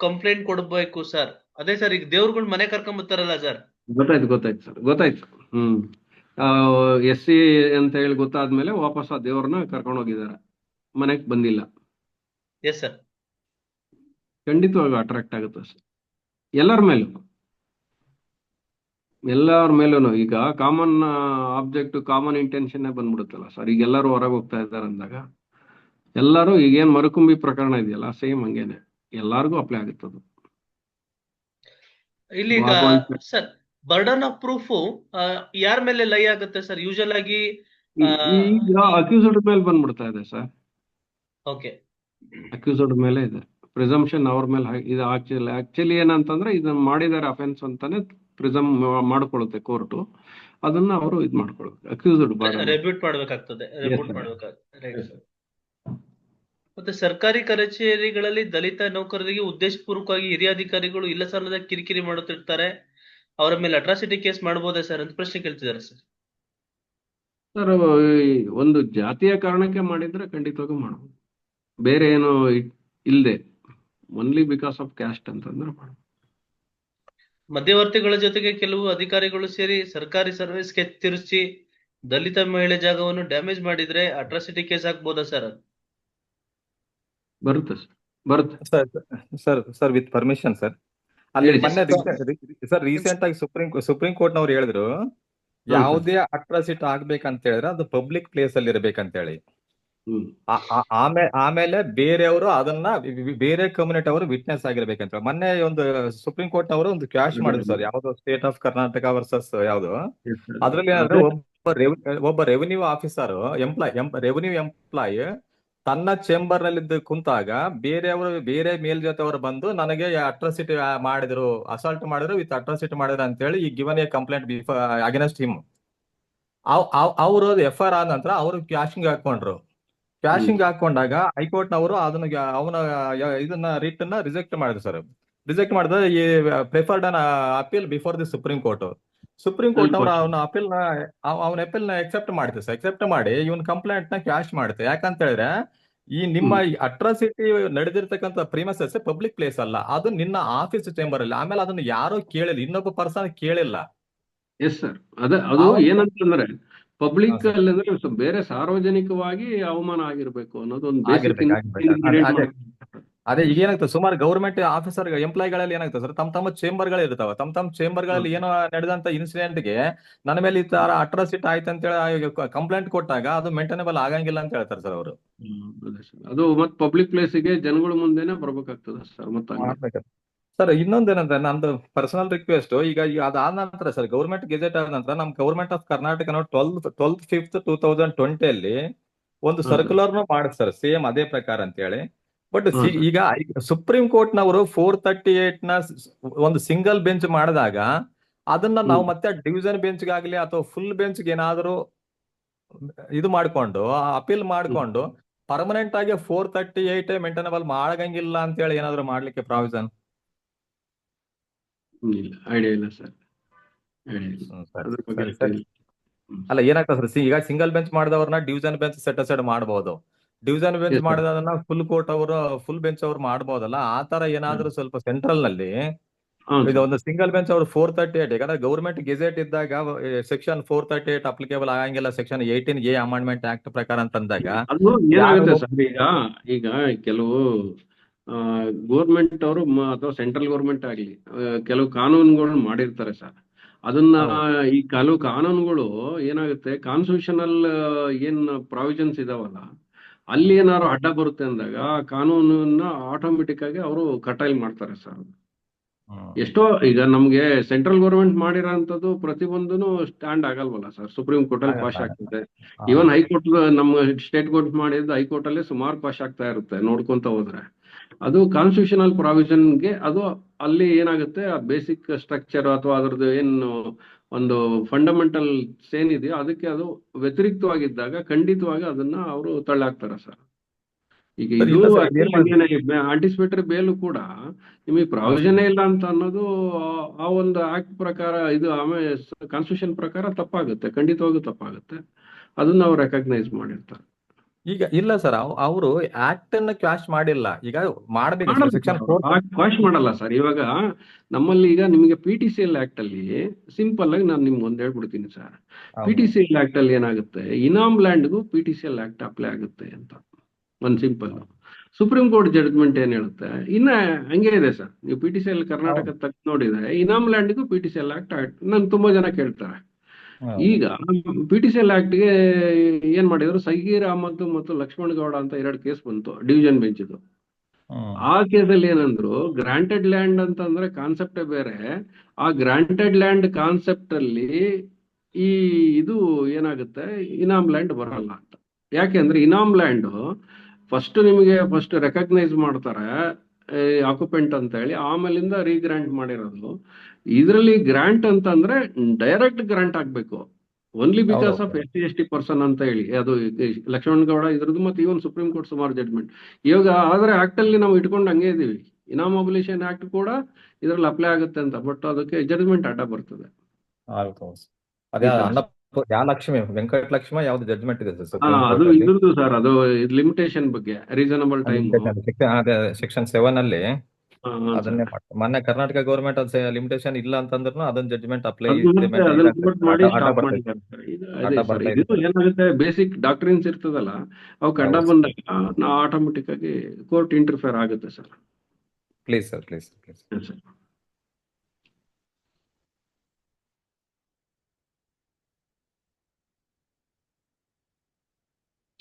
S1: ಕಂಪ್ಲೇಂಟ್ ಕೊಡ್ಬೇಕು ಸರ್? ಅದೇ ಸರ್, ಈಗ ದೇವ್ರುಗಳು ಮನೆ ಕರ್ಕೊಂಬರ್ತಾರಲ್ಲ ಸರ್.
S2: ಗೊತ್ತಾಯ್ತು ಸರ್. SC ಅಂತ ಹೇಳಿ ಗೊತ್ತಾದ್ಮೇಲೆ ವಾಪಸ್ ಆ ದೇವ್ರನ್ನ ಕರ್ಕೊಂಡು ಹೋಗಿದ್ದಾರೆ, ಮನೆಗೆ ಬಂದಿಲ್ಲ.
S1: Yes sir.
S2: ಖಂಡಿತವಾಗಿ ಅಟ್ರಾಕ್ಟ್ ಆಗುತ್ತೆ ಸರ್. ಎಲ್ಲರ ಮೇಲೂ ಈಗ ಕಾಮನ್ ಆಬ್ಜೆಕ್ಟ್, ಕಾಮನ್ ಇಂಟೆನ್ಷನ್ ಬಂದ್ಬಿಡುತ್ತಲ್ಲ ಸರ್. ಈಗ ಎಲ್ಲರೂ ಹೊರಗೆ ಹೋಗ್ತಾ ಇದ್ದಾರೆ ಅಂದಾಗ ಎಲ್ಲರೂ ಈಗೇನ್ ಮರುಕುಂಬಿ ಪ್ರಕರಣ ಇದೆಯಲ್ಲ, ಸೇಮ್ ಹಂಗೇನೆ ಎಲ್ಲಾರ್ಗು ಅಪ್ಲೈ ಆಗುತ್ತದು.
S1: ಇಲ್ಲಿ ಈಗ ಸರ್, ಬರ್ಡನ್ ಆಫ್ ಪ್ರೂಫ್ ಯಾರ ಮೇಲೆ ಲೈ ಆಗುತ್ತೆ ಸರ್? ಯೂಶಲ್ ಆಗಿ
S2: ಈಗ ಅಕ್ಯೂಸ್ಡ್ ಮೇಲೆ ಬಂದ್ಬಿಡ್ತಾ ಇದೆ ಸರ್.
S1: ಓಕೆ,
S2: ಅಕ್ಯೂಸ್ಡ್ ಮೇಲೆ ಇದೆ ಪ್ರಿಸಂಪ್ಷನ್, ಅವ್ರ ಮೇಲೆ ಇದು ಆಕ್ಚುಲಿ ಏನಂತಂದ್ರೆ ಇದನ್ನ ಮಾಡಿದ್ದಾರೆ ಅಫೆನ್ಸ್ ಅಂತಾನೆ ಪ್ರಿಸಮ್ ಮಾಡ್ಕೊಳ್ಳುತ್ತೆ ಕೋರ್ಟು. ಅದನ್ನ ಅವರು ಇದು ಮಾಡ್ಕೊಳ್ಬೇಕು, ಅಕ್ಯೂಸ್ಡ್
S1: ರೆಬ್ಯೂಟ್ ಮಾಡ್ಬೇಕಾಗ್ತದೆ. ಮತ್ತೆ ಸರ್ಕಾರಿ ಕಚೇರಿಗಳಲ್ಲಿ ದಲಿತ ನೌಕರರಿಗೆ ಉದ್ದೇಶಪೂರ್ವಕವಾಗಿ ಹಿರಿಯ ಅಧಿಕಾರಿಗಳು ಇಲ್ಲ ಸಲ್ಲದ ಕಿರಿಕಿರಿ ಮಾಡುತ್ತಿರ್ತಾರೆ, ಅವರ ಮೇಲೆ ಅಟ್ರಾಸಿಟಿ ಕೇಸ್ ಮಾಡಬಹುದೇ ಸರ್ ಅಂತ ಪ್ರಶ್ನೆ ಕೇಳ್ತಿದ್ದಾರೆ ಸರ್.
S2: ಸರ್, ಒಂದು ಜಾತಿಯ ಕಾರಣಕ್ಕೆ ಮಾಡಿದ್ರೆ ಖಂಡಿತವಾಗೂ ಮಾಡಬಹುದು. ಬೇರೆ ಏನು ಇಲ್ಲದೆ ಓನ್ಲಿ ಬಿಕಾಸ್ ಆಫ್ ಕ್ಯಾಸ್ಟ್ ಅಂತಂದ್ರೆ ಮಾಡಬಹುದು.
S1: ಮಧ್ಯವರ್ತಿಗಳ ಜೊತೆಗೆ ಕೆಲವು ಅಧಿಕಾರಿಗಳು ಸೇರಿ ಸರ್ಕಾರಿ ಸರ್ವಿಸ್ಗೆ ತಿರುಚಿ ದಲಿತ ಮಹಿಳೆ ಜಾಗವನ್ನು ಡ್ಯಾಮೇಜ್ ಮಾಡಿದ್ರೆ ಅಟ್ರಾಸಿಟಿ ಕೇಸ್ ಹಾಕ್ಬೋದಾ ಸರ್?
S2: ಬರುತ್ತೆ
S6: ಸರ್ ವಿತ್ ಪರ್ಮಿಷನ್ ಸರ್. ಅಲ್ಲಿ ಮೊನ್ನೆ ಸರ್ ರೀಸೆಂಟ್ ಆಗಿ ಸುಪ್ರೀಂ ಕೋರ್ಟ್ ನವ್ರು ಹೇಳಿದ್ರು, ಯಾವುದೇ ಅಟ್ರಾಸಿಟಿ ಆಗ್ಬೇಕಂತ ಹೇಳಿದ್ರೆ ಅದು ಪಬ್ಲಿಕ್ ಪ್ಲೇಸ್ ಅಲ್ಲಿ ಇರ್ಬೇಕಂತ ಹೇಳಿ. ಆಮೇಲೆ ಬೇರೆಯವರು ಅದನ್ನ ಬೇರೆ ಕಮ್ಯುನಿಟಿ ಅವರು ವಿಟ್ನೆಸ್ ಆಗಿರ್ಬೇಕಂತ ಹೇಳಿ ಮೊನ್ನೆ ಒಂದು ಸುಪ್ರೀಂ ಕೋರ್ಟ್ ನವರು ಒಂದು ಕ್ಯಾಶ್ ಮಾಡಿದ್ರು ಸರ್. ಯಾವ್ದು ಸ್ಟೇಟ್ ಆಫ್ ಕರ್ನಾಟಕ ವರ್ಸಸ್ ಯಾವ್ದು, ಅದ್ರಲ್ಲಿ ಒಬ್ಬ ರೆವಿನ್ಯೂ ಆಫೀಸರ್ ರೆವಿನ್ಯೂ ಎಂಪ್ಲಾಯಿ ತನ್ನ ಚೇಂಬರ್ ನಲ್ಲಿ ಕುಂತಾಗ ಬೇರೆ ಮೇಲ್ಜಾತಿಯವರು ಬಂದು ನನಗೆ ಅಟ್ರಾಸಿಟಿ ಮಾಡಿದ್ರು, ಅಸಾಲ್ಟ್ ಮಾಡಿದ್ರು ವಿತ್ ಅಟ್ರಾಸಿಟಿ ಮಾಡಿದ್ರು ಅಂತ ಹೇಳಿ ಈ given A complaint against him. ಅವರು FIR ಆದ ನಂತರ ಅವರು ಕ್ಯಾಶಿಂಗ್ ಹಾಕೊಂಡಾಗ ಹೈಕೋರ್ಟ್ ನವರು ಅವನ ಇದನ್ನ ರಿಟ್ ಅನ್ನ ರಿಜೆಕ್ಟ್ ಮಾಡಿದ್ರು ಸರ್. ರಿಜೆಕ್ಟ್ ಮಾಡಿದ್ರೆ ಈ preferred an appeal before the supreme court ಅವರು ಅವನ ಅಪೀಲ್ ನ ಎಕ್ಸೆಪ್ಟ್ ಮಾಡಿದ್ರು ಸರ್. ಎಕ್ಸೆಪ್ಟ್ ಮಾಡಿ ಇವನ್ ಕಂಪ್ಲೇಂಟ್ ನ ಕ್ಯಾಶ್ ಮಾಡುತ್ತೆ. ಯಾಕಂತ ಹೇಳಿದ್ರೆ ಈ ನಿಮ್ಮ ಅಟ್ರಾಸಿಟಿ ನಡೆದಿರ್ತಕ್ಕಂಥ ಪ್ರಿಮಸಸ್ ಪಬ್ಲಿಕ್ ಪ್ಲೇಸ್ ಅಲ್ಲ, ಅದು ನಿನ್ನ ಆಫೀಸ್ ಚೇಂಬರ್ ಅಲ್ಲಿ. ಆಮೇಲೆ ಅದನ್ನ ಯಾರೋ ಕೇಳಿಲ್ಲ, ಇನ್ನೊಬ್ಬ ಪರ್ಸನ್ ಕೇಳಿಲ್ಲ.
S2: ಎಸ್ ಸರ್, ಅದು
S6: ಆವಾಗ
S2: ಏನಂತಂದ್ರೆ ಪಬ್ಲಿಕ್
S6: ಸರ್
S2: ಅಲ್ಲಿ ಅಂದ್ರೆ ಬೇರೆ ಸಾರ್ವಜನಿಕವಾಗಿ ಅವಮಾನ ಆಗಿರ್ಬೇಕು ಅನ್ನೋದು ಒಂದು ಬೇಸಿಕ್
S6: ಅದೇ ಅದೇ ಅದೇ ಈಗ ಏನಾಗ್ತದೆ, ಸುಮಾರು ಗೌರ್ಮೆಂಟ್ ಆಫೀಸರ್ ಎಂಪ್ಲಾಯಿಗಳಲ್ಲಿ ಏನಾಗ್ತದೆ ಸರ್, ತಮ್ಮ ಚೇಂಬರ್ಗಳು ಇರ್ತಾವ. ತಮ್ಮ ಚೇಂಬರ್ಗಳಲ್ಲಿ ಏನೋ ನಡೆದಂತ ಇನ್ಸಿಡೆಂಟ್ಗೆ ನನ್ನ ಮೇಲೆ ಈ ತರ ಅಟ್ರಾಸಿಟಿ ಆಯ್ತು ಅಂತ ಹೇಳಿ ಕಂಪ್ಲೇಂಟ್ ಕೊಟ್ಟಾಗ ಅದು ಮೇಂಟೈನಬಲ್ ಆಗಂಗಿಲ್ಲ ಅಂತ ಹೇಳ್ತಾರೆ ಸರ್ ಅವರು.
S2: ಅದು ಮತ್ತೆ ಪಬ್ಲಿಕ್ ಪ್ಲೇಸಿಗೆ ಜನಗಳ ಮುಂದೆನೆ ಬರ್ಬೇಕಾಗ್ತದೆ ಸರ್. ಮತ್ತೆ
S6: ಸರ್ ಇನ್ನೊಂದೇನಂದ್ರೆ ನಮ್ದು ಪರ್ಸನಲ್ ರಿಕ್ವೆಸ್ಟ್, ಈಗ ಅದಾದ ನಂತರ ಸರ್ ಗೌರ್ಮೆಂಟ್ ಗೆಜೆಟ್ ಆದ ನಂತರ ನಮ್ ಗೌರ್ಮೆಂಟ್ ಆಫ್ ಕರ್ನಾಟಕ 12/5/2020 ಅಲ್ಲಿ ಒಂದು ಸರ್ಕ್ಯುಲರ್ ಮಾಡಿದ್ ಸರ್, ಸೇಮ್ ಅದೇ ಪ್ರಕಾರ ಅಂತ ಹೇಳಿ. ಬಟ್ ಈಗ ಸುಪ್ರೀಂ ಕೋರ್ಟ್ ನವರು 438 ನ ಒಂದು ಸಿಂಗಲ್ ಬೆಂಚ್ ಮಾಡಿದಾಗ ಅದನ್ನ ನಾವು ಮತ್ತೆ ಡಿವಿಷನ್ ಬೆಂಚ್ ಗಾಗ್ಲಿ ಅಥವಾ ಫುಲ್ ಬೆಂಚ್ ಏನಾದ್ರು ಇದು ಮಾಡ್ಕೊಂಡು ಅಪೀಲ್ ಮಾಡ್ಕೊಂಡು ಪರ್ಮನೆಂಟ್ ಆಗಿ 438 ಮೇಂಟೈನಬಲ್ ಮಾಡಂಗಿಲ್ಲ ಅಂತ ಹೇಳಿ ಏನಾದ್ರು ಮಾಡ್ಲಿಕ್ಕೆ ಪ್ರಾವಿಷನ್
S2: ಐಡಿಯಾ ಇಲ್ಲ ಸರ್.
S6: ಅಲ್ಲ ಏನಾಗ್ತದೆ ಸರ್, ಈಗ ಸಿಂಗಲ್ ಬೆಂಚ್ ಮಾಡಿದವ್ರನ್ನ ಡಿವಿಷನ್ ಬೆಂಚ್ ಸೆಟ್ ಅಸೈಡ್ ಮಾಡಬಹುದು, ಡಿವಿಷನ್ ಬೆಂಚ್ ಮಾಡಿದನ್ನ ಫುಲ್ ಕೋರ್ಟ್ ಅವರು ಫುಲ್ ಬೆಂಚ್ ಅವ್ರು ಮಾಡಬಹುದಲ್ಲ. ಆ ತರ ಏನಾದ್ರೂ ಸ್ವಲ್ಪ ಸೆಂಟ್ರಲ್ ನಲ್ಲಿ ಇದು ಒಂದು ಸಿಂಗಲ್ ಬೆಂಚ್ ಅವರು 438, ಯಾಕಂದ್ರೆ ಗೌರ್ಮೆಂಟ್ ಗೆಜೆಟ್ ಇದ್ದಾಗ ಸೆಕ್ಷನ್ 438 ಅಪ್ಲಿಕೇಬಲ್ ಆಗಂಗಿಲ್ಲ ಸೆಕ್ಷನ್ 18A ಅಮೆಂಡ್ಮೆಂಟ್ ಆಕ್ಟ್ ಪ್ರಕಾರ ಅಂತಂದಾಗ
S2: ಅದು ಏನಾಗುತ್ತೆ ಸರ್, ಈಗ ಕೆಲವು ಗೋರ್ಮೆಂಟ್ ಅವರು ಅಥವಾ ಸೆಂಟ್ರಲ್ ಗೌರ್ಮೆಂಟ್ ಆಗ್ಲಿ ಕೆಲವು ಕಾನೂನುಗಳನ್ನ ಮಾಡಿರ್ತಾರೆ ಸರ್. ಅದನ್ನ ಈ ಕೆಲವು ಕಾನೂನುಗಳು ಏನಾಗುತ್ತೆ, ಕಾನ್ಸ್ಟಿಟ್ಯೂಷನಲ್ ಏನ್ ಪ್ರಾವಿಷನ್ಸ್ ಇದಾವಲ್ಲ ಅಲ್ಲಿ ಏನಾದ್ರು ಅಡ್ಡ ಬರುತ್ತೆ ಅಂದಾಗ ಆ ಕಾನೂನನ್ನ ಆಟೋಮೆಟಿಕ್ ಆಗಿ ಅವರು ಕಟೈಲ್ ಮಾಡ್ತಾರೆ ಸರ್. ಎಷ್ಟೋ ಈಗ ನಮ್ಗೆ ಸೆಂಟ್ರಲ್ ಗೌರ್ಮೆಂಟ್ ಮಾಡಿರೋಂಥದ್ದು ಪ್ರತಿಯೊಂದೂ ಸ್ಟ್ಯಾಂಡ್ ಆಗಲ್ವಲ್ಲ ಸರ್, ಸುಪ್ರೀಂ ಕೋರ್ಟ್ ಅಲ್ಲಿ ಪಾಸ್ ಆಗ್ತದೆ. ಈವನ್ ಹೈಕೋರ್ಟ್ ನಮ್ಮ ಸ್ಟೇಟ್ ಕೋರ್ಟ್ ಮಾಡಿದ್ದು ಹೈಕೋರ್ಟ್ ಅಲ್ಲೇ ಸುಮಾರು ಪಾಸ್ ಆಗ್ತಾ ಇರುತ್ತೆ ನೋಡ್ಕೊಂತ ಹೋದ್ರೆ. ಅದು ಕಾನ್ಸ್ಟಿಟ್ಯೂಷನಲ್ ಪ್ರಾವಿಷನ್ಗೆ ಅದು ಅಲ್ಲಿ ಏನಾಗುತ್ತೆ, ಆ ಬೇಸಿಕ್ ಸ್ಟ್ರಕ್ಚರ್ ಅಥವಾ ಅದ್ರದ್ದು ಏನು ಒಂದು ಫಂಡಮೆಂಟಲ್ ಏನಿದೆಯೋ ಅದಕ್ಕೆ ಅದು ವ್ಯತಿರಿಕ್ತವಾಗಿದ್ದಾಗ ಖಂಡಿತವಾಗಿ ಅದನ್ನ ಅವರು ತಳ್ಳಾಕ್ತಾರೆ ಸರ್. ಈಗ ಇದು ಆಂಟಿಸಿಪೇಟರಿ ಬೇಲು ಕೂಡ ನಿಮಗೆ ಪ್ರಾವಿಷನ್ ಇಲ್ಲ ಅಂತ ಅನ್ನೋದು ಆ ಒಂದು ಆಕ್ಟ್ ಪ್ರಕಾರ, ಇದು ಆಮೇಲೆ ಕಾನ್ಸ್ಟಿಟ್ಯೂಷನ್ ಪ್ರಕಾರ ತಪ್ಪಾಗುತ್ತೆ, ಖಂಡಿತವಾಗೂ ತಪ್ಪಾಗುತ್ತೆ. ಅದನ್ನ ಅವ್ರು ರೆಕಗ್ನೈಸ್ ಮಾಡಿರ್ತಾರೆ.
S6: ಈಗ ಇಲ್ಲ ಸರ್, ಅವರು ಆಕ್ಟ್ ಅನ್ನ ಕ್ವಾಶ್ ಮಾಡಿಲ್ಲ, ಈಗ ಮಾಡಬೇಕು ಸೆಕ್ಷನ್
S2: ಕ್ವಾಶ್ ಮಾಡಲ್ಲ ಸರ್. ಇವಾಗ ನಮ್ಮಲ್ಲಿ ಈಗ ನಿಮಗೆ PTCL ಆಕ್ಟ್ ಅಲ್ಲಿ ಸಿಂಪಲ್ ಆಗಿ ನಾನು ನಿಮ್ಗೆ ಒಂದ್ ಹೇಳ್ಬಿಡ್ತೀನಿ ಸರ್. PTCL ಆಕ್ಟ್ ಅಲ್ಲಿ ಏನಾಗುತ್ತೆ, ಇನಾಮ್ ಲ್ಯಾಂಡ್ಗೂ PTCL ಆಕ್ಟ್ ಅಪ್ಲೈ ಆಗುತ್ತೆ ಅಂತ ಒಂದ್ ಸಿಂಪಲ್. ಸುಪ್ರೀಂ ಕೋರ್ಟ್ ಜಡ್ಜ್ಮೆಂಟ್ ಏನ್ ಹೇಳುತ್ತೆ, ಇನ್ನ ಹಂಗೆ ಇದೆ ಸರ್. ನೀವು PTCL ಕರ್ನಾಟಕ ತಕ್ಕ ನೋಡಿದ್ರೆ ಇನಾಮ್ ಲ್ಯಾಂಡ್ಗೂ PTCL ಆಕ್ಟ್ ನನ್ ತುಂಬಾ ಜನ ಕೇಳ್ತಾರೆ. ಈಗ PTCL ಆಕ್ಟ್ಗೆ ಏನ್ ಮಾಡಿದ್ರು, ಸಗೀರ್ ಅಹಮದ್ ಮತ್ತು ಲಕ್ಷ್ಮಣ್ ಗೌಡ ಅಂತ 2 ಕೇಸ್ ಬಂತು ಡಿವಿಷನ್ ಬೆಂಚ್ ಇದು. ಆ ಕೇಸಲ್ಲಿ ಏನಂದ್ರು, ಗ್ರಾಂಟೆಡ್ ಲ್ಯಾಂಡ್ ಅಂತಂದ್ರೆ ಕಾನ್ಸೆಪ್ಟೇ ಬೇರೆ. ಆ ಗ್ರಾಂಟೆಡ್ ಲ್ಯಾಂಡ್ ಕಾನ್ಸೆಪ್ಟ್ ಅಲ್ಲಿ ಈ ಇದು ಏನಾಗುತ್ತೆ, ಇನಾಮ್ ಲ್ಯಾಂಡ್ ಬರಲ್ಲ ಅಂತ. ಯಾಕೆಂದ್ರೆ ಇನಾಮ್ ಲ್ಯಾಂಡ್ ಫಸ್ಟ್ ರೆಕಗ್ನೈಸ್ ಮಾಡ್ತಾರೆ ಆಕ್ಯುಪೆಂಟ್ ಅಂತ ಹೇಳಿ, ಆಮೇಲಿಂದ ರೀಗ್ರಾಂಟ್ ಮಾಡಿರೋದು. ಇದರಲ್ಲಿ ಗ್ರಾಂಟ್ ಅಂತಂದ್ರೆ ಡೈರೆಕ್ಟ್ ಗ್ರಾಂಟ್ ಆಗ್ಬೇಕು, only because of SC/ST person ಅಂತ ಹೇಳಿ. ಅದು ಲಕ್ಷ್ಮಣ್ ಗೌಡ ಇದ್ರದ್ದು ಮತ್ತೆ ಇವನ್ ಸುಪ್ರೀಂ ಕೋರ್ಟ್ ಸುಮಾರು ಜಡ್ಜ್ಮೆಂಟ್. ಇವಾಗ ಆದ್ರೆ ಆಕ್ಟ್ ಅಲ್ಲಿ ನಾವು ಇಟ್ಕೊಂಡು ಹಂಗೆ ಇದೀವಿ, ಇನಾಮ್ ಅಬಲಿಷನ್ ಆಕ್ಟ್ ಕೂಡ ಇದ್ರಲ್ಲಿ ಅಪ್ಲೈ ಆಗುತ್ತೆ ಅಂತ. ಬಟ್ ಅದಕ್ಕೆ ಜಡ್ಜ್ಮೆಂಟ್ ಅಡ್ಡ ಬರ್ತದೆ.
S6: ಲಕ್ಷ್ಮಿ ವೆಂಕಟಲಕ್ಷ್ಮಿ ಯಾವ್ದು ಜಡ್ಜ್ಮೆಂಟ್ ಇದೆ ಸರ್?
S2: ಅದು ಇದ್ರದ್ದು ಸರ್, ಅದು ಲಿಮಿಟೇಷನ್ ಬಗ್ಗೆ ರೀಸನಬಲ್ ಟೈಮ್
S6: ಸೆಕ್ಷನ್ 7 ಅಲ್ಲಿ ಅದನ್ನೇ ಮೊನ್ನೆ ಕರ್ನಾಟಕ ಗೌರ್ಮೆಂಟ್ ಅದ್ ಲಿಮಿಟೇಷನ್ ಇಲ್ಲ ಅಂತಂದ್ರು ಅದನ್ನ ಜಡ್ಜ್ಮೆಂಟ್ ಅಪ್ಲೈ
S2: ಏನಾಗುತ್ತೆ, ಬೇಸಿಕ್ ಡಾಕ್ಟ್ರಿನ್ಸ್ ಇರ್ತದಲ್ಲ ಅವಕ್ಕೆ ಅಡ್ಡ ಬಂದಾಗ ಆಟೋಮೆಟಿಕ್ ಆಗಿ ಕೋರ್ಟ್ ಇಂಟರ್ಫಿಯರ್ ಆಗುತ್ತೆ sir.
S6: Please sir, please
S2: sir.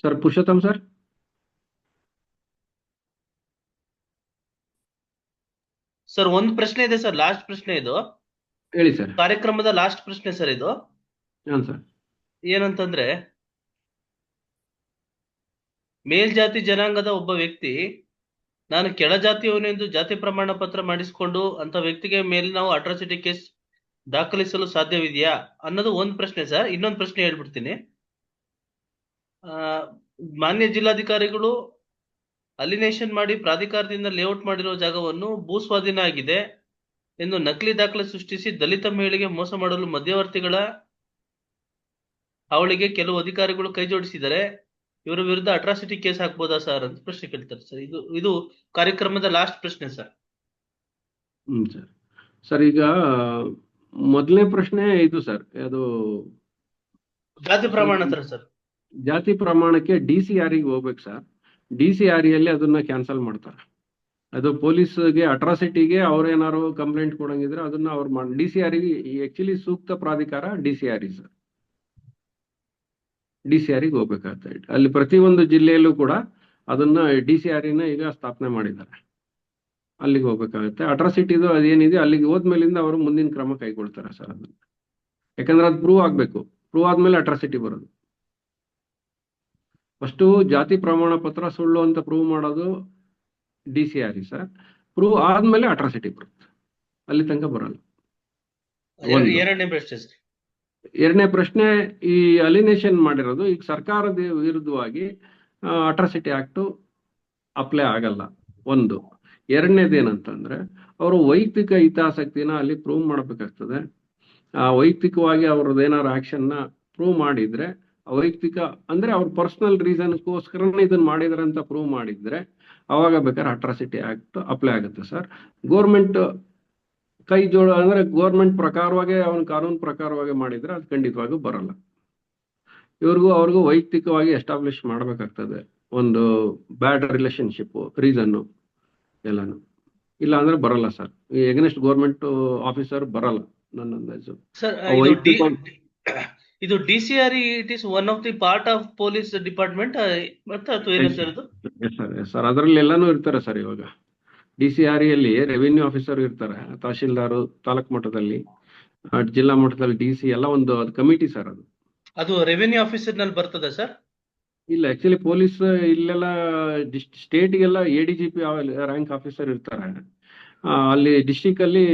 S2: Sir Purushottam sir.
S1: Sir ಒಂದ್ ಪ್ರಶ್ನೆ ಇದೆ ಸರ್, ಲಾಸ್ಟ್ ಪ್ರಶ್ನೆ ಇದು.
S2: ಹೇಳಿ ಸರ್.
S1: ಕಾರ್ಯಕ್ರಮದ ಲಾಸ್ಟ್ ಪ್ರಶ್ನೆ ಸರ್ ಇದು.
S2: ಸರ್
S1: ಏನಂತಂದ್ರೆ, ಮೇಲ್ಜಾತಿ ಜನಾಂಗದ ಒಬ್ಬ ವ್ಯಕ್ತಿ ನಾನು ಕೆಳಜಾತಿಯವನೆಂದು ಜಾತಿ ಪ್ರಮಾಣ ಪತ್ರ ಮಾಡಿಸಿಕೊಂಡು ಅಂತ ವ್ಯಕ್ತಿಗೆ ಮೇಲೆ ನಾವು ಅಟ್ರಾಸಿಟಿ ಕೇಸ್ ದಾಖಲಿಸಲು ಸಾಧ್ಯವಿದೆಯಾ ಅನ್ನೋದು ಒಂದ್ ಪ್ರಶ್ನೆ ಸರ್. ಇನ್ನೊಂದು ಪ್ರಶ್ನೆ ಹೇಳ್ಬಿಡ್ತೀನಿ. ಮಾನ್ಯ ಜಿಲ್ಲಾಧಿಕಾರಿಗಳು ಅಲಿನೇಷನ್ ಮಾಡಿ ಪ್ರಾಧಿಕಾರದಿಂದ ಲೇಔಟ್ ಮಾಡಿರೋ ಜಾಗವನ್ನು ಭೂಸ್ವಾಧೀನ ಆಗಿದೆ ಎಂದು ನಕಲಿ ದಾಖಲೆ ಸೃಷ್ಟಿಸಿ ದಲಿತ ಮಹಿಳೆಗೆ ಮೋಸ ಮಾಡಲು ಮಧ್ಯವರ್ತಿಗಳ ಅವಳಿಗೆ ಕೆಲವು ಅಧಿಕಾರಿಗಳು ಕೈ ಜೋಡಿಸಿದರೆ ಇವರ ವಿರುದ್ಧ ಅಟ್ರಾಸಿಟಿ ಕೇಸ್ ಹಾಕ್ಬೋದಾ ಸರ್ ಅಂತ ಪ್ರಶ್ನೆ ಕೇಳ್ತಾರೆ ಸರ್. ಇದು ಕಾರ್ಯಕ್ರಮದ ಲಾಸ್ಟ್ ಪ್ರಶ್ನೆ ಸರ್.
S2: ಸರ್. ಸರ್, ಈಗ ಮೊದಲನೇ ಪ್ರಶ್ನೆ ಇದು ಸರ್, ಅದು
S1: ಜಾತಿ ಪ್ರಮಾಣ ಹತ್ರ ಸರ್.
S2: ಜಾತಿ ಪ್ರಮಾಣಕ್ಕೆ DCRE ಹೋಗ್ಬೇಕು ಸರ್. DCRE ಅಲ್ಲಿ ಅದನ್ನ ಕ್ಯಾನ್ಸಲ್ ಮಾಡ್ತಾರೆ. ಅದು ಪೊಲೀಸ್ಗೆ ಅಟ್ರಾಸಿಟಿಗೆ ಅವ್ರೇನಾರು ಕಂಪ್ಲೇಂಟ್ ಕೊಡಂಗಿದ್ರೆ ಅದನ್ನ ಅವ್ರು ಮಾಡಿ DCRE ಆಕ್ಚುಲಿ ಸೂಕ್ತ ಪ್ರಾಧಿಕಾರ DCRE ಸರ್. DCRE ಹೋಗ್ಬೇಕಾಗ್ತದೆ. ಅಲ್ಲಿ ಪ್ರತಿಯೊಂದು ಜಿಲ್ಲೆಯಲ್ಲೂ ಕೂಡ ಅದನ್ನ DCRE ಈಗ ಸ್ಥಾಪನೆ ಮಾಡಿದ್ದಾರೆ. ಅಲ್ಲಿಗೆ ಹೋಗ್ಬೇಕಾಗುತ್ತೆ. ಅಟ್ರಾಸಿಟಿದು ಅದೇನಿದೆ ಅಲ್ಲಿಗೆ ಹೋದ್ಮೇಲಿಂದ ಅವರು ಮುಂದಿನ ಕ್ರಮ ಕೈಗೊಳ್ತಾರೆ ಸರ್ ಅದನ್ನ. ಯಾಕಂದ್ರೆ ಅದು ಪ್ರೂವ್ ಆಗ್ಬೇಕು. ಪ್ರೂವ್ ಆದ್ಮೇಲೆ ಅಟ್ರಾಸಿಟಿ ಬರೋದು. ಫಸ್ಟು ಜಾತಿ ಪ್ರಮಾಣ ಪತ್ರ ಸುಳ್ಳು ಅಂತ ಪ್ರೂವ್ ಮಾಡೋದು DCRE ಸರ್. ಪ್ರೂವ್ ಆದ್ಮೇಲೆ ಅಟ್ರಾಸಿಟಿ ಬರುತ್ತೆ. ಅಲ್ಲಿ ತನಕ ಬರಲ್ಲ.
S1: ಎರಡನೇ ಪ್ರಶ್ನೆ ಸರ್.
S2: ಎರಡನೇ ಪ್ರಶ್ನೆ, ಈ ಅಲಿನೇಷನ್ ಮಾಡಿರೋದು ಈಗ ಸರ್ಕಾರದ ವಿರುದ್ಧವಾಗಿ ಅಟ್ರಾಸಿಟಿ ಆಕ್ಟ್ ಅಪ್ಲೈ ಆಗಲ್ಲ ಒಂದು. ಎರಡನೇದೇನಂತಂದ್ರೆ ಅವರು ವೈಯಕ್ತಿಕ ಹಿತಾಸಕ್ತಿನ ಅಲ್ಲಿ ಪ್ರೂವ್ ಮಾಡಬೇಕಾಗ್ತದೆ. ವೈಯಕ್ತಿಕವಾಗಿ ಅವ್ರದ್ದು ಏನಾದ್ರು ಆಕ್ಷನ್ ನ ಪ್ರೂವ್ ಮಾಡಿದ್ರೆ, ವೈಯಕ್ತಿಕ ಅಂದ್ರೆ ಅವ್ರ ಪರ್ಸನಲ್ ರೀಸನ್ಗೋಸ್ಕರನೇ ಇದನ್ನ ಮಾಡಿದ್ರೆ ಅಂತ ಪ್ರೂವ್ ಮಾಡಿದ್ರೆ ಅವಾಗ ಬೇಕಾದ್ರೆ ಅಟ್ರಾಸಿಟಿ ಆಕ್ಟ್ ಅಪ್ಲೈ ಆಗುತ್ತೆ ಸರ್. ಗೋರ್ಮೆಂಟ್ ಕೈ ಜೋಡ ಅಂದ್ರೆ ಗೋರ್ಮೆಂಟ್ ಪ್ರಕಾರವಾಗಿ ಅವನ ಕಾನೂನು ಪ್ರಕಾರವಾಗಿ ಮಾಡಿದ್ರೆ ಅದು ಖಂಡಿತವಾಗೂ ಬರಲ್ಲ. ಅವ್ರಿಗೂ ವೈಯಕ್ತಿಕವಾಗಿ ಎಸ್ಟಾಬ್ಲಿಷ್ ಮಾಡ್ಬೇಕಾಗ್ತದೆ ಒಂದು ಬ್ಯಾಡ್ ರಿಲೇಶನ್ಶಿಪ್ ರೀಸನ್ನು ಎಲ್ಲಾನು. ಇಲ್ಲ ಅಂದ್ರೆ ಬರಲ್ಲ ಸರ್. ಈ ಎಗನೆಸ್ಟ್ ಗೋರ್ಮೆಂಟ್ ಆಫೀಸರ್ ಬರಲ್ಲ ನನ್ನ ಅಂದಾಜು
S1: ಸರ್. ಇದು DCRE it is one of the part of police department ಮತ್ತೆ ಅಥವಾ ಏನು ಸರ್ ಇದು?
S2: ಸರ್ ಅದರಲ್ಲಿ ಎಲ್ಲಾನು ಇರ್ತಾರೆ ಸರ್. ಇವಾಗ DCRE ಅಲ್ಲಿ ರೆವಿನ್ಯೂ ಆಫೀಸರ್ ಇರ್ತಾರೆ, ತಹಶೀಲ್ದಾರು ತಾಲೂಕ್ ಮಟ್ಟದಲ್ಲಿ, ಜಿಲ್ಲಾ ಮಟ್ಟದಲ್ಲಿ DC ಎಲ್ಲ ಒಂದು ಕಮಿಟಿ ಸರ್.
S1: ಅದು ರೆವಿನ್ಯೂ ಆಫೀಸರ್ ನಲ್ಲಿ ಬರ್ತದೆ ಸರ್? ಇಲ್ಲ,
S2: ಆಕ್ಚುಲಿ ಪೊಲೀಸ್ ಇಲ್ಲೆಲ್ಲ ಸ್ಟೇಟ್ಗೆಲ್ಲ ADGP ರ್ಯಾಂಕ್ ಆಫೀಸರ್ ಇರ್ತಾರೆ. ಅಲ್ಲಿ ಡಿಸ್ಟಿಕ್ ಅಲ್ಲಿ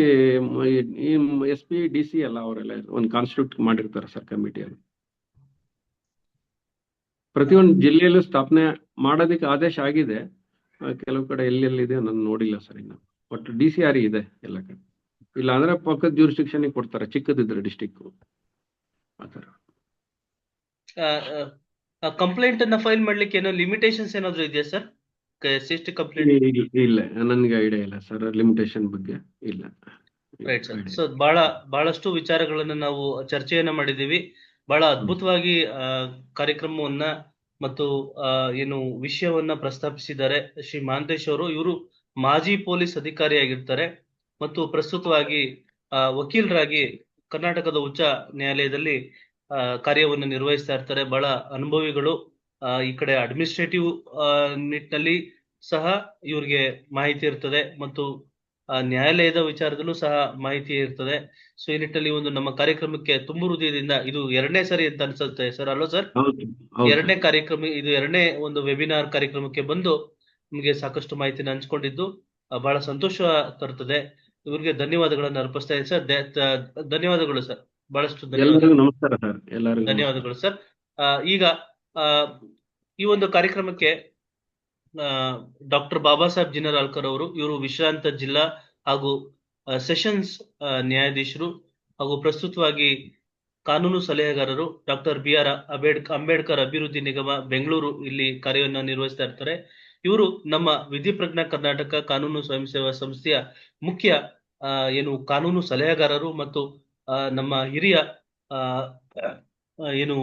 S2: SP DC ಎಲ್ಲ ಅವರೆಲ್ಲ ಒಂದು ಕಾನ್ಸ್ಟಿಟ್ಯೂಟ್ ಮಾಡಿರ್ತಾರೆ ಸರ್ ಕಮಿಟಿಯಲ್ಲಿ. ಪ್ರತಿಯೊಂದು ಜಿಲ್ಲೆಯಲ್ಲೂ ಸ್ಥಾಪನೆ ಮಾಡೋದಕ್ಕೆ ಆದೇಶ ಆಗಿದೆ. ಕೆಲವು ಕಡೆ ಎಲ್ಲೆಲ್ಲಿದೆ ನಾನು ನೋಡಿಲ್ಲ ಸರ್ ಇನ್ನು. ಒಟ್ಟು DCRE ಇದೆ ಎಲ್ಲ ಕಡೆ. ಇಲ್ಲ ಅಂದ್ರೆ ಪಕ್ಕದ ಜ್ಯೂರಿಸ್ಡಿಕ್ಷನ್ ಕೊಡ್ತಾರೆ ಚಿಕ್ಕದಿದ್ರೆ ಡಿಸ್ಟಿಕ್ ಆತರ.
S1: ಕಂಪ್ಲೇಂಟ್ ಅನ್ನ ಫೈಲ್ ಮಾಡ್ಲಿಕ್ಕೆ ಏನೋ ಲಿಮಿಟೇಷನ್ಸ್ ಏನಾದ್ರು ಇದೆಯಾ ಸರ್? SC ಕಂಪ್ಲೇಂಟ್
S2: ಇಲ್ಲ, ನನಗೆ ಐಡಿಯಾ ಇಲ್ಲ ಸರ್ ಲಿಮಿಟೇಷನ್ ಬಗ್ಗೆ. ಇಲ್ಲ.
S1: Right sir. ಸೊ ಬಹಳಷ್ಟು ವಿಚಾರಗಳನ್ನ ನಾವು ಚರ್ಚೆಯನ್ನ ಮಾಡಿದೀವಿ. ಬಹಳ ಅದ್ಭುತವಾಗಿ ಕಾರ್ಯಕ್ರಮವನ್ನ ಮತ್ತು ಏನು ವಿಷಯವನ್ನ ಪ್ರಸ್ತಾಪಿಸಿದ್ದಾರೆ ಶ್ರೀ ಮಹಾಂತೇಶ್ ಅವರು. ಇವರು ಮಾಜಿ ಪೊಲೀಸ್ ಅಧಿಕಾರಿಯಾಗಿರ್ತಾರೆ ಮತ್ತು ಪ್ರಸ್ತುತವಾಗಿ ವಕೀಲರಾಗಿ ಕರ್ನಾಟಕದ ಉಚ್ಚ ನ್ಯಾಯಾಲಯದಲ್ಲಿ ಕಾರ್ಯವನ್ನು ನಿರ್ವಹಿಸ್ತಾ ಇರ್ತಾರೆ. ಬಹಳ ಅನುಭವಿಗಳು. ಈ ಕಡೆ ಅಡ್ಮಿನಿಸ್ಟ್ರೇಟಿವ್ ನಿಟ್ಟಿನಲ್ಲಿ ಸಹ ಇವ್ರಿಗೆ ಮಾಹಿತಿ ಇರ್ತದೆ ಮತ್ತು ನ್ಯಾಯಾಲಯದ ವಿಚಾರದಲ್ಲೂ ಸಹ ಮಾಹಿತಿ ಇರ್ತದೆ. ಸೊ ಈ ನಿಟ್ಟಿನಲ್ಲಿ ಒಂದು ನಮ್ಮ ಕಾರ್ಯಕ್ರಮಕ್ಕೆ ತುಂಬ ಹೃದಯದಿಂದ, ಇದು ಎರಡನೇ ಸರಿ ಅಂತ ಅನ್ಸುತ್ತೆ ಸರ್, ಅಲ್ವಾ ಸರ್? ಎರಡನೇ ಕಾರ್ಯಕ್ರಮ, ಇದು ಎರಡನೇ ಒಂದು ವೆಬಿನಾರ್ ಕಾರ್ಯಕ್ರಮಕ್ಕೆ ಬಂದು ನಿಮಗೆ ಸಾಕಷ್ಟು ಮಾಹಿತಿನ ಹಂಚ್ಕೊಂಡಿದ್ದು ಬಹಳ ಸಂತೋಷ ತರ್ತದೆ. ಇವ್ರಿಗೆ ಧನ್ಯವಾದಗಳನ್ನು ಅರ್ಪಿಸ್ತಾ ಇದ್ದೀನಿ ಸರ್. ಧನ್ಯವಾದಗಳು ಸರ್, ಬಹಳಷ್ಟು ಧನ್ಯವಾದಗಳು.
S2: ನಮಸ್ಕಾರ ಸರ್. ಎಲ್ಲರಿಗೂ
S1: ಧನ್ಯವಾದಗಳು ಸರ್. ಈಗ ಈ ಒಂದು ಕಾರ್ಯಕ್ರಮಕ್ಕೆ ಡಾಕ್ಟರ್ ಬಾಬಾ ಸಾಹೇಬ್ ಜಿನರಾಳ್ಕರ್ ಅವರು, ಇವರು ವಿಶ್ರಾಂತ ಜಿಲ್ಲಾ ಹಾಗೂ ಸೆಷನ್ಸ್ ನ್ಯಾಯಾಧೀಶರು ಹಾಗೂ ಪ್ರಸ್ತುತವಾಗಿ ಕಾನೂನು ಸಲಹೆಗಾರರು, ಡಾಕ್ಟರ್ BR ಅಂಬೇಡ್ಕರ್ ಅಭಿವೃದ್ಧಿ ನಿಗಮ ಬೆಂಗಳೂರು ಇಲ್ಲಿ ಕಾರ್ಯವನ್ನು ನಿರ್ವಹಿಸ್ತಾ ಇರ್ತಾರೆ. ಇವರು ನಮ್ಮ ವಿಧಿಪ್ರಜ್ಞಾ ಕರ್ನಾಟಕ ಕಾನೂನು ಸ್ವಯಂ ಸೇವಾ ಸಂಸ್ಥೆಯ ಮುಖ್ಯ ಏನು ಕಾನೂನು ಸಲಹೆಗಾರರು ಮತ್ತು ನಮ್ಮ ಹಿರಿಯ ಏನು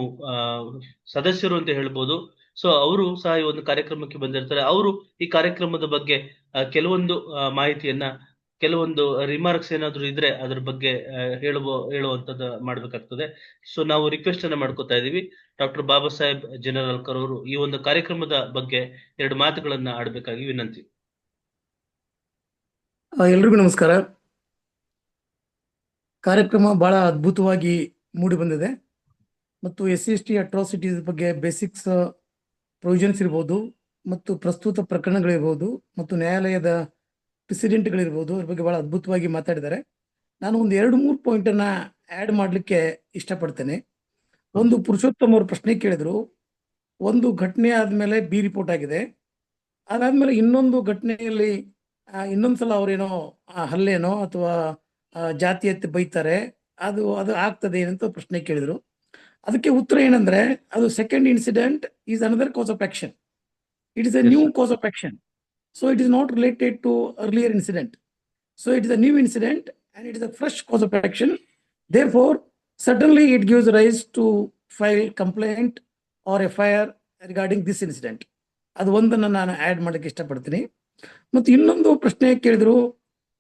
S1: ಸದಸ್ಯರು ಅಂತ ಹೇಳ್ಬೋದು. ಸೊ ಅವರು ಸಹ ಈ ಒಂದು ಕಾರ್ಯಕ್ರಮಕ್ಕೆ ಬಂದಿರ್ತಾರೆ. ಅವರು ಈ ಕಾರ್ಯಕ್ರಮದ ಬಗ್ಗೆ ಕೆಲವೊಂದು ಮಾಹಿತಿಯನ್ನ, ಕೆಲವೊಂದು ರಿಮಾರ್ಕ್ಸ್ ಏನಾದ್ರು ಇದ್ರೆ ಅದ್ರ ಬಗ್ಗೆ ಹೇಳುವಂತದ್ದು ಮಾಡ್ಬೇಕಾಗ್ತದೆ. ಸೊ ನಾವು ರಿಕ್ವೆಸ್ಟ್ ಅನ್ನ ಮಾಡ್ಕೋತಾ ಇದೀವಿ, ಡಾಕ್ಟರ್ ಬಾಬಾ ಸಾಹೇಬ್ ಜಿನರಾಳ್ಕರ್ ಅವರು ಈ ಒಂದು ಕಾರ್ಯಕ್ರಮದ ಬಗ್ಗೆ ಎರಡು ಮಾತುಗಳನ್ನ ಆಡ್ಬೇಕಾಗಿ ವಿನಂತಿ.
S7: ಎಲ್ರಿಗೂ ನಮಸ್ಕಾರ. ಕಾರ್ಯಕ್ರಮ ಬಹಳ ಅದ್ಭುತವಾಗಿ ಮೂಡಿ ಬಂದಿದೆ ಮತ್ತು SC/ST ಅಟ್ರಾಸಿಟೀಸ್ ಬಗ್ಗೆ ಬೇಸಿಕ್ಸ್ ಪ್ರೊವಿಷನ್ಸ್ ಇರ್ಬೋದು ಮತ್ತು ಪ್ರಸ್ತುತ ಪ್ರಕರಣಗಳಿರ್ಬೋದು ಮತ್ತು ನ್ಯಾಯಾಲಯದ ಪ್ರೆಸಿಡೆಂಟ್ಗಳಿರ್ಬೋದು, ಇದ್ರ ಬಗ್ಗೆ ಬಹಳ ಅದ್ಭುತವಾಗಿ ಮಾತಾಡಿದ್ದಾರೆ. ನಾನು ಒಂದು 2-3 ಪಾಯಿಂಟನ್ನು ಆ್ಯಡ್ ಮಾಡಲಿಕ್ಕೆ ಇಷ್ಟಪಡ್ತೇನೆ. ಒಂದು, ಪುರುಷೋತ್ತಮ್ ಅವರು ಪ್ರಶ್ನೆ ಕೇಳಿದ್ರು. ಒಂದು ಘಟನೆ ಆದಮೇಲೆ B ರಿಪೋರ್ಟ್ ಆಗಿದೆ, ಅದಾದ್ಮೇಲೆ ಇನ್ನೊಂದು ಘಟನೆಯಲ್ಲಿ ಇನ್ನೊಂದ್ಸಲ ಅವರೇನೋ ಹಲ್ಲೆನೋ ಅಥವಾ ಜಾತಿ ಎತ್ತಿ ಬೈತಾರೆ, ಅದು ಆಗ್ತದೆ ಏನಂತ ಪ್ರಶ್ನೆ ಕೇಳಿದ್ರು. ಅದಕ್ಕೆ ಉತ್ತರ ಏನಂದ್ರೆ ಅದು second incident is another cause of action. It is a
S1: Yes,
S7: new
S1: sir.
S7: cause of action. So it is not related to earlier incident. So it is a new incident and it is a fresh cause of action. Therefore, certainly it gives rise to file complaint or FIR regarding this incident. ಅದು ಒಂದನ್ನು ನಾನು add ಮಾಡಕ್ಕೆ ಇಷ್ಟಪಡ್ತೀನಿ. ಮತ್ತು ಇನ್ನೊಂದು ಪ್ರಶ್ನೆ ಕೇಳಿದ್ರು,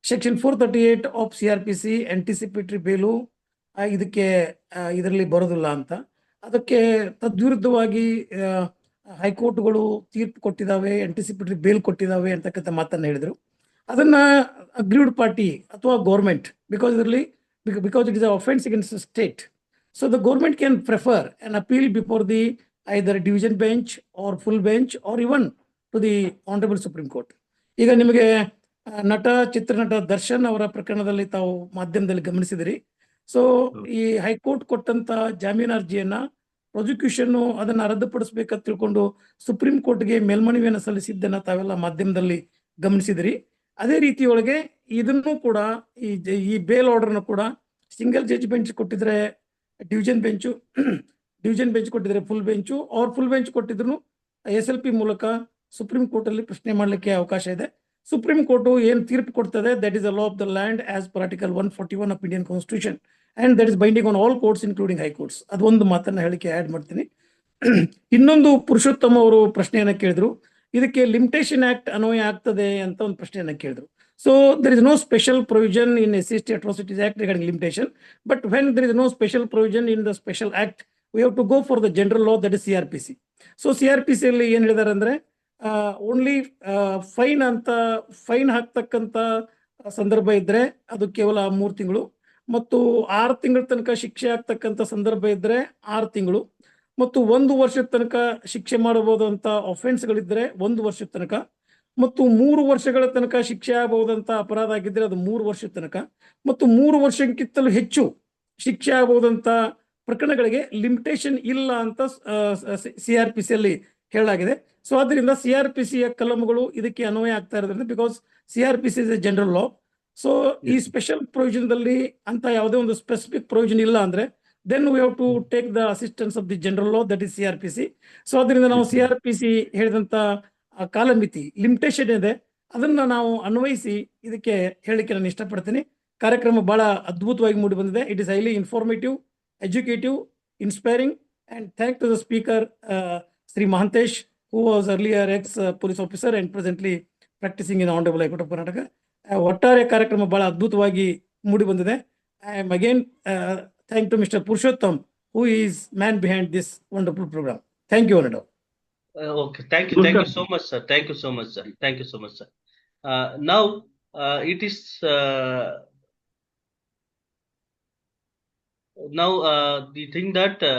S7: section 438 of CRPC anticipatory bail ಇದಕ್ಕೆ ಇದರಲ್ಲಿ ಬರೋದಿಲ್ಲ ಅಂತ. ಅದಕ್ಕೆ ತದ್ವಿರುದ್ಧವಾಗಿ ಹೈಕೋರ್ಟ್ಗಳು ತೀರ್ಪು ಕೊಟ್ಟಿದ್ದಾವೆ, ಆಂಟಿಸಿಪೇಟರಿ ಬೇಲ್ ಕೊಟ್ಟಿದ್ದಾವೆ ಅಂತಕ್ಕಂಥ ಮಾತನ್ನು ಹೇಳಿದರು. ಅದನ್ನ ಅಗ್ರೀವ್ಡ್ ಪಾರ್ಟಿ ಅಥವಾ ಗೌರ್ಮೆಂಟ್, ಬಿಕಾಸ್ ಇದರಲ್ಲಿ because it is offence against state, so the government can prefer an appeal before the either division bench or full bench or even to the honourable supreme court. ಈಗ ನಿಮಗೆ ಚಿತ್ರನಟ ದರ್ಶನ್ ಅವರ ಪ್ರಕರಣದಲ್ಲಿ ತಾವು ಮಾಧ್ಯಮದಲ್ಲಿ ಗಮನಿಸಿದಿರಿ. So ಈ high court ಕೊಟ್ಟಂತ ಜಾಮೀನು ಅರ್ಜಿಯನ್ನ ಪ್ರಾಸಿಕ್ಯೂಷನ್ ಅದನ್ನ ರದ್ದುಪಡಿಸಬೇಕಂತ ತಿಳ್ಕೊಂಡು ಸುಪ್ರೀಂ ಕೋರ್ಟ್ಗೆ ಮೇಲ್ಮನವಿಯನ್ನು ಸಲ್ಲಿಸಿದ್ದನ್ನ ತಾವೆಲ್ಲ ಮಾಧ್ಯಮದಲ್ಲಿ ಗಮನಿಸಿದಿರಿ. ಅದೇ ರೀತಿಯೊಳಗೆ ಇದನ್ನು ಕೂಡ ಈ ಬೇಲ್ ಆರ್ಡರ್ನ ಕೂಡ ಸಿಂಗಲ್ ಜಡ್ಜ್ ಬೆಂಚ್ ಕೊಟ್ಟಿದ್ರೆ ಡಿವಿಷನ್ ಬೆಂಚ್ ಕೊಟ್ಟಿದ್ರೆ full bench or full bench ಕೊಟ್ಟಿದ್ರು SLP ಮೂಲಕ ಸುಪ್ರೀಂ ಕೋರ್ಟ್ ಅಲ್ಲಿ ಪ್ರಶ್ನೆ ಮಾಡಲಿಕ್ಕೆ ಅವಕಾಶ ಇದೆ. ಸುಪ್ರೀಂ ಕೋರ್ಟ್ ಏನ್ ತೀರ್ಪು ಕೊಡ್ತದೆ, that is the law of the land as per article 141 of Indian constitution and that is binding on all courts including high courts. ಅದೊಂದು ಮಾತನ್ನ ಹೇಳಿಕೆ ಆಡ್ ಮಾಡ್ತೀನಿ. ಇನ್ನೊಂದು ಪುರುಷೋತ್ತಮ ಅವರು ಪ್ರಶ್ನೆಯನ್ನ ಕೇಳಿದ್ರು, ಇದಕ್ಕೆ ಲಿಮಿಟೇಷನ್ ಆಕ್ಟ್ ಅನ್ವಯ ಆಗ್ತದೆ ಅಂತ ಒಂದು ಪ್ರಶ್ನೆಯನ್ನ ಕೇಳಿದ್ರು. So there is no special provision in SC/ST atrocities act regarding limitation, but when there is no special provision in the special act we have to go for the general law, that is CRPC. So CRPC ಅಲ್ಲಿ ಏನ್ ಹೇಳಿದಾರೆ ಅಂದ್ರೆ only fine ಹಾಕ್ತಕ್ಕಂತ ಸಂದರ್ಭ ಇದ್ರೆ ಅದು ಕೇವಲ 3 ತಿಂಗಳು, ಮತ್ತು 6 ತಿಂಗಳ ತನಕ ಶಿಕ್ಷೆ ಆಗ್ತಕ್ಕಂಥ ಸಂದರ್ಭ ಇದ್ರೆ 6 ತಿಂಗಳು, ಮತ್ತು 1 ವರ್ಷದ ತನಕ ಶಿಕ್ಷೆ ಮಾಡಬಹುದಂತ ಅಫೆನ್ಸ್ಗಳಿದ್ರೆ 1 ವರ್ಷದ ತನಕ, ಮತ್ತು 3 ವರ್ಷಗಳ ತನಕ ಶಿಕ್ಷೆ ಆಗಬಹುದಂತ ಅಪರಾಧ ಆಗಿದ್ರೆ ಅದು 3 ವರ್ಷದ ತನಕ, ಮತ್ತು 3 ವರ್ಷಕ್ಕಿಂತಲೂ ಹೆಚ್ಚು ಶಿಕ್ಷೆ ಆಗಬಹುದಂತ ಪ್ರಕರಣಗಳಿಗೆ ಲಿಮಿಟೇಷನ್ ಇಲ್ಲ ಅಂತ CRPC ಅಲ್ಲಿ ಹೇಳಲಾಗಿದೆ. ಸೊ ಅದರಿಂದ CRPCಯ ಕಲಂಗಳು ಇದಕ್ಕೆ ಅನ್ವಯ ಆಗ್ತಾ ಇರೋದ್ರಿಂದ, because CRPC is A general law. So ಈ ಸ್ಪೆಷಲ್ ಪ್ರೊವಿಷನ್ ದಲ್ಲಿ ಅಂತ ಯಾವುದೇ ಒಂದು ಸ್ಪೆಸಿಫಿಕ್ ಪ್ರೊವಿಷನ್ ಇಲ್ಲ ಅಂದ್ರೆ then we have to take the assistance of the general law, that is CRPC. So ಅದರಿಂದ ನಾವು CRPC ಹೇಳಿದಂತ ಕಾಲಮಿತಿ ಲಿಮಿಟೇಷನ್ ಇದೆ, ಅದನ್ನ ನಾವು ಅನ್ವಯಿಸಿ ಇದಕ್ಕೆ ಹೇಳಿಕೆ ನಾನು ಇಷ್ಟಪಡ್ತೀನಿ. ಕಾರ್ಯಕ್ರಮ ಬಹಳ ಅದ್ಭುತವಾಗಿ ಮೂಡಿ ಬಂದಿದೆ. It is highly informative, executive, inspiring, and thank to the speaker Sri Mahantesh, who was earlier ex-police officer and presently practicing in Honorable High Court of Karnataka. ಒಟ್ಟಾರೆ ಕಾರ್ಯಕ್ರಮ ಬಹಳ ಅದ್ಭುತವಾಗಿ ಮೂಡಿ ಬಂದಿದೆ. I am again thank to Mr. Purushottam, who is man behind this wonderful program. Thank you, Honorable.
S1: Okay, thank you so much, sir. Thank you so much, sir. Now it is the thing that